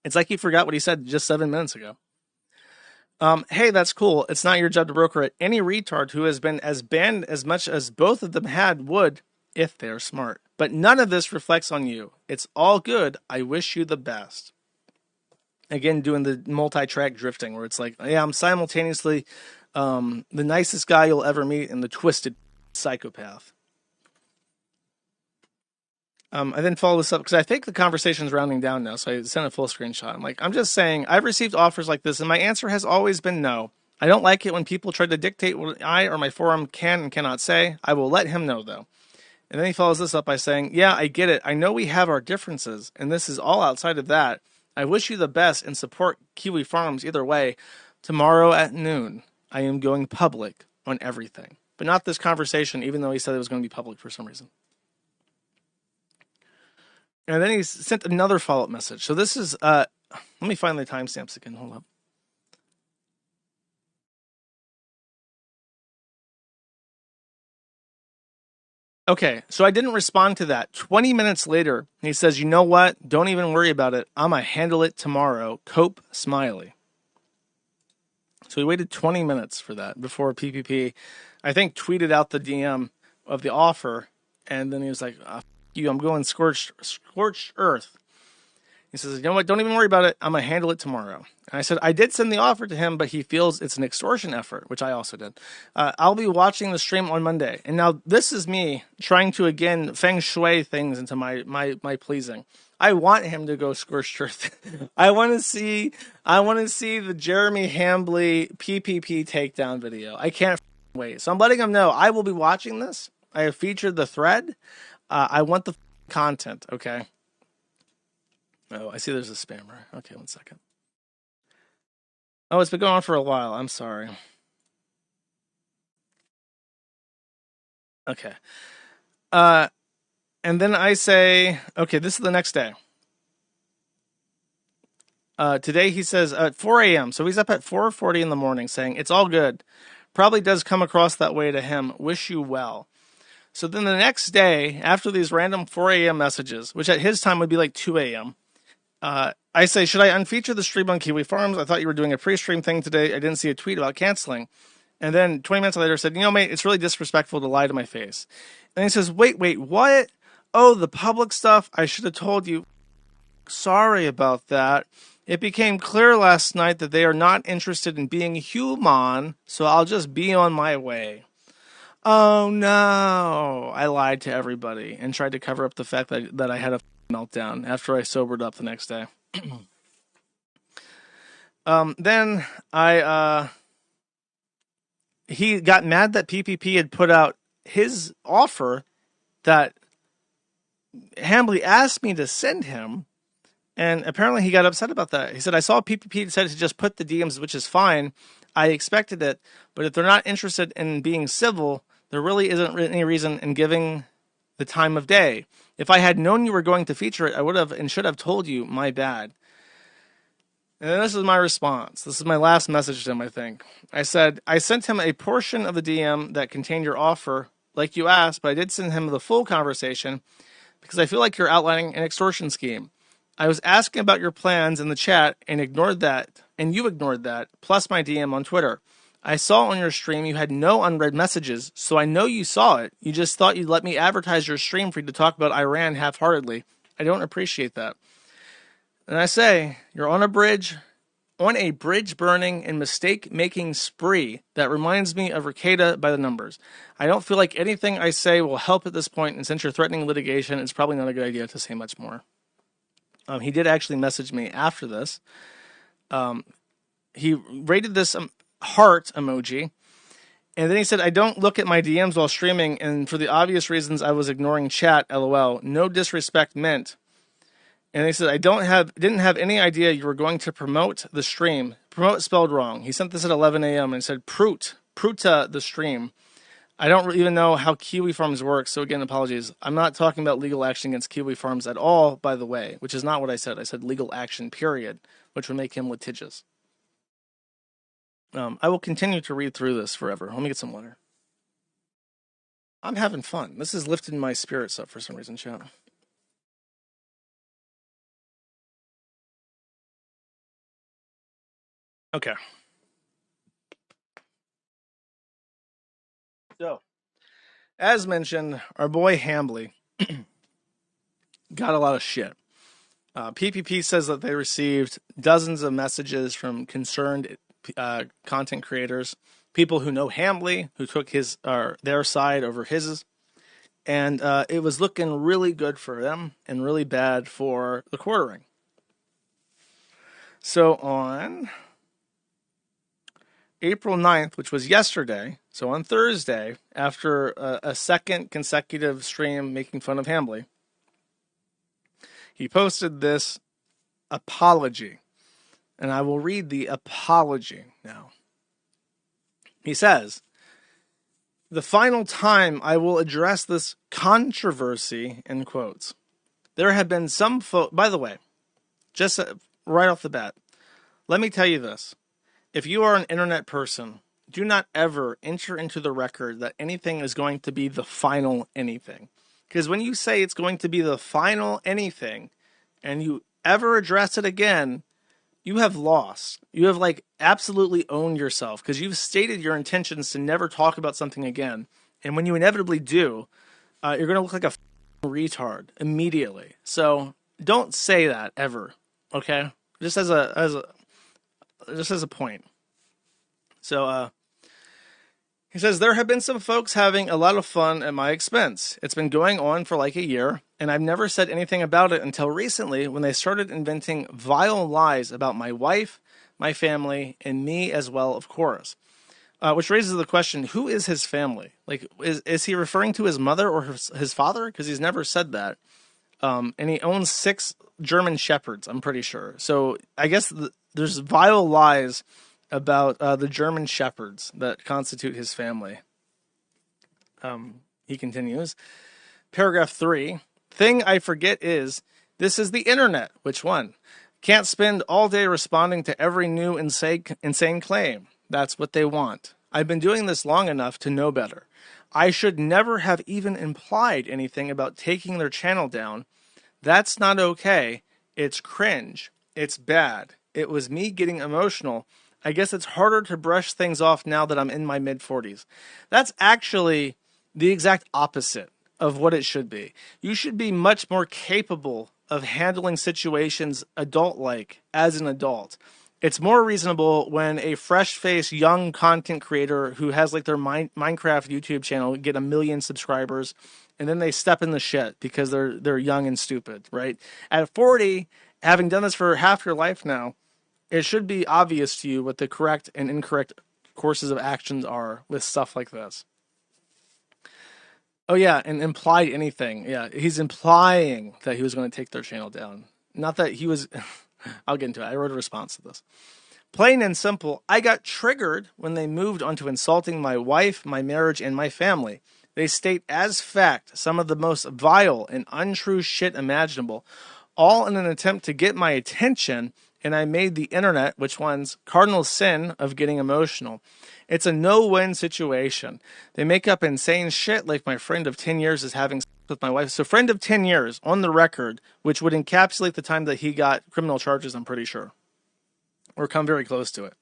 It's like he forgot what he said just 7 minutes ago. Hey, that's cool. It's not your job to broker it. Any retard who has been as banned as much as both of them had would, if they're smart. But none of this reflects on you. It's all good. I wish you the best. Again, doing the multi-track drifting where it's like, yeah, I'm simultaneously the nicest guy you'll ever meet and the twisted psychopath. I then follow this up because I think the conversation's rounding down now, so I sent a full screenshot. I'm just saying, I've received offers like this, and my answer has always been no. I don't like it when people try to dictate what I or my forum can and cannot say. I will let him know, though. And then he follows this up by saying, yeah, I get it. I know we have our differences, and this is all outside of that. I wish you the best and support Kiwifarms either way. Tomorrow at noon, I am going public on everything. But not this conversation, even though he said it was going to be public for some reason. And then he sent another follow-up message. So this is, let me find the timestamps again. Hold up. Okay, so I didn't respond to that. 20 minutes later, he says, you know what? Don't even worry about it. I'm going to handle it tomorrow. Cope, Smiley. So he waited 20 minutes for that before PPP, I think, tweeted out the DM of the offer. And then he was like, you, I'm going scorched earth. He says, you know what? Don't even worry about it. I'm going to handle it tomorrow. And I said, I did send the offer to him, but he feels it's an extortion effort, which I also did. I'll be watching the stream on Monday. And now this is me trying to, again, feng shui things into my pleasing. I want him to go scorched earth. I want to see the Jeremy Hambly PPP takedown video. I can't wait. So I'm letting him know I will be watching this. I have featured the thread. I want the content, okay? Oh, I see there's a spammer. Okay, 1 second. Oh, it's been going on for a while. I'm sorry. Okay. And then I say, okay, this is the next day. Today he says at 4 a.m. So he's up at 4:40 in the morning saying, it's all good. Probably does come across that way to him. Wish you well. So then the next day, after these random 4 a.m. messages, which at his time would be like 2 a.m., I say, should I unfeature the stream on Kiwifarms? I thought you were doing a pre-stream thing today. I didn't see a tweet about canceling. And then 20 minutes later said, you know, mate, it's really disrespectful to lie to my face. And he says, wait, what? Oh, the public stuff? I should have told you. Sorry about that. It became clear last night that they are not interested in being human, so I'll just be on my way. Oh, no. I lied to everybody and tried to cover up the fact that I had a meltdown after I sobered up the next day. Then he got mad that PPP had put out his offer that Hambly asked me to send him, and apparently he got upset about that. He said, I saw PPP said to just put the DMs, which is fine. I expected it, but if they're not interested in being civil, there really isn't any reason in giving the time of day. If I had known you were going to feature it, I would have and should have told you. My bad. And then this is my response. This is my last message to him, I think. I said, I sent him a portion of the DM that contained your offer, like you asked, but I did send him the full conversation because I feel like you're outlining an extortion scheme. I was asking about your plans in the chat and ignored that, and you ignored that, plus my DM on Twitter. I saw on your stream you had no unread messages, so I know you saw it. You just thought you'd let me advertise your stream for you to talk about Iran half-heartedly. I don't appreciate that. And I say, you're on a bridge burning and mistake-making spree that reminds me of Ricada by the numbers. I don't feel like anything I say will help at this point, and since you're threatening litigation, it's probably not a good idea to say much more. He did actually message me after this. He rated this heart emoji, and then he said, I don't look at my DMs while streaming, and for the obvious reasons I was ignoring chat, lol. No disrespect meant. And he said, I didn't have any idea you were going to promote the stream. Promote spelled wrong. He sent this at 11 a.m. and said, Pruta the stream. I don't even know how Kiwifarms works, so again, apologies. I'm not talking about legal action against Kiwifarms at all, by the way, which is not what I said. I said legal action, period, which would make him litigious. I will continue to read through this forever. Let me get some water. I'm having fun. This has lifted my spirits up for some reason, chat. Okay. So, as mentioned, our boy Hambly got a lot of shit. PPP says that they received dozens of messages from concerned content creators, people who know Hambly, who took their side over his, and it was looking really good for them and really bad for the quartering. So on April 9th, which was yesterday, so on Thursday, after a second consecutive stream making fun of Hambly, he posted this apology. And I will read the apology now. He says, the final time I will address this controversy, in quotes. There have been some by the way, just right off the bat, let me tell you this. If you are an internet person, do not ever enter into the record that anything is going to be the final anything. Because when you say it's going to be the final anything, and you ever address it again, you have lost. You have absolutely owned yourself because you've stated your intentions to never talk about something again. And when you inevitably do, you're going to look like a retard immediately. So don't say that ever. Okay, just as a point. So he says, there have been some folks having a lot of fun at my expense. It's been going on for like a year, and I've never said anything about it until recently when they started inventing vile lies about my wife, my family, and me as well, of course. Which raises the question, who is his family? Like, is he referring to his mother or his father? Because he's never said that. And he owns 6 German Shepherds, I'm pretty sure. So I guess there's vile lies about the German Shepherds that constitute his family. He continues. Paragraph 3. Thing I forget is, this is the internet. Which one? Can't spend all day responding to every new insane claim. That's what they want. I've been doing this long enough to know better. I should never have even implied anything about taking their channel down. That's not okay. It's cringe. It's bad. It was me getting emotional. I guess it's harder to brush things off now that I'm in my mid-40s. That's actually the exact opposite of what it should be. You should be much more capable of handling situations adult-like as an adult. It's more reasonable when a fresh-faced young content creator who has like their Minecraft YouTube channel get 1 million subscribers, and then they step in the shit because they're young and stupid, right? At 40, having done this for half your life now, it should be obvious to you what the correct and incorrect courses of actions are with stuff like this. Oh yeah, and implied anything. Yeah, he's implying that he was going to take their channel down. Not that he was... I'll get into it. I wrote a response to this. Plain and simple, I got triggered when they moved on to insulting my wife, my marriage, and my family. They state as fact some of the most vile and untrue shit imaginable, all in an attempt to get my attention, and I made the internet, which one's cardinal sin of getting emotional. It's a no-win situation. They make up insane shit like my friend of 10 years is having sex with my wife. So friend of 10 years on the record, which would encapsulate the time that he got criminal charges, I'm pretty sure. Or come very close to it.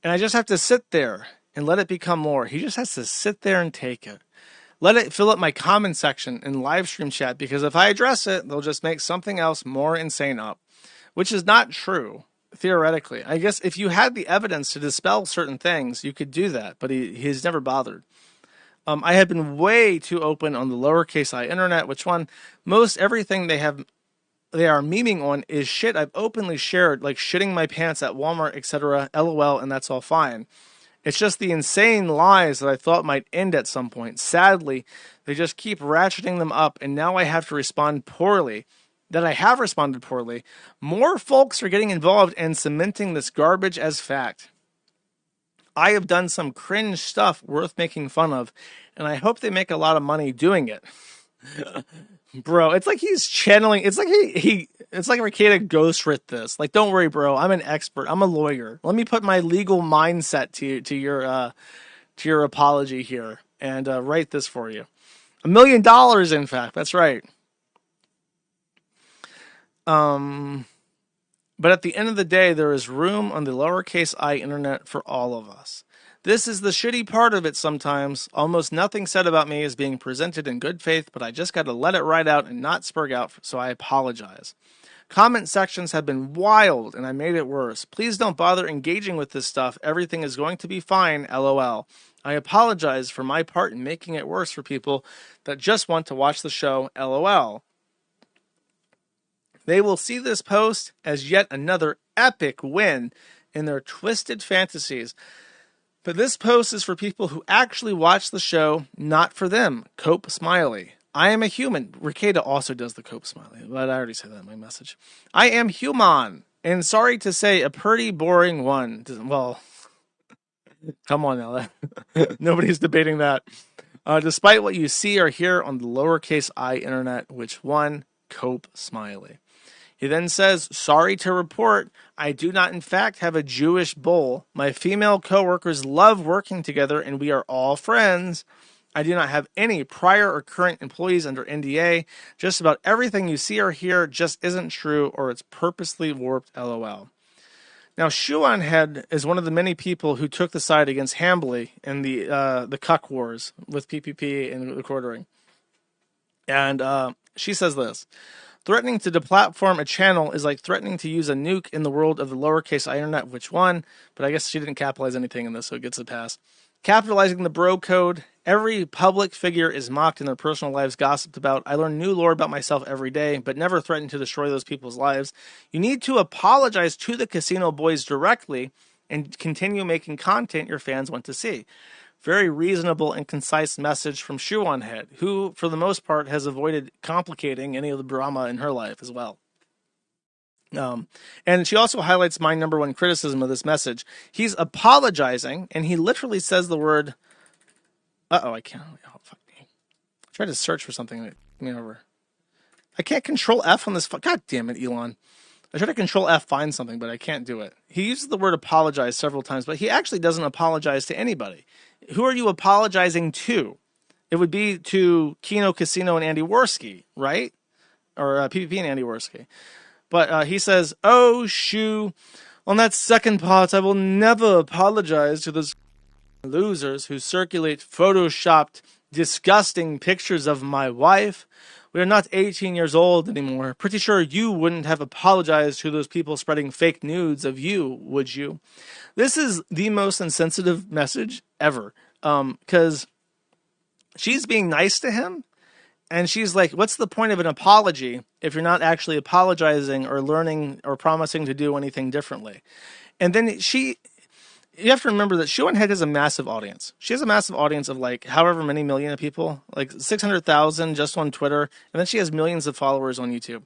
And I just have to sit there and let it become more. He just has to sit there and take it. Let it fill up my comment section in live stream chat, because if I address it, they'll just make something else more insane up. Which is not true, theoretically. I guess if you had the evidence to dispel certain things, you could do that, but he's never bothered. I have been way too open on the lowercase I internet, which one, most everything they are memeing on is shit I've openly shared, like shitting my pants at Walmart, etc., LOL, and that's all fine. It's just the insane lies that I thought might end at some point. Sadly, they just keep ratcheting them up, and now I have to respond poorly. That I have responded poorly. More folks are getting involved and cementing this garbage as fact. I have done some cringe stuff worth making fun of, and I hope they make a lot of money doing it. Bro, it's like he's channeling. It's like it's like Ricada ghost writ this. Like, don't worry, bro. I'm an expert. I'm a lawyer. Let me put my legal mindset to your apology here and write this for you. $1 million, in fact. That's right. But at the end of the day, there is room on the lowercase I internet for all of us. This is the shitty part of it sometimes. Almost nothing said about me is being presented in good faith, but I just got to let it ride out and not spurg out, so I apologize. Comment sections have been wild, and I made it worse. Please don't bother engaging with this stuff. Everything is going to be fine, LOL. I apologize for my part in making it worse for people that just want to watch the show, LOL. They will see this post as yet another epic win in their twisted fantasies. But this post is for people who actually watch the show, not for them. Cope Smiley. I am a human. Ricada also does the Cope Smiley, but I already said that in my message. I am human, and sorry to say, a pretty boring one. Well, come on now. Nobody's debating that. Despite what you see or hear on the lowercase I internet, which one? Cope Smiley. He then says, sorry to report, I do not in fact have a Jewish bull. My female coworkers love working together and we are all friends. I do not have any prior or current employees under NDA. Just about everything you see or hear just isn't true or it's purposely warped, LOL. Now, Shuan Head is one of the many people who took the side against Hambly in the cuck wars with PPP and the quartering. And she says this. Threatening to deplatform a channel is like threatening to use a nuke in the world of the lowercase I internet, which one? But I guess she didn't capitalize anything in this, so it gets a pass. Capitalizing the bro code. Every public figure is mocked and their personal lives gossiped about. I learn new lore about myself every day, but never threaten to destroy those people's lives. You need to apologize to the casino boys directly and continue making content your fans want to see. Very reasonable and concise message from Shoe on Head, who, for the most part, has avoided complicating any of the drama in her life as well. And she also highlights my number one criticism of this message. He's apologizing, and he literally says the word... I can't... Oh, fuck me. I tried to search for something that took me over. I can't control F on this... God damn it, Elon. I tried to control F find something, but I can't do it. He uses the word apologize several times, but he actually doesn't apologize to anybody. Who are you apologizing to? It would be to Kino Casino and Andy Worski, right? Or PvP and Andy Worski. But he says, "Oh, Shoe, on that second part, I will never apologize to those losers who circulate photoshopped, disgusting pictures of my wife. We are not 18 years old anymore. Pretty sure you wouldn't have apologized to those people spreading fake nudes of you, would you?" This is the most insensitive message ever. Because she's being nice to him. And she's like, what's the point of an apology if you're not actually apologizing or learning or promising to do anything differently? And then you have to remember that Shoe on Head has a massive audience. She has a massive audience of like however many million of people, like 600,000 just on Twitter. And then she has millions of followers on YouTube.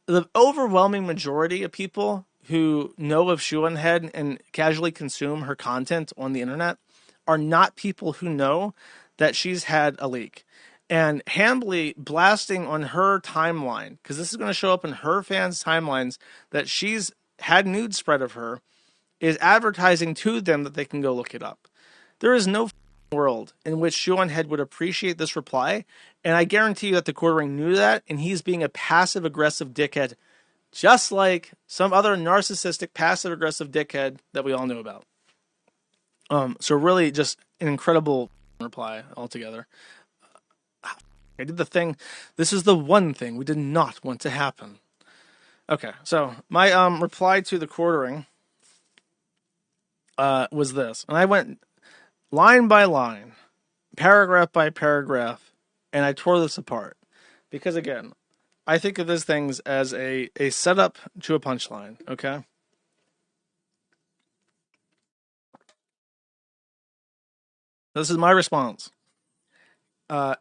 The overwhelming majority of people who know of Shoe on Head and casually consume her content on the internet are not people who know that she's had a leak. And Hambly blasting on her timeline, because this is going to show up in her fans' timelines, that she's had nudes spread of her, is advertising to them that they can go look it up. There is no world in which Shoe on Head would appreciate this reply, and I guarantee you that the quartering knew that, and he's being a passive-aggressive dickhead, just like some other narcissistic passive-aggressive dickhead that we all know about. So really just an incredible reply altogether. I did the thing. This is the one thing we did not want to happen. Okay, so my reply to the quartering was this. And I went line by line, paragraph by paragraph, and I tore this apart. Because again, I think of these things as a setup to a punchline, okay? This is my response.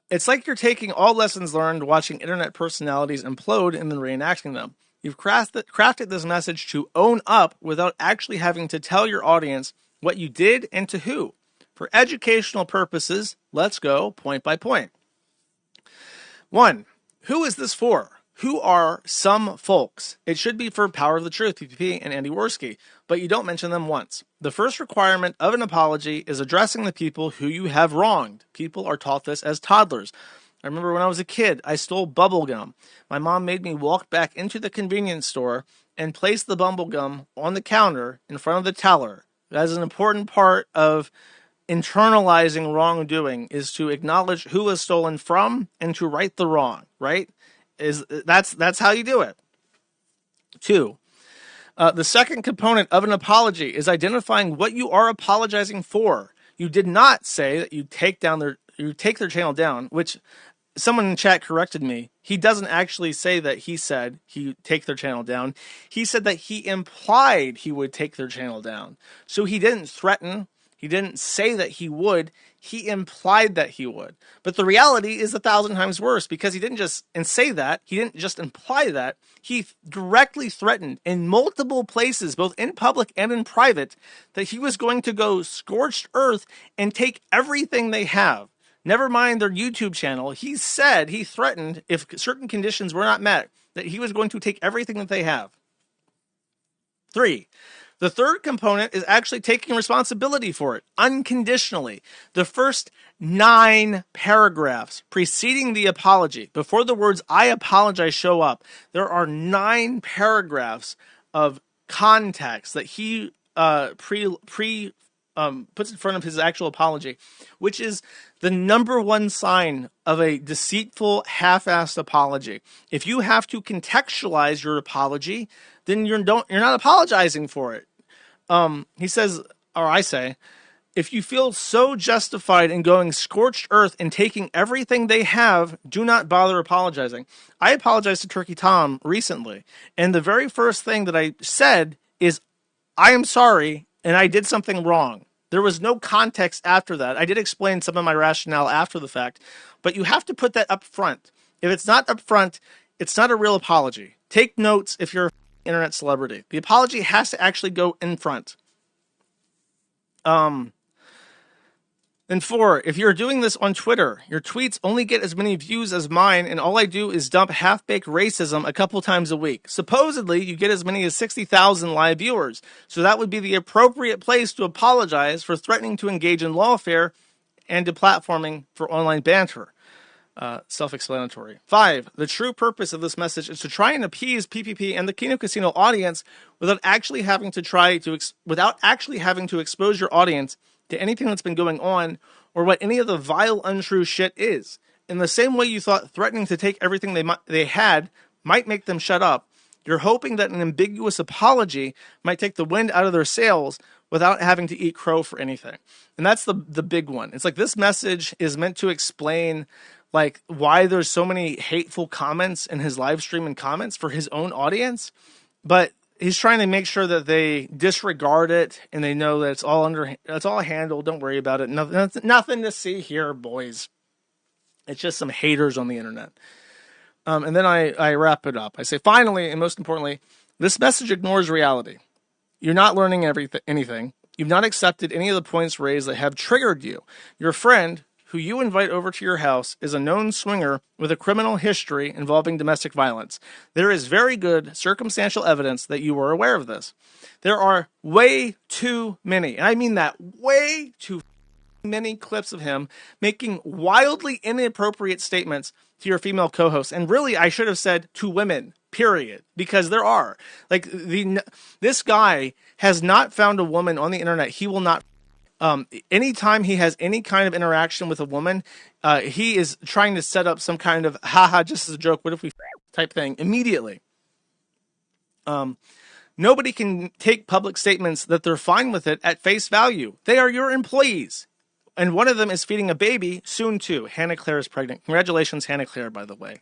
It's like you're taking all lessons learned watching internet personalities implode and then reenacting them. You've crafted this message to own up without actually having to tell your audience what you did and to who. For educational purposes, let's go point by point. 1. Who is this for? Who are some folks? It should be for Power of the Truth, PPP, and Andy Worski, but you don't mention them once. The first requirement of an apology is addressing the people who you have wronged. People are taught this as toddlers. I remember when I was a kid, I stole bubble gum. My mom made me walk back into the convenience store and place the bubble gum on the counter in front of the teller. That is an important part of internalizing wrongdoing, is to acknowledge who was stolen from and to right the wrong, right? That's how you do it. 2. The second component of an apology is identifying what you are apologizing for. You did not say that you take their channel down, which someone in chat corrected me. He doesn't actually say that he said he take their channel down. He said that he implied he would take their channel down. So he didn't threaten. He didn't say that he would. He implied that he would. But the reality is 1,000 times worse, because he didn't just say that. He didn't just imply that. He directly threatened in multiple places, both in public and in private, that he was going to go scorched earth and take everything they have. Never mind their YouTube channel. He threatened, if certain conditions were not met, that he was going to take everything that they have. 3. The third component is actually taking responsibility for it, unconditionally. The first 9 paragraphs preceding the apology, before the words "I apologize" show up, there are 9 paragraphs of context that he puts in front of his actual apology, which is the number one sign of a deceitful, half-assed apology. If you have to contextualize your apology, then you're not apologizing for it. He says, or I say, if you feel so justified in going scorched earth and taking everything they have, do not bother apologizing. I apologized to Turkey Tom recently, and the very first thing that I said is, I am sorry, and I did something wrong. There was no context after that. I did explain some of my rationale after the fact, but you have to put that up front. If it's not up front, it's not a real apology. Take notes if you're an internet celebrity. The apology has to actually go in front. And 4, if you're doing this on Twitter, your tweets only get as many views as mine, and all I do is dump half-baked racism a couple times a week. Supposedly, you get as many as 60,000 live viewers, so that would be the appropriate place to apologize for threatening to engage in lawfare and deplatforming for online banter. Self-explanatory. 5, the true purpose of this message is to try and appease PPP and the Kino Casino audience without actually having to expose your audience to anything that's been going on or what any of the vile, untrue shit is. In the same way you thought threatening to take everything they had might make them shut up, you're hoping that an ambiguous apology might take the wind out of their sails without having to eat crow for anything. And that's the big one. It's like this message is meant to explain like why there's so many hateful comments in his live stream and comments for his own audience, but he's trying to make sure that they disregard it and they know that it's all handled. Don't worry about it. Nothing to see here, boys. It's just some haters on the internet. And then I wrap it up. I say, finally, and most importantly, this message ignores reality. You're not learning anything. You've not accepted any of the points raised that have triggered you. Your friend, who you invite over to your house, is a known swinger with a criminal history involving domestic violence. There is very good circumstantial evidence that you were aware of this. There are way too many, and I mean that, way too many clips of him making wildly inappropriate statements to your female co-hosts. And really, I should have said to women, period, because there are. Like, this guy has not found a woman on the internet he will not. Anytime he has any kind of interaction with a woman, he is trying to set up some kind of haha, just as a joke, what if we type thing immediately. Nobody can take public statements that they're fine with it at face value. They are your employees. And one of them is feeding a baby soon too. Hannah Claire is pregnant. Congratulations, Hannah Claire, by the way.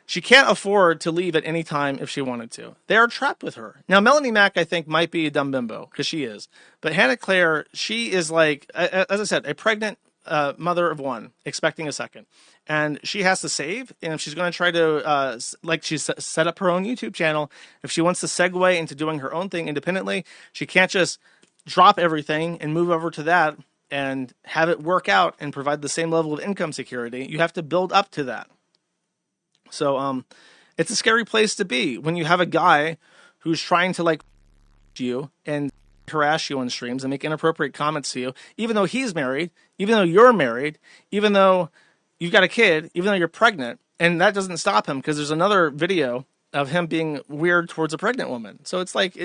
She can't afford to leave at any time if she wanted to. They are trapped with her. Now, Melony Mac, I think, might be a dumb bimbo, because she is. But Hannah Claire, she is like, as I said, a pregnant mother of one, expecting a second. And she has to save, and if she's going to try to, she's set up her own YouTube channel, if she wants to segue into doing her own thing independently, she can't just drop everything and move over to that and have it work out and provide the same level of income security. You have to build up to that. So, it's a scary place to be when you have a guy who's trying to like you and harass you on streams and make inappropriate comments to you, even though he's married, even though you're married, even though you've got a kid, even though you're pregnant, and that doesn't stop him because there's another video of him being weird towards a pregnant woman. So it's like,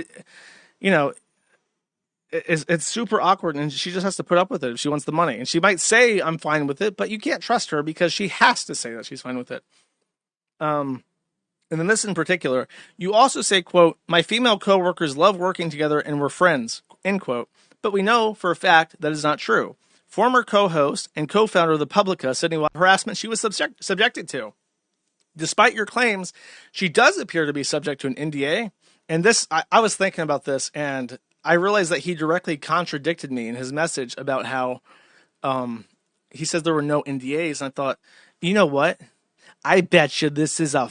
it's super awkward, and she just has to put up with it if she wants the money. And she might say, I'm fine with it, but you can't trust her because she has to say that she's fine with it. And then this in particular, you also say, quote, my female coworkers love working together and we're friends, end quote. But we know for a fact that is not true. Former co-host and co-founder of the Publica said what harassment she was subjected to. Despite your claims, she does appear to be subject to an NDA. And this, I was thinking about this, and I realized that he directly contradicted me in his message about how he says there were no NDAs. And I thought, you know what? I bet you this is a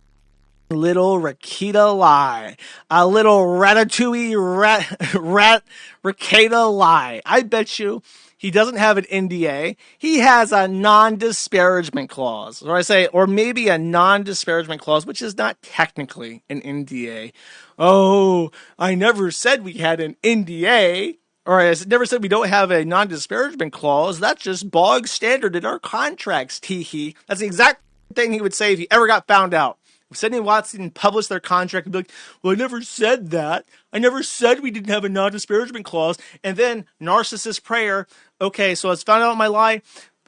little Rakita lie. A little ratatouille Rakita lie. I bet you he doesn't have an NDA. He has a non-disparagement clause. Or maybe a non-disparagement clause, which is not technically an NDA. Oh, I never said we had an NDA. Or I never said we don't have a non-disparagement clause. That's just bog standard in our contracts, teehee. That's the exact thing he would say if he ever got found out. Sydney Watson published their contract and be like, well, I never said that. I never said we didn't have a non-disparagement clause. And then narcissist prayer. Okay, so it's found out my lie.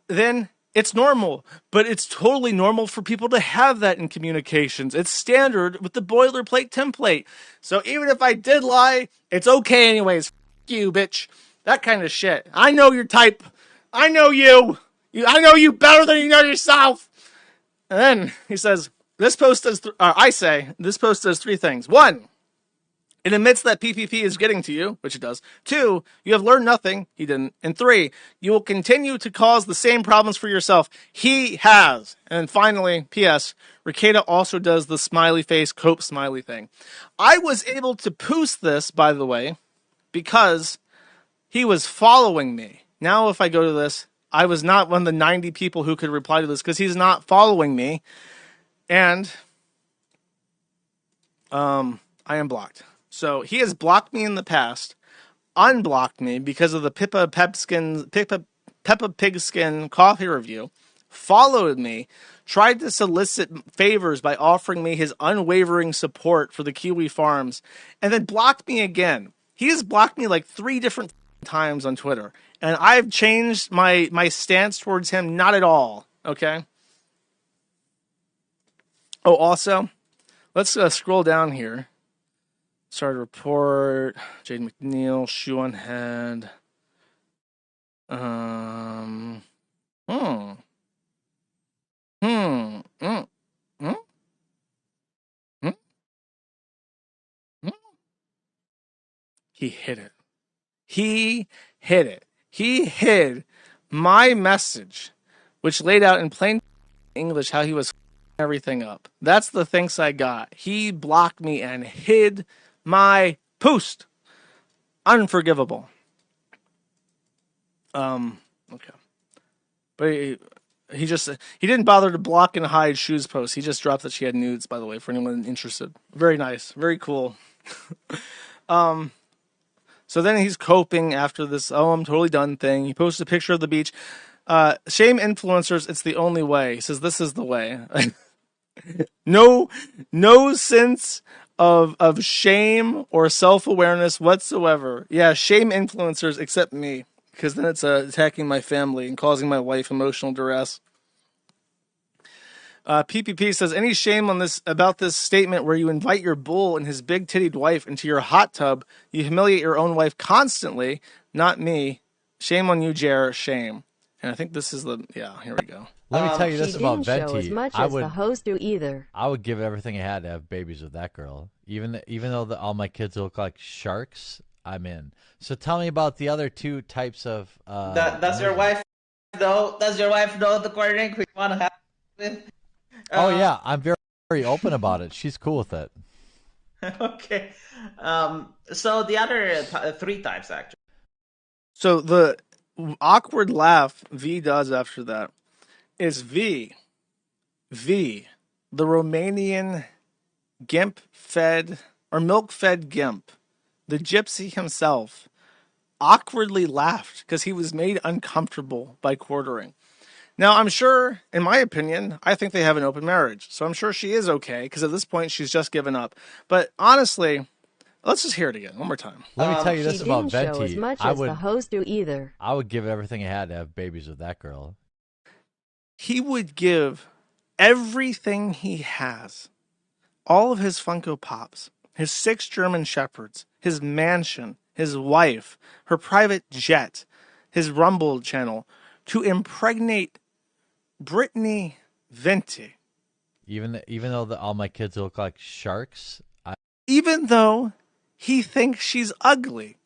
Then it's normal. But it's totally normal for people to have that in communications. It's standard with the boilerplate template. So even if I did lie, it's okay anyways. F you, bitch. That kind of shit. I know your type. I know you. I know you better than you know yourself. And then he says, this post does, this post does 3 things. 1, it admits that PPP is getting to you, which it does. 2, you have learned nothing. He didn't. And 3, you will continue to cause the same problems for yourself. He has. And then finally, P.S., Ricada also does the smiley face cope smiley thing. I was able to post this, by the way, because he was following me. Now, if I go to this, I was not one of the 90 people who could reply to this because he's not following me. And I am blocked. So he has blocked me in the past, unblocked me because of the Peppa Pig Skin coffee review, followed me, tried to solicit favors by offering me his unwavering support for the Kiwifarms, and then blocked me again. He has blocked me like 3 different times on Twitter, and I've changed my stance towards him not at all. Okay. Oh, also, let's scroll down here. Started report. Jade McNeil, shoe on head. He hid it. He hid it. He hid my message, which laid out in plain English how he was everything up. That's the thanks I got. He blocked me and hid my post. Unforgivable. Okay. But he didn't bother to block and hide Shoe's post. He just dropped that she had nudes, by the way, for anyone interested. Very nice. Very cool. So then he's coping after this, I'm totally done thing. He posted a picture of the beach. Shame influencers, it's the only way. He says, this is the way. No sense of shame or self-awareness whatsoever. Yeah, shame influencers except me, because then it's attacking my family and causing my wife emotional duress. PPP says, any shame on this about this statement where you invite your bull and his big-tittied wife into your hot tub? You humiliate your own wife constantly, not me. Shame on you, Jer. Shame. And I think this is here we go. Let me tell you this about Venti. Venti. As much as the host do either. I would give everything I had to have babies with that girl. Even though all my kids look like sharks, I'm in. So tell me about the other 2 types of. Does your wife know? Does your wife know the coordinating we want to have with? Oh yeah, I'm very, very open about it. She's cool with it. Okay. So the other 3 types actually. So the awkward laugh V does after that is V, the Romanian gimp-fed or milk-fed gimp, the gypsy himself, awkwardly laughed because he was made uncomfortable by quartering. Now, I'm sure, in my opinion, I think they have an open marriage. So I'm sure she is okay, because at this point, she's just given up. But honestly, let's just hear it again, one more time. Let me tell you this about Venti. As much as the host do either. I would give everything I had to have babies with that girl. He would give everything he has, all of his Funko Pops, his 6 German Shepherds, his mansion, his wife, her private jet, his Rumble channel, to impregnate Brittany Venti. Even though all my kids look like sharks? Even though he thinks she's ugly.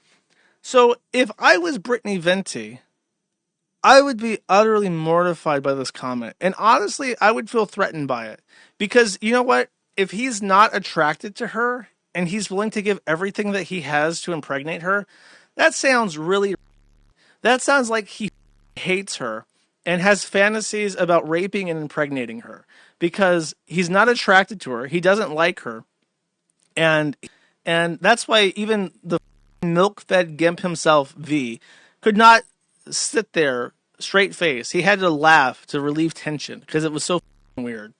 So if I was Brittany Venti, I would be utterly mortified by this comment. And honestly, I would feel threatened by it. Because you know what? If he's not attracted to her and he's willing to give everything that he has to impregnate her, that sounds like he hates her and has fantasies about raping and impregnating her because he's not attracted to her. He doesn't like her. And that's why even the milk-fed gimp himself, V, could not sit there straight face. He had to laugh to relieve tension because it was so weird.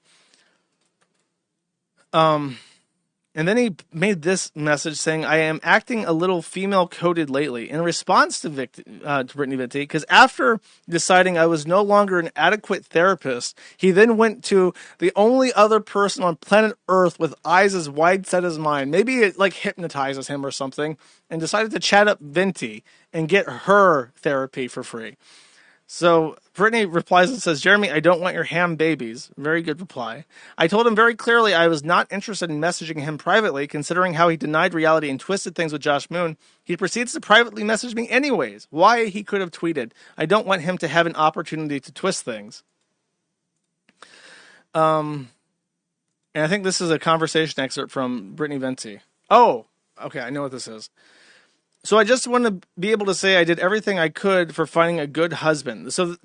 And then he made this message saying, I am acting a little female-coded lately in response to Brittany Venti, because after deciding I was no longer an adequate therapist, he then went to the only other person on planet Earth with eyes as wide set as mine. Maybe it like hypnotizes him or something, and decided to chat up Venti and get her therapy for free. So Brittany replies and says, Jeremy, I don't want your ham babies. Very good reply. I told him very clearly I was not interested in messaging him privately, considering how he denied reality and twisted things with Josh Moon. He proceeds to privately message me anyways. Why he could have tweeted. I don't want him to have an opportunity to twist things. And I think this is a conversation excerpt from Brittany Venti. Oh, okay, I know what this is. So I just want to be able to say I did everything I could for finding a good husband. So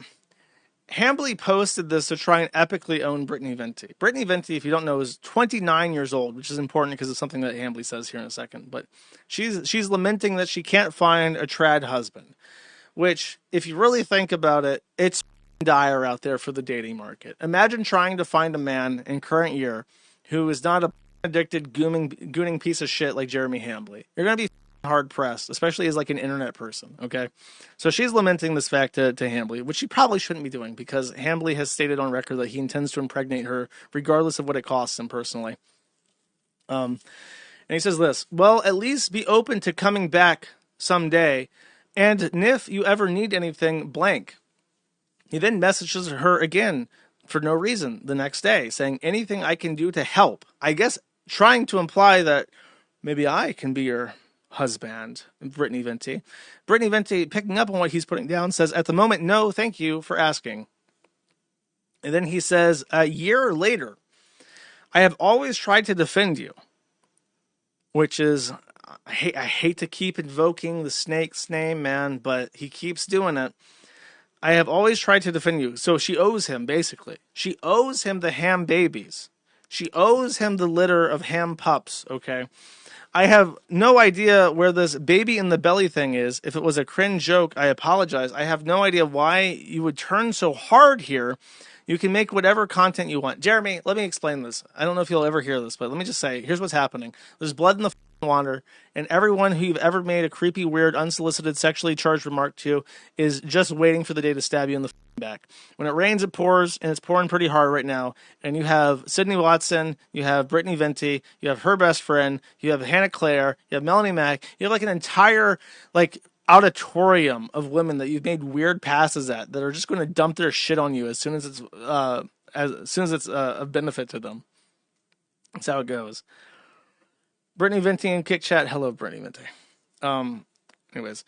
Hambly posted this to try and epically own Brittany Venti. Brittany Venti, if you don't know, is 29 years old, which is important because it's something that Hambly says here in a second. But she's lamenting that she can't find a trad husband, which, if you really think about it, it's dire out there for the dating market. Imagine trying to find a man in current year who is not a addicted, gooning piece of shit like Jeremy Hambly. You're going to be hard pressed, especially as like an internet person. Okay. So she's lamenting this fact to Hambly, which she probably shouldn't be doing because Hambly has stated on record that he intends to impregnate her regardless of what it costs him personally. And he says this, well, at least be open to coming back someday. And if you ever need anything blank, he then messages her again for no reason the next day saying anything I can do to help. I guess trying to imply that maybe I can be your husband, Brittany Venti. Brittany Venti, picking up on what he's putting down, says, at the moment, no, thank you for asking. And then he says, a year later, I have always tried to defend you, which is, I hate to keep invoking the snake's name, man, but he keeps doing it. I have always tried to defend you. So she owes him, basically. She owes him the ham babies. She owes him the litter of ham pups, okay? I have no idea where this baby in the belly thing is. If it was a cringe joke, I apologize. I have no idea why you would turn so hard here. You can make whatever content you want. Jeremy, let me explain this. I don't know if you'll ever hear this, but let me just say, here's what's happening. There's blood in the water, and everyone who you've ever made a creepy, weird, unsolicited, sexually charged remark to is just waiting for the day to stab you in the back. When it rains, it pours, and it's pouring pretty hard right now. And you have Sydney Watson, you have Brittany Venti, you have her best friend, you have Hannah Claire, you have Melony Mac. You have like an entire auditorium of women that you've made weird passes at that are just going to dump their shit on you as soon as it's a benefit to them. That's how it goes. Brittany Venti and Kick Chat. Hello, Brittany Venti. Anyways,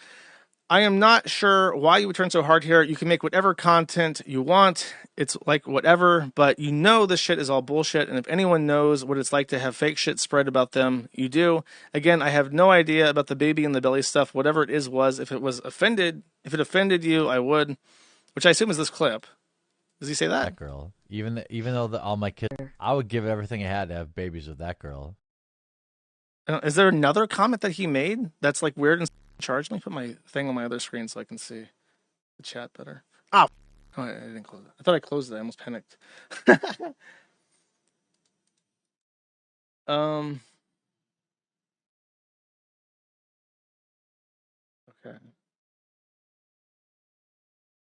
I am not sure why you would turn so hard here. You can make whatever content you want. It's like whatever, but you know this shit is all bullshit. And if anyone knows what it's like to have fake shit spread about them, you do. Again, I have no idea about the baby in the belly stuff. Whatever it is was. If it offended you, I would. Which I assume is this clip. Does he say that? That girl. Even though all my kids, I would give everything I had to have babies with that girl. Is there another comment that he made that's like weird and charged? Let me put my thing on my other screen so I can see the chat better. Oh, I didn't close it. I thought I closed it. I almost panicked. Okay.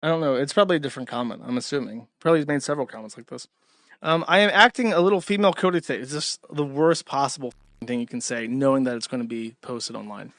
I don't know. It's probably a different comment, I'm assuming. Probably made several comments like this. I am acting a little female coded today. It's just the worst possible thing you can say, knowing that it's going to be posted online.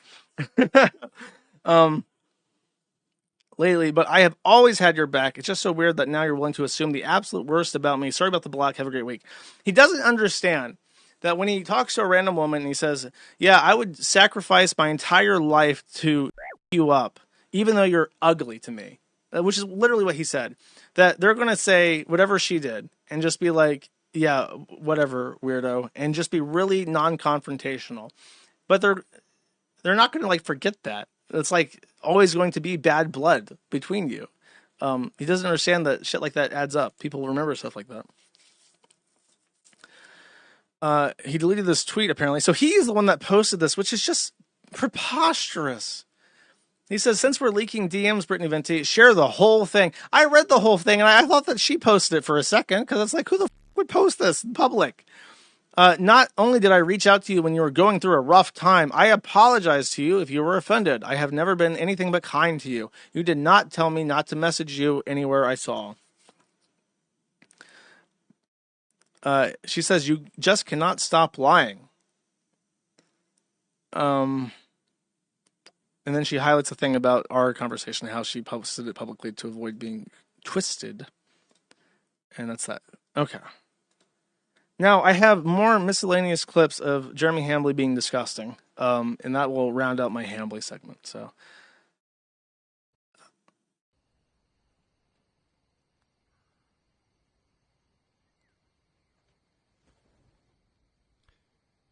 Lately, but I have always had your back. It's just so weird that now you're willing to assume the absolute worst about me. Sorry about the block. Have a great week. He doesn't understand that when he talks to a random woman and he says, yeah, I would sacrifice my entire life to you up, even though you're ugly to me, which is literally what he said, that they're going to say whatever she did and just be like, yeah, whatever, weirdo, and just be really non-confrontational. But they're not going to like forget that. It's like always going to be bad blood between you. He doesn't understand that shit like that adds up. People remember stuff like that. He deleted this tweet apparently. So he is the one that posted this, which is just preposterous. He says, since we're leaking DMs, Brittany Venti, share the whole thing. I read the whole thing and I thought that she posted it for a second because it's like, who the would post this in public? Not only did I reach out to you when you were going through a rough time, I apologize to you if you were offended. I have never been anything but kind to you. You did not tell me not to message you anywhere I saw. She says, you just cannot stop lying. And then she highlights a thing about our conversation, how she posted it publicly to avoid being twisted. And that's that. Okay. Now, I have more miscellaneous clips of Jeremy Hambly being disgusting. And that will round out my Hambly segment. So,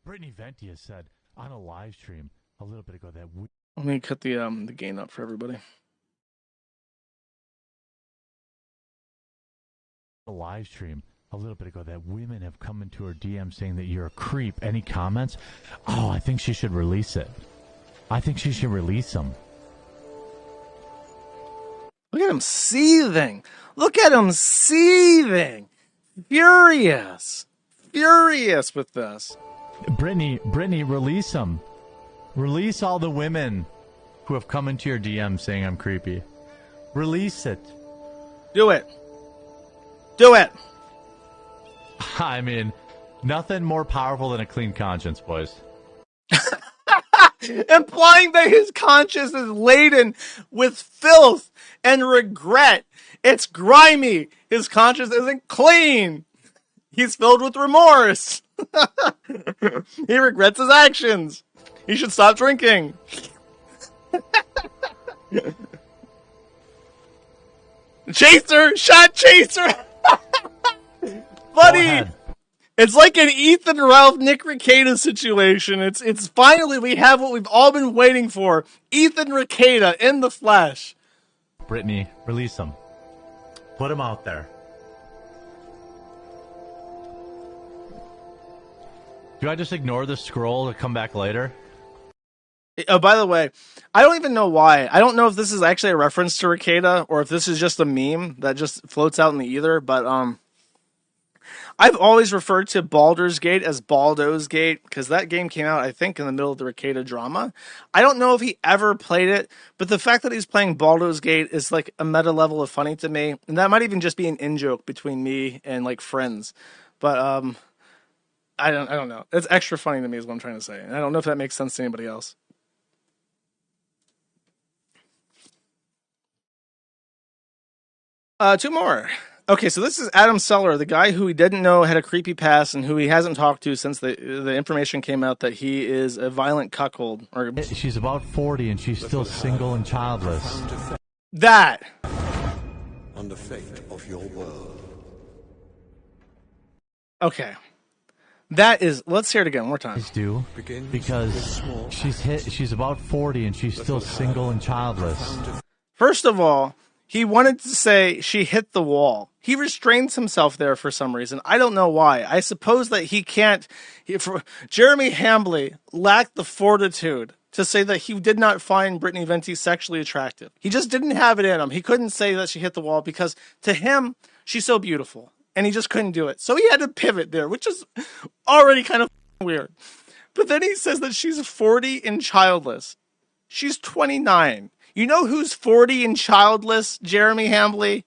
Brittany Venti has said on a live stream a little bit ago that let me cut the gain up for everybody. a live stream a little bit ago that women have come into her DM saying that you're a creep. Any comments? Oh, I think she should release it. I think she should release them. Look at him seething. Look at him seething. Furious. Furious with this. Brittany, release them. Release all the women who have come into your DM saying I'm creepy. Release it. Do it. Do it. I mean, nothing more powerful than a clean conscience, boys. Implying that his conscience is laden with filth and regret. It's grimy. His conscience isn't clean. He's filled with remorse. He regrets his actions. He should stop drinking. Chaser! Shot chaser! Buddy! It's like an Ethan Ralph Nick Rekieta situation. It's finally we have what we've all been waiting for. Ethan Rekieta in the flesh. Brittany, release them. Put them out there. Do I just ignore the scroll to come back later? Oh, by the way, I don't even know why. I don't know if this is actually a reference to Rekieta or if this is just a meme that just floats out in the ether, but I've always referred to Baldur's Gate as Baldo's Gate because that game came out, I think, in the middle of the Rekieta drama. I don't know if he ever played it, but the fact that he's playing Baldur's Gate is like a meta level of funny to me, and that might even just be an in-joke between me and like friends. But I don't know. It's extra funny to me is what I'm trying to say. And I don't know if that makes sense to anybody else. Two more. Okay, so this is Adam Seller, the guy who he didn't know had a creepy past and who he hasn't talked to since the information came out that he is a violent cuckold. She's about 40 and she's still single and childless. That. On the fate of your world. Okay. That is, let's hear it again one more time. Do because she's about 40 and she's still single and childless. First of all, he wanted to say she hit the wall. He restrains himself there for some reason. I don't know why. I suppose that he can't. Jeremy Hambly lacked the fortitude to say that he did not find Brittany Venti sexually attractive. He just didn't have it in him. He couldn't say that she hit the wall because to him, she's so beautiful. And he just couldn't do it. So he had to pivot there, which is already kind of weird. But then he says that she's 40 and childless. She's 29. You know who's 40 and childless, Jeremy Hambly?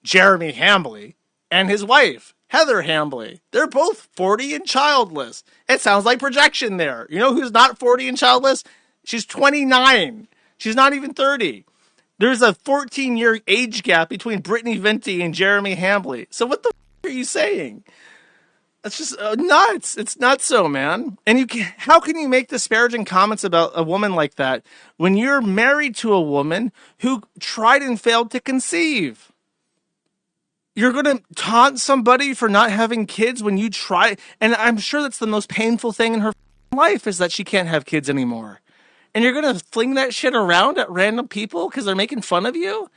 Jeremy Hambly and his wife, Heather Hambly. They're both 40 and childless. It sounds like projection there. You know who's not 40 and childless? She's 29. She's not even 30. There's a 14-year age gap between Brittany Venti and Jeremy Hambly. So what the are you saying? That's just nuts. It's nuts, so man. And how can you make disparaging comments about a woman like that when you're married to a woman who tried and failed to conceive? You're going to taunt somebody for not having kids when you try. And I'm sure that's the most painful thing in her life is that she can't have kids anymore. And you're going to fling that shit around at random people because they're making fun of you?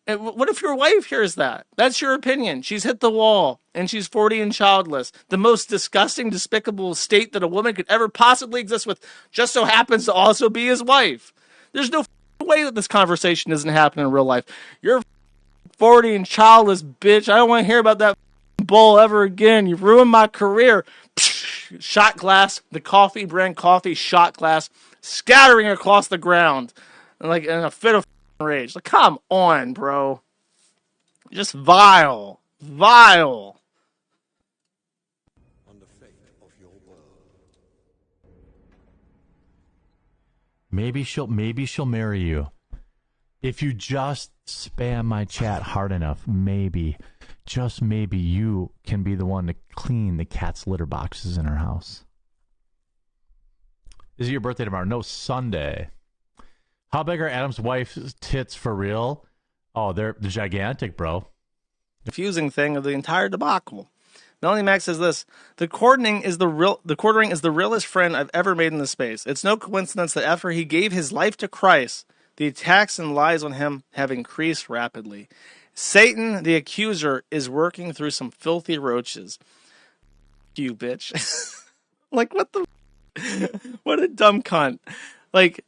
What if your wife hears that? That's your opinion. She's hit the wall, and she's 40 and childless. The most disgusting, despicable state that a woman could ever possibly exist with just so happens to also be his wife. There's no way that this conversation doesn't happen in real life. You're 40 and childless, bitch. I don't want to hear about that bull ever again. You've ruined my career. Psh. shot glass, the coffee brand coffee shot glass, scattering across the ground, like in a fit of rage. Like, come on, bro. Just vile. Vile. Maybe she'll marry you. If you just spam my chat hard enough, maybe, just maybe, you can be the one to clean the cat's litter boxes in her house. Is it your birthday tomorrow? No, Sunday. How big are Adam's wife's tits for real? Oh, they're gigantic, bro. Confusing thing of the entire debacle. Melony Mac says this: the quartering is the realest friend I've ever made in this space. It's no coincidence that after he gave his life to Christ, the attacks and lies on him have increased rapidly. Satan, the accuser, is working through some filthy roaches. You bitch. Like, what the... What a dumb cunt. Like,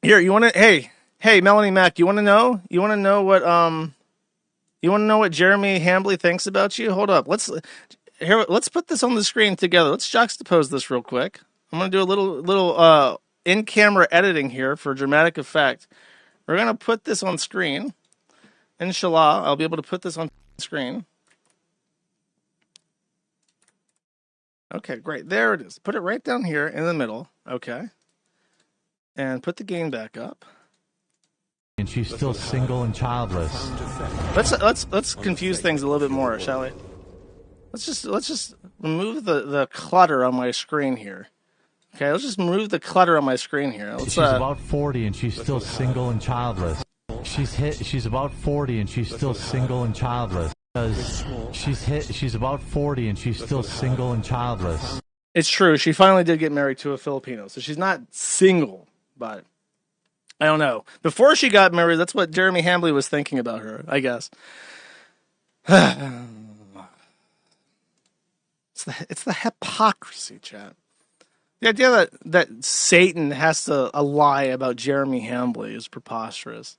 here, you want to... Hey, Melony Mac, you want to know? You want to know what Jeremy Hambly thinks about you? Hold up. Let's put this on the screen together. Let's juxtapose this real quick. I'm going to do a little in-camera editing here for dramatic effect. We're going to put this on screen. Inshallah, I'll be able to put this on screen. Okay, great. There it is. Put it right down here in the middle. Okay. And put the gain back up. And she's still single and childless. Let's confuse things a little bit more, shall we? Let's just remove the clutter on my screen here. Okay, let's just remove the clutter on my screen here. She's about 40 and she's still single and childless. She's about 40 and she's still single and childless. She's about 40 and she's still single and childless. It's true. She finally did get married to a Filipino, so she's not single, but I don't know. Before she got married, that's what Jeremy Hambly was thinking about her, I guess. It's the hypocrisy, chat. The idea that Satan has to lie about Jeremy Hambly is preposterous.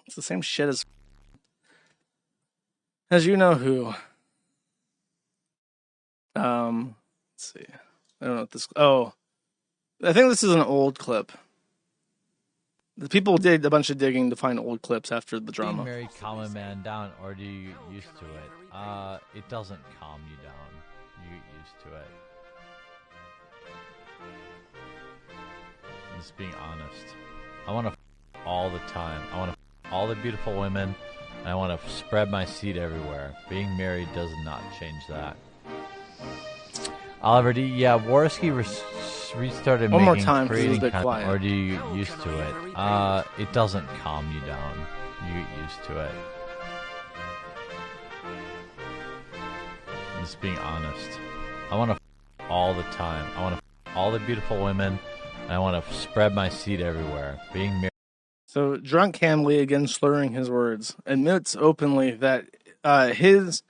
It's the same shit as you know who. Let's see. I don't know what this... Oh. I think this is an old clip. The people did a bunch of digging to find old clips after the drama. Do you marry calm a man down, or do you get used to it? It doesn't calm you down. You get used to it. I'm just being honest. I want to all the time. I want to all the beautiful women, and I want to spread my seed everywhere. Being married does not change that. Oliver D, yeah, Warski restarted one more making time, creating a bit content, quiet. or do you get used to it? It doesn't calm you down. You get used to it. I'm just being honest. I want to all the time. I want to all the beautiful women, and I want to spread my seed everywhere. Being married. So, drunk Hambly, again slurring his words, admits openly that his...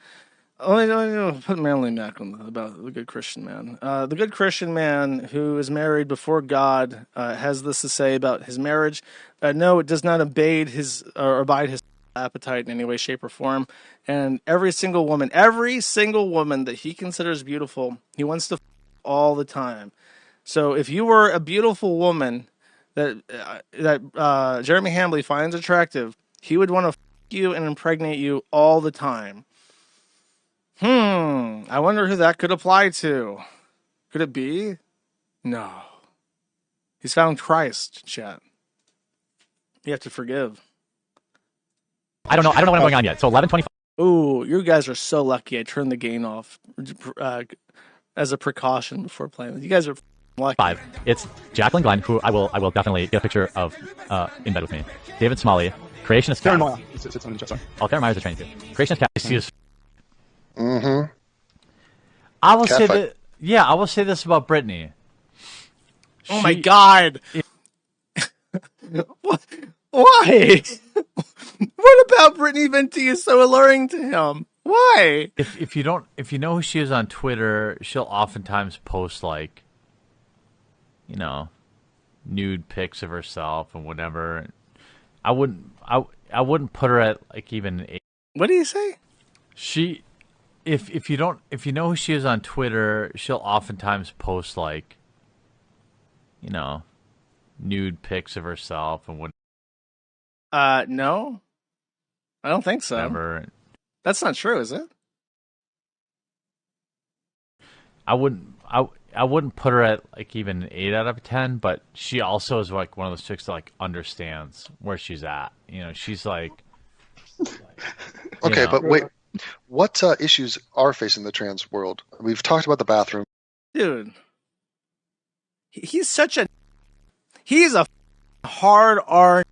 Let me put Melony Mac on about the good Christian man. The good Christian man who is married before God has this to say about his marriage. No, it does not abide his appetite in any way, shape, or form. And every single woman that he considers beautiful, he wants to all the time. So if you were a beautiful woman that Jeremy Hambly finds attractive, he would want to you and impregnate you all the time. I wonder who that could apply to. Could it be? No. He's found Christ, chat. You have to forgive. I don't know when I'm going on yet. So 11:25. Ooh, you guys are so lucky I turned the gain off as a precaution before playing. You guys are lucky. 5. It's Jacqueline Glenn, who I will definitely get a picture of in bed with me. David Smalley, Creationist Cat. Oh, Karen Meyer's a training too. Creationist Cat. Mm-hmm. I will say that. Yeah, I will say this about Brittany. Oh my God! What? Why? What about Brittany Venti is so alluring to him? Why? If you know who she is on Twitter, she'll oftentimes post like, nude pics of herself and whatever. I wouldn't put her at like even. What do you say? if you know who she is on Twitter, she'll oftentimes post like, you know, nude pics of herself and what. No, I don't think so. Whatever. That's not true, is it? I wouldn't put her at like even an 8 out of 10, but she also is like one of those chicks that like understands where she's at. You know, she's like. Okay, but wait, what issues are facing the trans world? We've talked about the bathroom. Dude, he's such a. He's a hard R.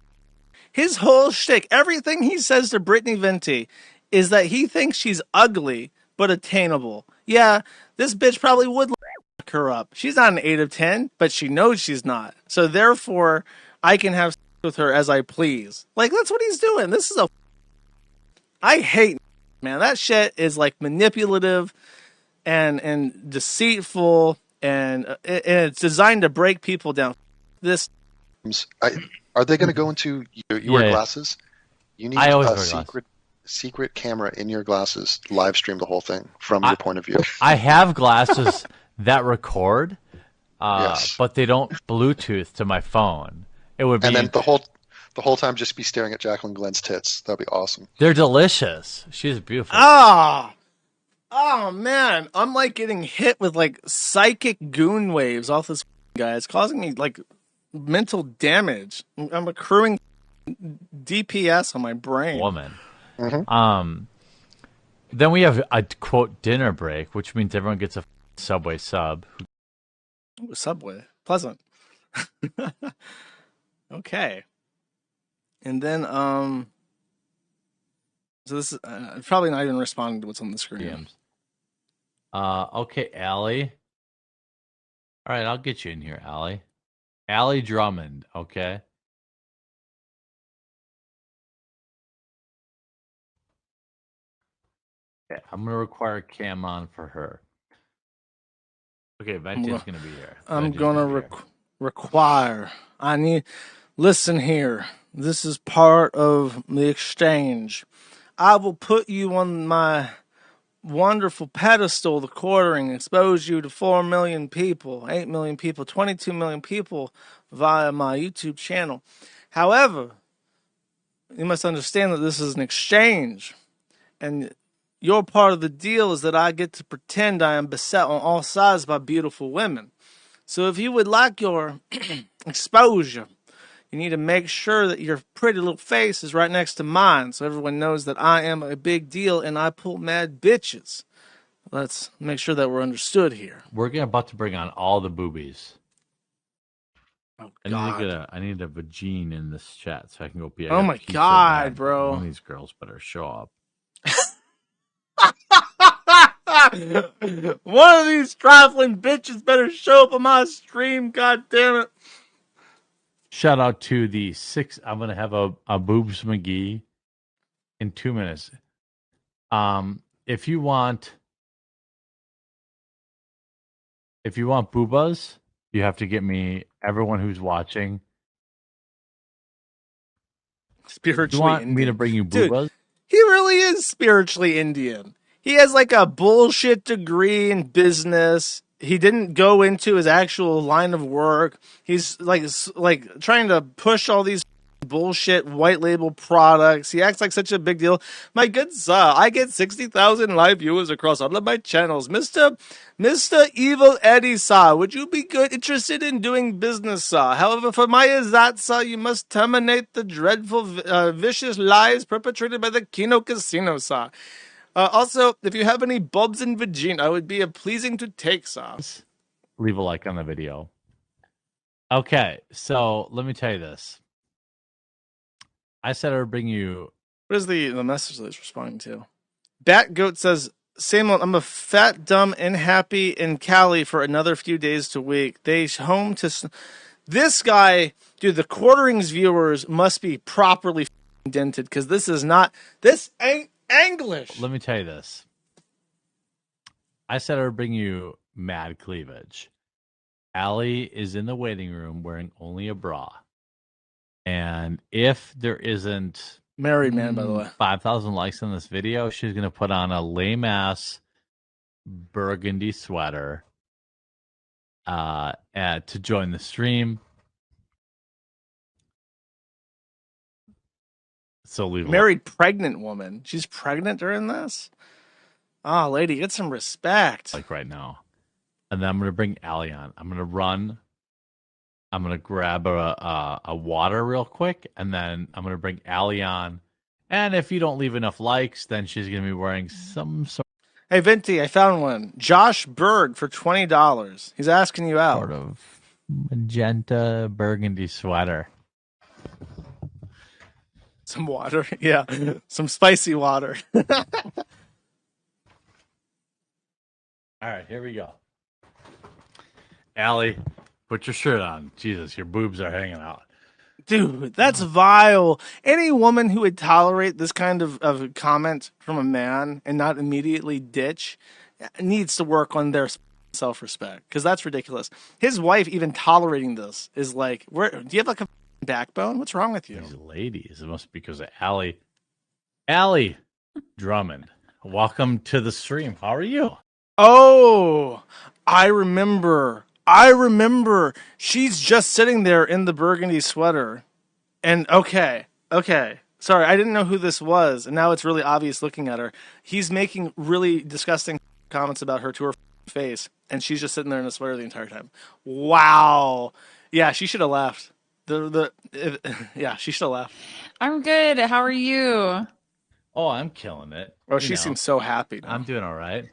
His whole shtick, everything he says to Brittany Venti, is that he thinks she's ugly but attainable. Yeah, this bitch probably would lock her up. She's not an 8 of 10, but she knows she's not. So therefore, I can have sex with her as I please. Like, that's what he's doing. This is a. I hate, man. That shit is like manipulative and deceitful, and it's designed to break people down. This. Are they going to go into you wear glasses? You need a secret camera in your glasses, live stream the whole thing from your point of view. I have glasses that record, but they don't Bluetooth to my phone. It would be, and then the whole time just be staring at Jacqueline Glenn's tits. That'd be awesome. They're delicious. She's beautiful. Oh man, I'm like getting hit with like psychic goon waves off this guy. It's causing me like mental damage. I'm accruing DPS on my brain. Woman. Mm-hmm. Then we have a quote dinner break, which means everyone gets a Subway sub. Ooh, Subway, pleasant. Okay, and then so this is probably not even responding to what's on the screen. Okay, Allie. All right, I'll get you in here, Allie. Allie Drummond, okay? Okay, I'm going to require a cam on for her. Okay, Venti's going to be here. I'm going to require. I need. Listen here. This is part of the exchange. I will put you on my wonderful pedestal, the quartering, expose you to 4 million people, 8 million people, 22 million people via my YouTube channel. However, you must understand that this is an exchange, and your part of the deal is that I get to pretend I am beset on all sides by beautiful women. So if you would like your exposure, you need to make sure that your pretty little face is right next to mine so everyone knows that I am a big deal and I pull mad bitches. Let's make sure that we're understood here. We're about to bring on all the boobies. Oh, I need a vagine in this chat so I can go pee. Oh my God, bro. One of these girls better show up. One of these trifling bitches better show up on my stream, god damn it. Shout out to the 6. I'm gonna have a boobs McGee in 2 minutes. If you want boobas, you have to get me everyone who's watching. Spiritually You want Indian. me to bring you boobas? Dude, he really is spiritually Indian. He has like a bullshit degree in business. He didn't go into his actual line of work. He's like trying to push all these bullshit white label products. He acts like such a big deal. My good sir, I get 60,000 live viewers across all of my channels. Mr. Evil Eddie, sir, would you be interested in doing business, sir? However, for my Izat, sir, you must terminate the dreadful, vicious lies perpetrated by the Kino Casino, sir. Also, if you have any bobs in vagina, I would be pleasing to take, sir. Leave a like on the video. Okay, so let me tell you this. I said I would bring you. What is the message that it's responding to? Batgoat says, same one. I'm a fat, dumb, and happy in Cali for another few days to week. They home to this guy, dude. The quarterings viewers must be properly dented because this ain't English. Let me tell you this. I said I would bring you mad cleavage. Allie is in the waiting room wearing only a bra. And if there isn't Married man, by the way. 5,000 likes on this video. She's gonna put on a lame ass burgundy sweater to join the stream. So leave married pregnant woman. She's pregnant during this. Oh, lady, get some respect. Like right now. And then I'm gonna bring Allie on. I'm gonna run. I'm gonna grab a water real quick, and then I'm gonna bring Allie on. And if you don't leave enough likes, then she's gonna be wearing some sort. Hey, Venti, I found one. Josh Berg for $20. He's asking you out. Sort of magenta burgundy sweater. Some water. Yeah. Some spicy water. All right, here we go. Allie, put your shirt on. Jesus, your boobs are hanging out. Dude, that's vile. Any woman who would tolerate this kind of comment from a man and not immediately ditch needs to work on their self-respect, because that's ridiculous. His wife even tolerating this is like, do you have like a backbone? What's wrong with you? These ladies, it must be because of Allie Drummond. Welcome to the stream. How are you? Oh, I remember. She's just sitting there in the burgundy sweater. And okay. Sorry, I didn't know who this was. And now it's really obvious looking at her. He's making really disgusting comments about her to her face. And she's just sitting there in a sweater the entire time. Wow. Yeah, she should have left. Yeah, she should have left. I'm good. How are you? Oh, I'm killing it. Oh, she seems so happy now. I'm doing all right.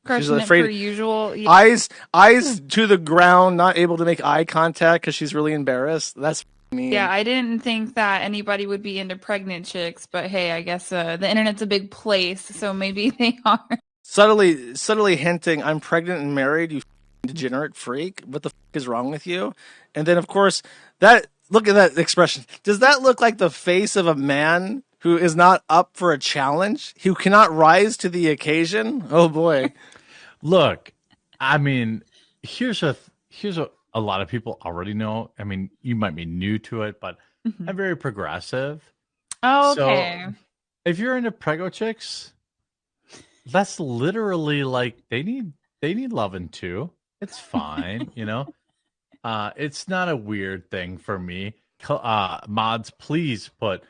Crushing it per usual. Yeah. Eyes to the ground, not able to make eye contact because she's really embarrassed. That's mean. Yeah, I didn't think that anybody would be into pregnant chicks, but hey, I guess the internet's a big place, so maybe they are. Subtly hinting, I'm pregnant and married, you degenerate freak. What the is wrong with you? And then, of course, look at that expression. Does that look like the face of a man who is not up for a challenge, who cannot rise to the occasion? Oh boy. Look, I mean, here's what a lot of people already know. I mean, you might be new to it, but I'm very progressive. Oh, okay. So if you're into prego chicks, that's literally like they need loving too. It's fine, you know. It's not a weird thing for me. Mods, please put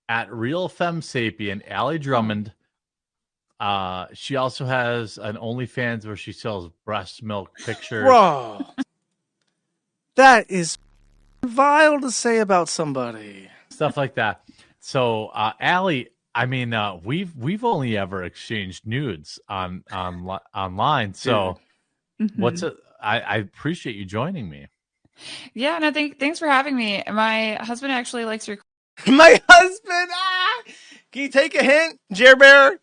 at Real Femme Sapien, Allie Drummond. She also has an OnlyFans where she sells breast milk pictures. Bro, that is vile to say about somebody. Stuff like that. So, Allie, I mean, we've only ever exchanged nudes online. So, I appreciate you joining me. Yeah, no, thanks for having me. My husband actually likes your. My husband. Can you take a hint, Jer Bear?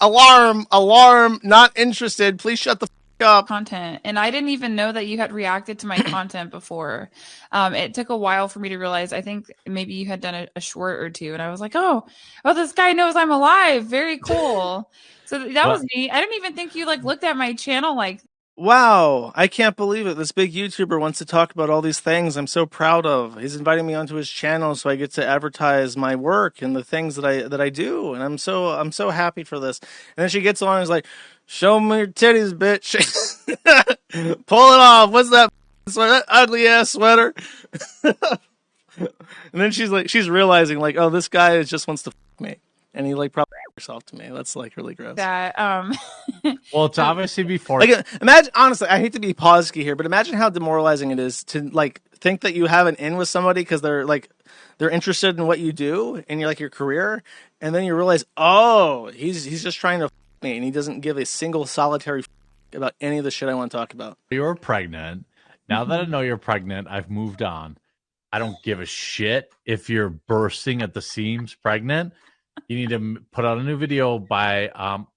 Alarm, not interested. Please shut the f up. Content. And I didn't even know that you had reacted to my content before. It took a while for me to realize. I think maybe you had done a short or two, and I was like, oh, this guy knows I'm alive. Very cool. So that was neat. I didn't even think you looked at my channel like. Wow, I can't believe it. This big YouTuber wants to talk about all these things I'm so proud of. He's inviting me onto his channel so I get to advertise my work and the things that I do, and I'm so happy for this. And then she gets on and is like, "Show me your titties, bitch." Pull it off. What's that sweater? That ugly ass sweater. And then she's realizing oh, this guy just wants to f me. And he probably herself to me. That's really gross. That well, it's obviously before. Imagine, honestly, I hate to be posky here, but imagine how demoralizing it is to think that you have an in with somebody because they're interested in what you do and your career, and then you realize, oh, he's just trying to f me, and he doesn't give a single solitary f about any of the shit I want to talk about. You're pregnant. Now that I know you're pregnant, I've moved on. I don't give a shit if you're bursting at the seams pregnant. You need to put out a new video by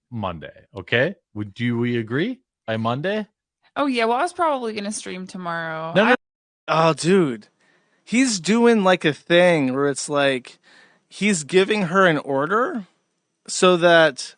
Monday, okay? Do we agree? By Monday? Oh, yeah. Well, I was probably going to stream tomorrow. No. Oh, dude. He's doing a thing where it's he's giving her an order so that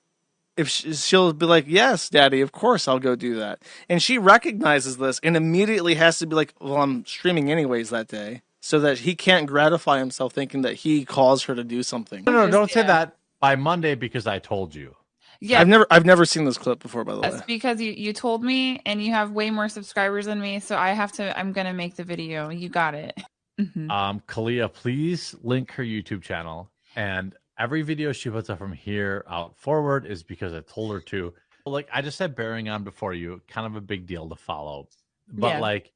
if she'll be like, yes, daddy, of course I'll go do that. And she recognizes this and immediately has to be like, well, I'm streaming anyways that day. so that he can't gratify himself thinking that he caused her to do something. No, don't say that by Monday because I told you. Yeah. I've never seen this clip before, by the way. That's because you told me, and you have way more subscribers than me, so I'm gonna make the video. You got it. Kalia, please link her YouTube channel, and every video she puts up from here out forward is because I told her to. Like I just said, bearing on before you, kind of a big deal to follow, but like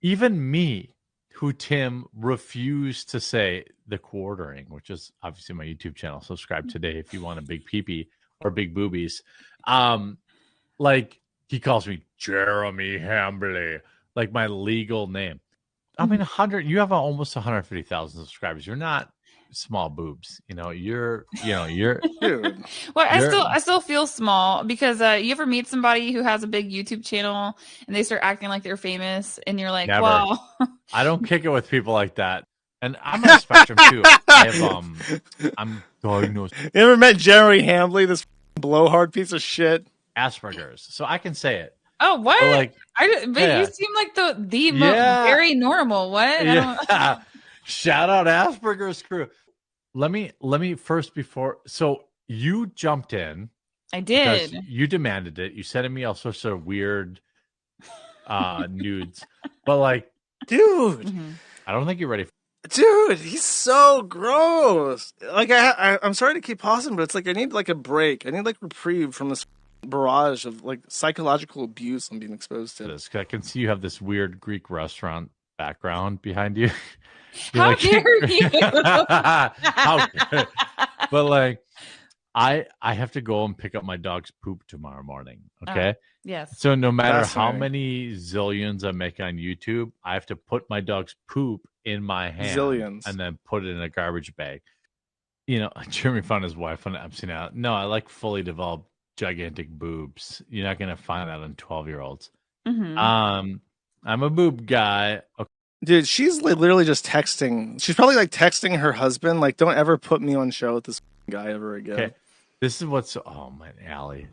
even me, who Tim refused to say the quartering, which is obviously my YouTube channel. Subscribe today if you want a big peepee or big boobies. Like he calls me Jeremy Hambly, like my legal name. I mean, you have almost 150,000 subscribers. You're not small boobs, you're dude. Well, I still feel small because you ever meet somebody who has a big YouTube channel and they start acting like they're famous and you're like, never. Wow. I don't kick it with people like that. And I'm on the spectrum too. I'm diagnosed. You ever met Jeremy Hambly, this blowhard piece of shit? Asperger's, so I can say it. Oh, what? But you seem like the very normal. What? Yeah. Shout out Asperger's crew. Let me first so you jumped in. I did. You demanded it. You sent me all sorts of weird nudes. But dude, I don't think you're ready. Dude, he's so gross. Like I'm sorry to keep pausing, but it's like I need like a break. I need like reprieve from this barrage of like psychological abuse I'm being exposed to. I can see you have this weird Greek restaurant background behind you. How dare you? But I have to go and pick up my dog's poop tomorrow morning. Okay. Yes. So no matter how many zillions I make on YouTube, I have to put my dog's poop in my hand and then put it in a garbage bag. Jeremy found his wife on Epstein out. No, I like fully developed gigantic boobs. You're not gonna find that on 12-year-olds. I'm a boob guy. Okay. Dude, she's literally just texting. She's probably like texting her husband, like, don't ever put me on show with this guy ever again. Okay. This is Allie.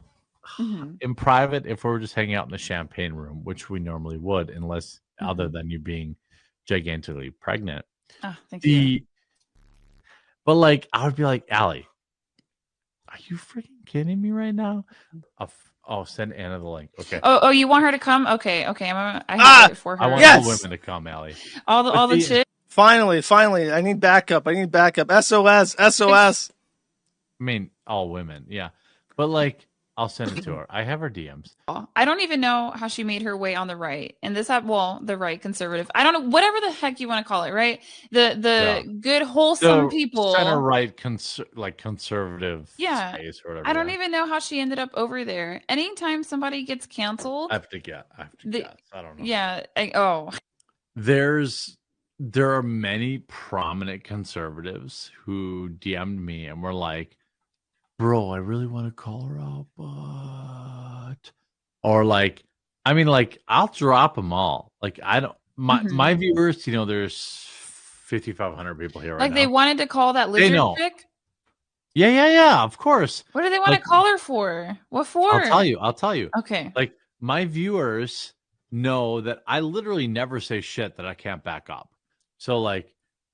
In private, if we were just hanging out in the champagne room, which we normally would, unless other than you being gigantically pregnant. Oh, thank you. But I would be like, Allie, are you freaking kidding me right now? I'll send Anna the link. Okay. Oh, you want her to come? Okay. I have it for her. I want all women to come, Allie. All the chicks. Finally, I need backup. SOS. I mean, all women, yeah. But I'll send it to her. I have her DMs. I don't even know how she made her way on the right. And the right conservative. I don't know, whatever the heck you want to call it, right? The good, wholesome people. Center right, conservative space or whatever. I don't even know how she ended up over there. Anytime somebody gets canceled. I have to guess. I don't know. Yeah. There are many prominent conservatives who DM'd me and were like, bro, I really want to call her out, but... Or I'll drop them all. My viewers, there's 5,500 people here right now. They wanted to call that lizard chick? Yeah, of course. What do they want to call her for? What for? I'll tell you. Okay. My viewers know that I literally never say shit that I can't back up. So,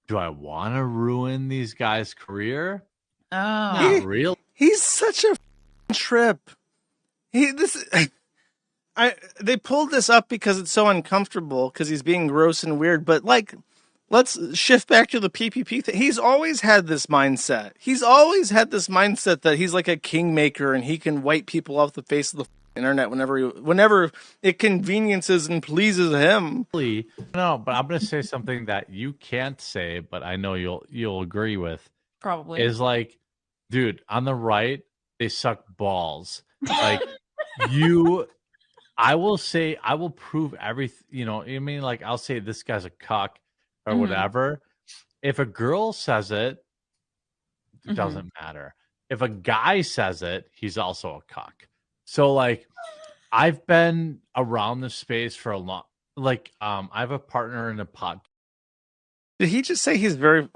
do I want to ruin these guys' career? Oh. Not really. He's such a trip. They pulled this up because it's so uncomfortable because he's being gross and weird. But let's shift back to the PPP thing. He's always had this mindset. That he's like a kingmaker and he can wipe people off the face of the internet whenever it conveniences and pleases him. No, but I'm gonna say something that you can't say, but I know you'll agree with. Probably is dude, on the right, they suck balls. I will prove everything. I'll say this guy's a cuck or whatever. If a girl says it, it doesn't matter. If a guy says it, he's also a cuck. So I've been around this space for a long. I have a partner in a pod. Did he just say he's very?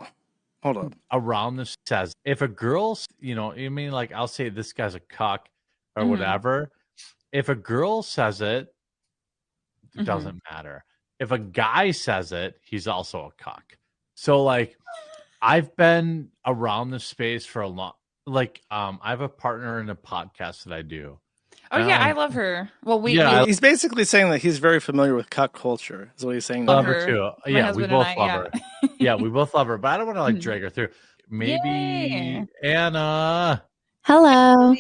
Hold on. Around this says if a girl, I'll say this guy's a cuck or whatever. If a girl says it, it doesn't matter. if a guy says it, he's also a cuck. So like, I've been around this space for a long. Like, I have a partner in a podcast that I do. Oh yeah, I love her. Well, he's basically saying that he's very familiar with cuck culture. Is what he's saying. Love her too. Yeah, we both love her. Yeah, we both love her. But I don't want to like drag her through. Maybe Yay. Anna. Hello.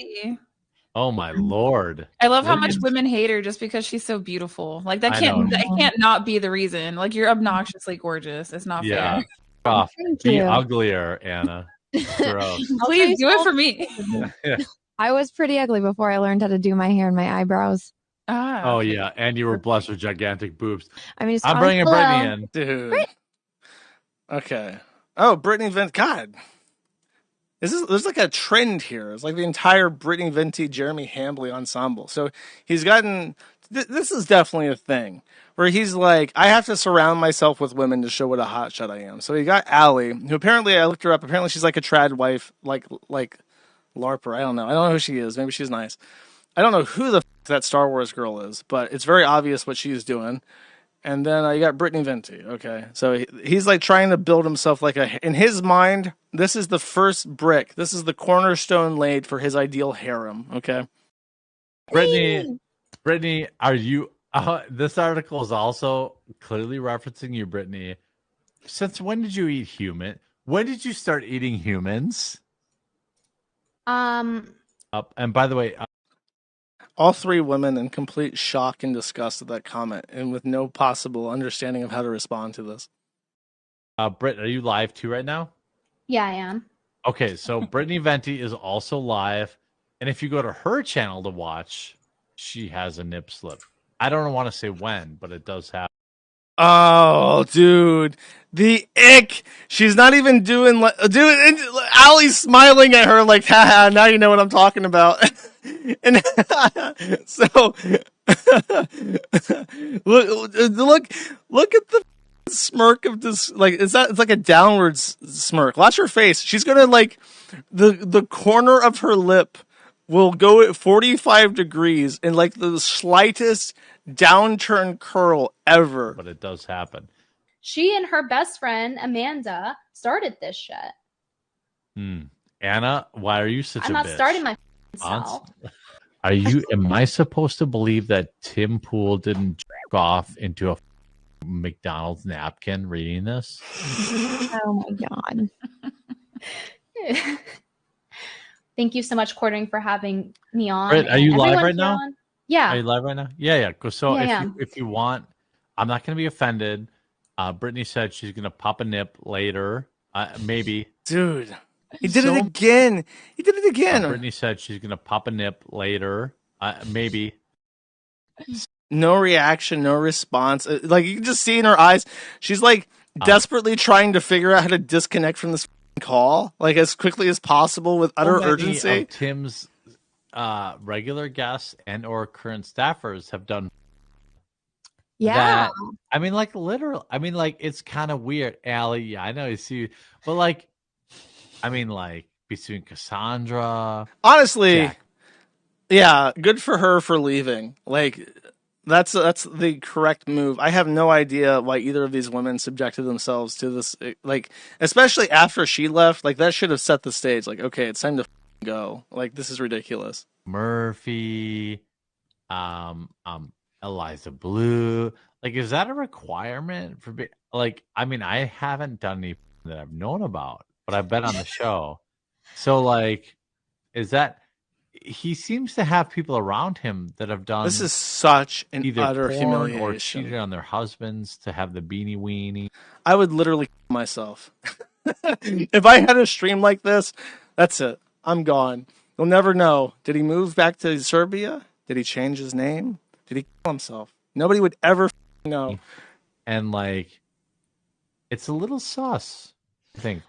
Oh my lord! I love how much women hate her just because she's so beautiful. Like that can't not be the reason. Like you're obnoxiously gorgeous. It's not fair. Off. Thank Be you. uglier, Anna. Gross. Please do it for me. Yeah. I was pretty ugly before I learned how to do my hair and my eyebrows. Oh yeah, and you were blessed with gigantic boobs. I mean, I'm bringing Brittany in, dude. Okay. Oh, Brittany Vent. God, there's like a trend here. It's like the entire Brittany Venti, Jeremy Hambly ensemble. So he's gotten. This is definitely a thing where he's like, I have to surround myself with women to show what a hotshot I am. So he got Allie, who apparently I looked her up. Apparently she's like a trad wife, like LARPer. I don't know who she is. Maybe she's nice. I don't know who the that Star Wars girl is, but it's very obvious what she's doing. And then you got Brittany Venti. Okay, so he's like trying to build himself like in his mind, this is the first brick. This is the cornerstone laid for his ideal harem. Okay, Brittany, are you? This article is also clearly referencing you, Brittany. Since when did you eat human? When did you start eating humans? And by the way, all three women in complete shock and disgust at that comment, and with no possible understanding of how to respond to this. Britt, are you live too right now? Yeah, I am. Okay, so Brittany Venti is also live, and if you go to her channel to watch, she has a nip slip. I don't want to say when, but it does happen. Oh, dude, the ick. She's not even doing dude. And Allie's smiling at her like, haha, now you know what I'm talking about. And so look at the smirk of this. Like, it's like a downward smirk. Watch her face. She's gonna like the corner of her lip will go at 45 degrees in like the slightest downturn curl ever. But it does happen. She and her best friend Amanda started this shit. Anna, why are you such I'm a not bitch? starting my self. Are you? Am I supposed to believe that Tim Pool didn't jerk off into a McDonald's napkin reading this? Oh my god. Thank you so much, Quartering, for having me on. Britt, are you live right now? Yeah. Are you live right now? Yeah. So Yeah, if you want, I'm not going to be offended. Brittany said she's going to pop a nip later. Maybe. Dude, he did it again. He did it again. Brittany said she's going to pop a nip later. Maybe. No reaction, no response. Like, you can just see in her eyes, she's like desperately trying to figure out how to disconnect from this call, like as quickly as possible with utter urgency. Tim's regular guests and or current staffers have done. Yeah. That, I mean, like literal. I mean, like it's kind of weird, Allie. Yeah, I know you see, but like, I mean, like between Cassandra, honestly, Jack. Yeah, good for her for leaving. Like, that's the correct move. I have no idea why either of these women subjected themselves to this. Like, especially after she left, like that should have set the stage. Like, okay, it's time to go. Like, this is ridiculous. Murphy, Eliza Blue. Like, is that a requirement for like? I mean, I haven't done any that I've known about, but I've been on the show. So, like, is that? He seems to have people around him that have done. This is such an either utter porn humiliation. Or cheated on their husbands to have the beanie weenie. I would literally kill myself. If I had a stream like this, that's it. I'm gone. You'll never know. Did he move back to Serbia? Did he change his name? Did he kill himself? Nobody would ever know. And like, it's a little sus. I think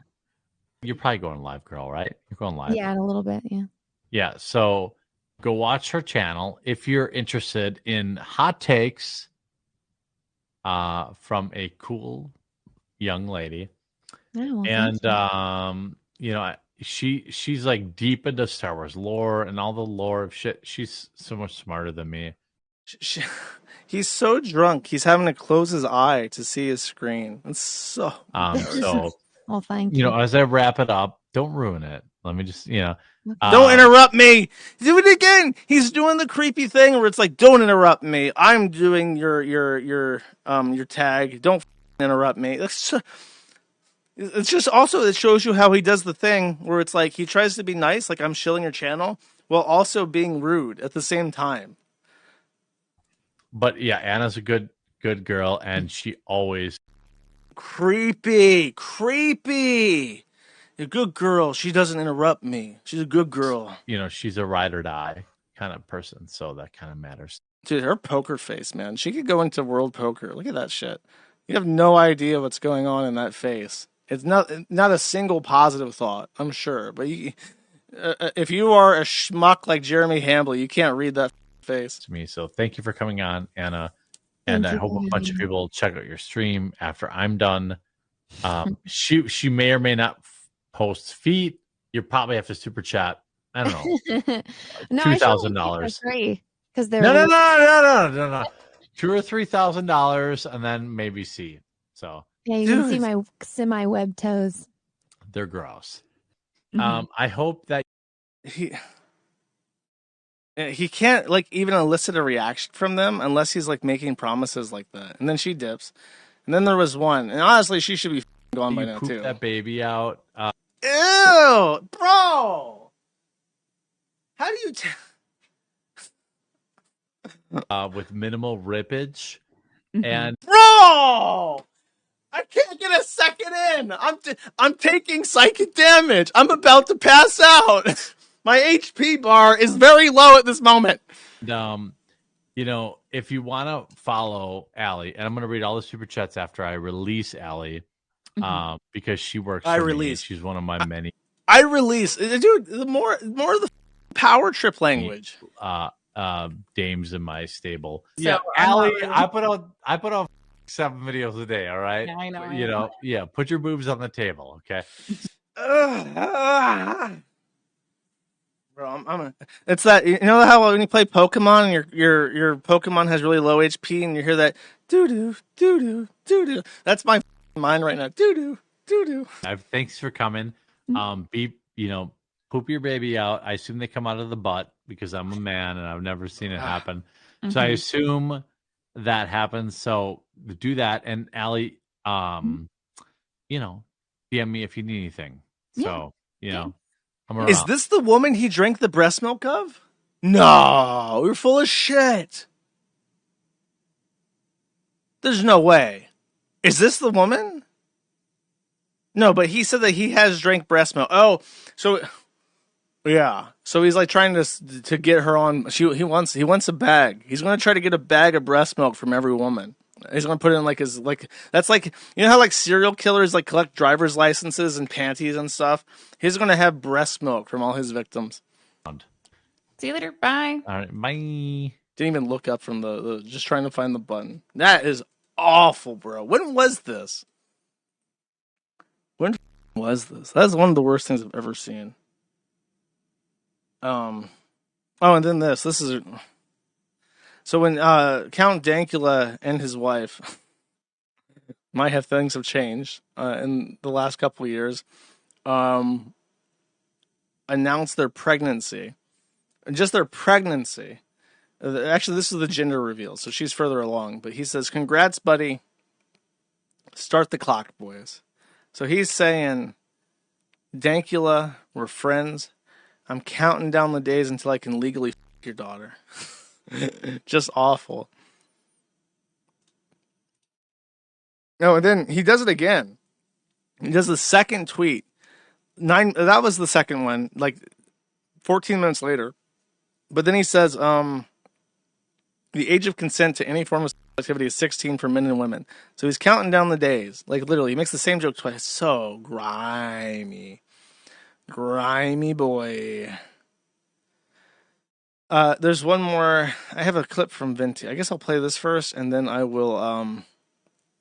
you're probably going live, girl, right? You're going live. Yeah, in a little bit. Yeah. Yeah, so go watch her channel if you're interested in hot takes from a cool young lady. Oh, well, and you know, she's like deep into Star Wars lore and all the lore of shit. She's so much smarter than me. He's so drunk. He's having to close his eye to see his screen. It's so. So, Well, thank you know, as I wrap it up, don't ruin it. Let me just, Don't interrupt me. Do it again. He's doing the creepy thing where it's like, don't interrupt me. I'm doing your tag. Don't interrupt me. It's just also, it shows you how he does the thing where it's like he tries to be nice, like I'm shilling your channel, while also being rude at the same time. But yeah, Anna's a good girl, and she always creepy. A good girl. She doesn't interrupt me. She's a good girl. You know, she's a ride or die kind of person, so that kind of matters. Dude, her poker face, man. She could go into world poker. Look at that shit. You have no idea what's going on in that face. It's not a single positive thought, I'm sure. But if you are a schmuck like Jeremy Hambly, you can't read that face. To me, so thank you for coming on, Anna. And I hope a bunch of people check out your stream after I'm done. She may or may not post feet. You probably have to super chat. I don't know. No, $2,000. Free because they're no. $2,000 or $3,000, and then maybe see. So yeah, you can see my semi-web toes. They're gross. Mhm. I hope that he can't like even elicit a reaction from them unless he's like making promises like that. And then she dips. And then there was one, and honestly, she should be gone by now poop too. that baby out. Ew, bro. How do you? With minimal rippage, Mm-hmm. and Bro, I can't get a second in. I'm taking psychic damage. I'm about to pass out. My HP bar is very low at this moment. You know, if you want to follow Allie, and I'm going to read all the super chats after I release Allie, because she works. For me. She's one of my many. I release, dude. The more of the power trip language. Dames in my stable. So, Yeah, I'm not Allie, really- I put on 7 videos a day. All right. Yeah, I know, I You know. know, yeah. Put your boobs on the table, okay? Bro, it's that, you know how when you play Pokemon and your Pokemon has really low HP and you hear that doo doo doo doo doo doo. That's my mind right now. Doo doo doo doo. Thanks for coming. Poop your baby out. I assume they come out of the butt because I'm a man and I've never seen it happen. So I assume that happens. So do that. And Allie, DM me if you need anything. So, I'm around. Is this the woman he drank the breast milk of? No, you're full of shit. There's no way. Is this the woman? No, but he said that he has drank breast milk. Oh, so yeah. So he's like trying to get her on. He wants a bag. He's gonna try to get a bag of breast milk from every woman. He's gonna put it in that's like, you know how like serial killers like collect driver's licenses and panties and stuff. He's gonna have breast milk from all his victims. See you later. Bye. All right, bye. Didn't even look up from the just trying to find the button. That is awful, bro. When was this? When was this? That's one of the worst things I've ever seen. Oh, and then this is so when Count Dankula and his wife might have things have changed in the last couple of years, announced their pregnancy, and just their pregnancy. Actually, this is the gender reveal, so she's further along. But he says, "Congrats, buddy. Start the clock, boys." So he's saying, "Dankula, we're friends. I'm counting down the days until I can legally f*** your daughter." Just awful. No, and then he does it again. He does the second tweet. That was the second one, like 14 minutes later. But then he says, the age of consent to any form of activity is 16 for men and women. So he's counting down the days. Like literally, he makes the same joke twice. So grimy. Grimy boy. There's one more. I have a clip from Venti. I guess I'll play this first, and then I will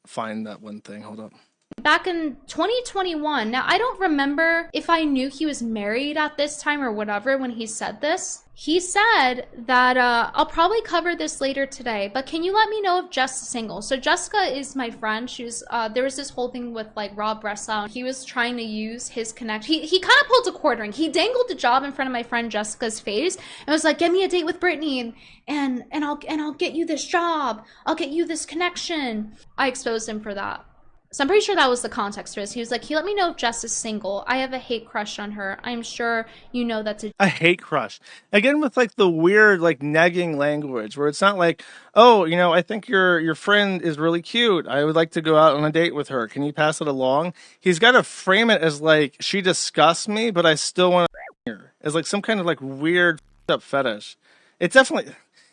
find that one thing. Hold up. back in 2021. Now, I don't remember if I knew he was married at this time or whatever when he said this. He said that, I'll probably cover this later today, but can you let me know if Jess is single? So Jessica is my friend. She was, there was this whole thing with like Rob Breslau. He was trying to use his connection. He kind of pulled a quartering. He dangled the job in front of my friend Jessica's face and was like, get me a date with Brittany and I'll get you this job. I'll get you this connection. I exposed him for that. So I'm pretty sure that was the context to this. He was like, he let me know if Jess is single. I have a hate crush on her. I'm sure you know that's a hate crush. Again, with like the weird, like negging language where it's not like, oh, you know, I think your friend is really cute. I would like to go out on a date with her. Can you pass it along? He's got to frame it as like, she disgusts me, but I still want to her. As like some kind of like weird up fetish. It's definitely...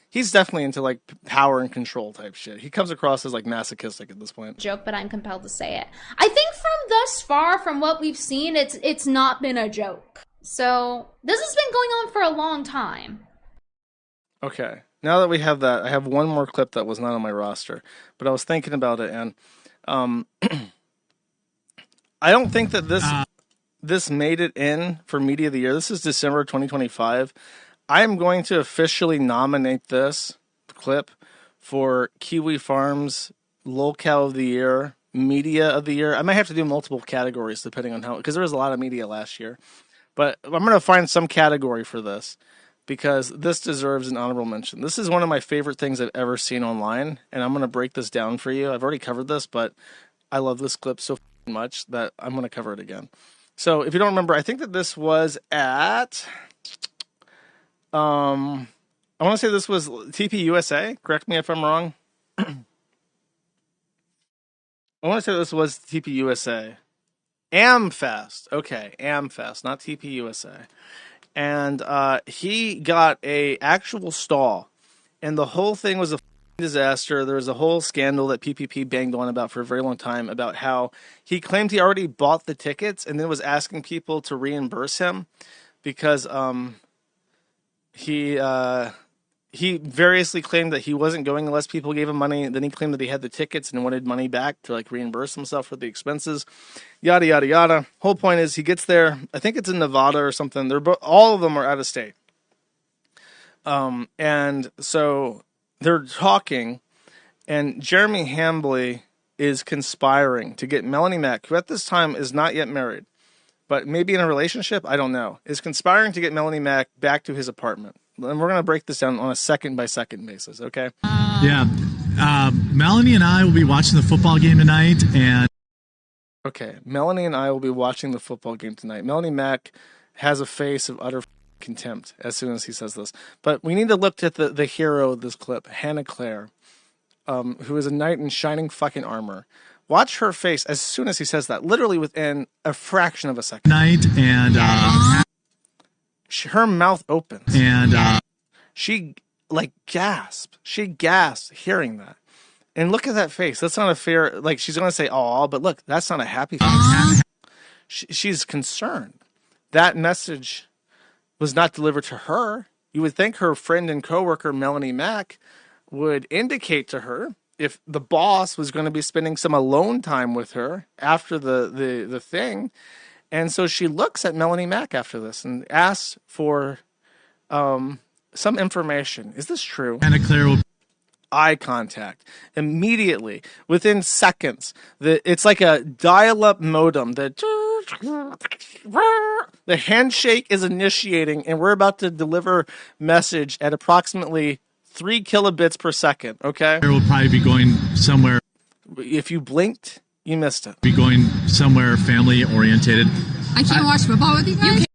He's definitely into like power and control type shit. He comes across as like masochistic at this point. Joke, but I'm compelled to say it. I think from thus far, from what we've seen, it's not been a joke. So this has been going on for a long time. Okay, now that we have that, I have one more clip that was not on my roster, but I was thinking about it, and I don't think that this made it in for Media of the Year. This is December 2025. I am going to officially nominate this clip for Kiwifarms Lolcow of the Year, Media of the Year. I might have to do multiple categories depending on how, because there was a lot of media last year. But I'm going to find some category for this because this deserves an honorable mention. This is one of my favorite things I've ever seen online, and I'm going to break this down for you. I've already covered this, but I love this clip so much that I'm going to cover it again. So if you don't remember, I think that this was at... I want to say this was TP USA. Correct me if I'm wrong. I want to say this was TP USA. AmFest. Okay, AmFest, not TP USA. And he got a actual stall. And the whole thing was a disaster. There was a whole scandal that PPP banged on about for a very long time about how he claimed he already bought the tickets and then was asking people to reimburse him because... He variously claimed that he wasn't going unless people gave him money. Then he claimed that he had the tickets and wanted money back to like reimburse himself for the expenses. Yada yada yada. Whole point is he gets there. I think it's in Nevada or something. All of them are out of state. And so they're talking, and Jeremy Hambly is conspiring to get Melony Mac, who at this time is not yet married, but maybe in a relationship, I don't know, is conspiring to get Melony Mac back to his apartment. And we're going to break this down on a second-by-second basis, okay? Yeah. Melony and I will be watching the football game tonight, and... Okay, Melony and I will be watching the football game tonight. Melony Mac has a face of utter contempt as soon as he says this. But we need to look at the hero of this clip, Hannah Claire, who is a knight in shining fucking armor. Watch her face as soon as he says that, literally within a fraction of a second. Night, and her mouth opens, and she like gasps. She gasps hearing that, and look at that face. That's not a fair. Like she's gonna say, "Oh," but look, that's not a happy face. She's concerned. That message was not delivered to her. You would think her friend and coworker Melony Mac would indicate to her if the boss was going to be spending some alone time with her after the thing. And so she looks at Melony Mac after this and asks for some information. Is this true? Hannah Claire will... Eye contact. Immediately, within seconds. It's like a dial-up modem. The handshake is initiating, and we're about to deliver message at approximately 3 kilobits per second, okay? We'll probably be going somewhere. If you blinked, you missed it. Be going somewhere family orientated. I can't watch football with you guys.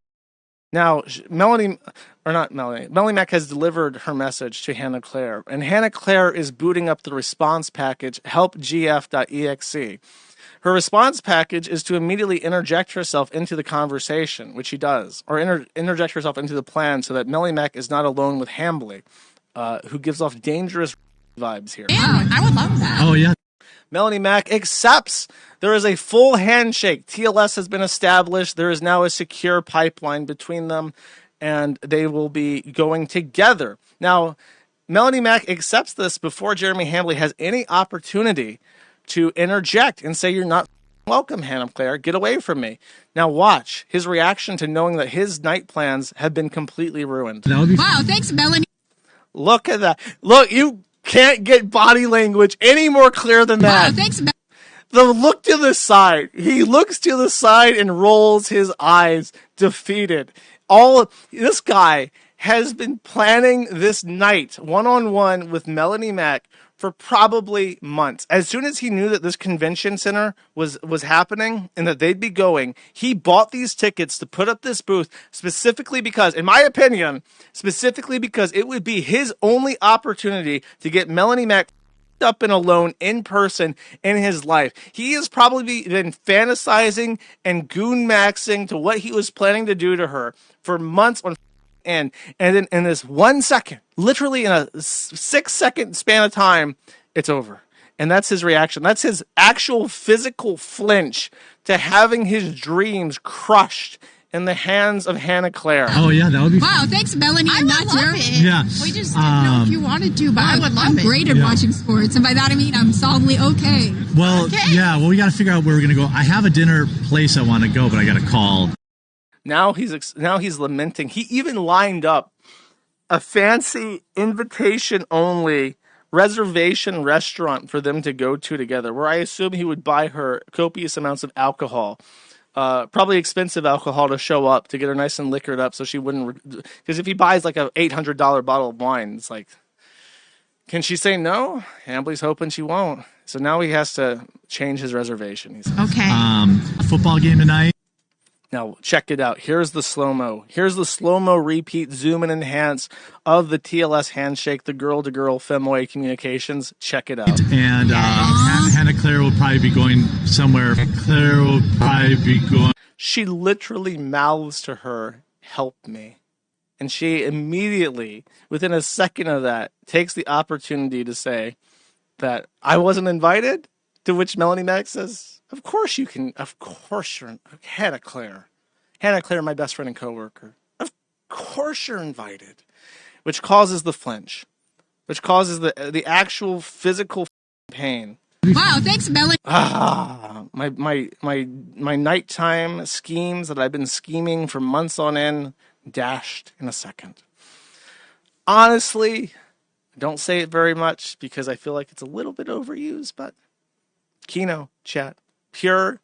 Now, Melony Mac has delivered her message to Hannah Claire, and Hannah Claire is booting up the response package, helpgf.exe. Her response package is to immediately interject herself into the conversation, which she does, or interject herself into the plan so that Melony Mac is not alone with Hambly, who gives off dangerous vibes here. Yeah, I would love that. Oh, yeah. Melony Mac accepts. There is a full handshake. TLS has been established. There is now a secure pipeline between them, and they will be going together. Now, Melony Mac accepts this before Jeremy Hambly has any opportunity to interject and say you're not welcome, Hannah Claire. Get away from me. Now watch his reaction to knowing that his night plans have been completely ruined. Wow, thanks, Melony. Look at that. Look, you can't get body language any more clear than that. Wow, thanks, The look to the side. He looks to the side and rolls his eyes, defeated. This guy has been planning this night one-on-one with Melony Mac for probably months. As soon as he knew that this convention center was happening and that they'd be going, he bought these tickets to put up this booth specifically because, in my opinion, it would be his only opportunity to get Melony Mac up and alone in person in his life. He has probably been fantasizing and goon maxing to what he was planning to do to her for months on end. And then in this 1 second, literally in a 6-second span of time, it's over. And that's his reaction. That's his actual physical flinch to having his dreams crushed in the hands of Hannah Claire. Oh yeah, that would be. Wow, thanks, Melony. I would love it. Yeah. We just didn't know if you wanted to, but I would love it. I'm great at watching sports, and by that I mean I'm solidly okay. Well, yeah. Well, we got to figure out where we're gonna go. I have a dinner place I want to go, but I got to call. Now he's lamenting. He even lined up a fancy invitation-only reservation restaurant for them to go to together, where I assume he would buy her copious amounts of alcohol, probably expensive alcohol to show up to get her nice and liquored up, so she wouldn't. Because if he buys like a $800 bottle of wine, it's like, can she say no? Hambly's hoping she won't. So now he has to change his reservation. He says. Okay. Football game tonight. Now, check it out. Here's the slow-mo. Here's the slow-mo repeat, zoom and enhance of the TLS handshake, the girl-to-girl femway communications. Check it out. And Hannah Claire will probably be going somewhere. Claire will probably be going. She literally mouths to her, "Help me." And she immediately, within a second of that, takes the opportunity to say that I wasn't invited, to which Melony Mac says, "Of course you can. Of course you're Hannah Claire. Hannah Claire, my best friend and coworker. Of course you're invited," which causes the flinch, which causes the actual physical pain. Wow, thanks, Melony. My nighttime schemes that I've been scheming for months on end dashed in a second. Honestly, don't say it very much because I feel like it's a little bit overused, but Kino chat. Pure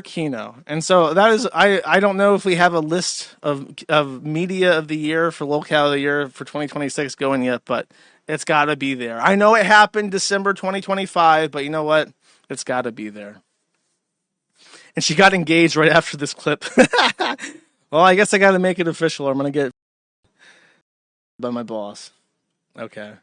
Kino. And so that is, I don't know if we have a list of media of the year for locale of the year for 2026 going yet, but it's got to be there. I know it happened December 2025, but you know what? It's got to be there. And she got engaged right after this clip. Well, I guess I got to make it official or I'm going to get by my boss. Okay.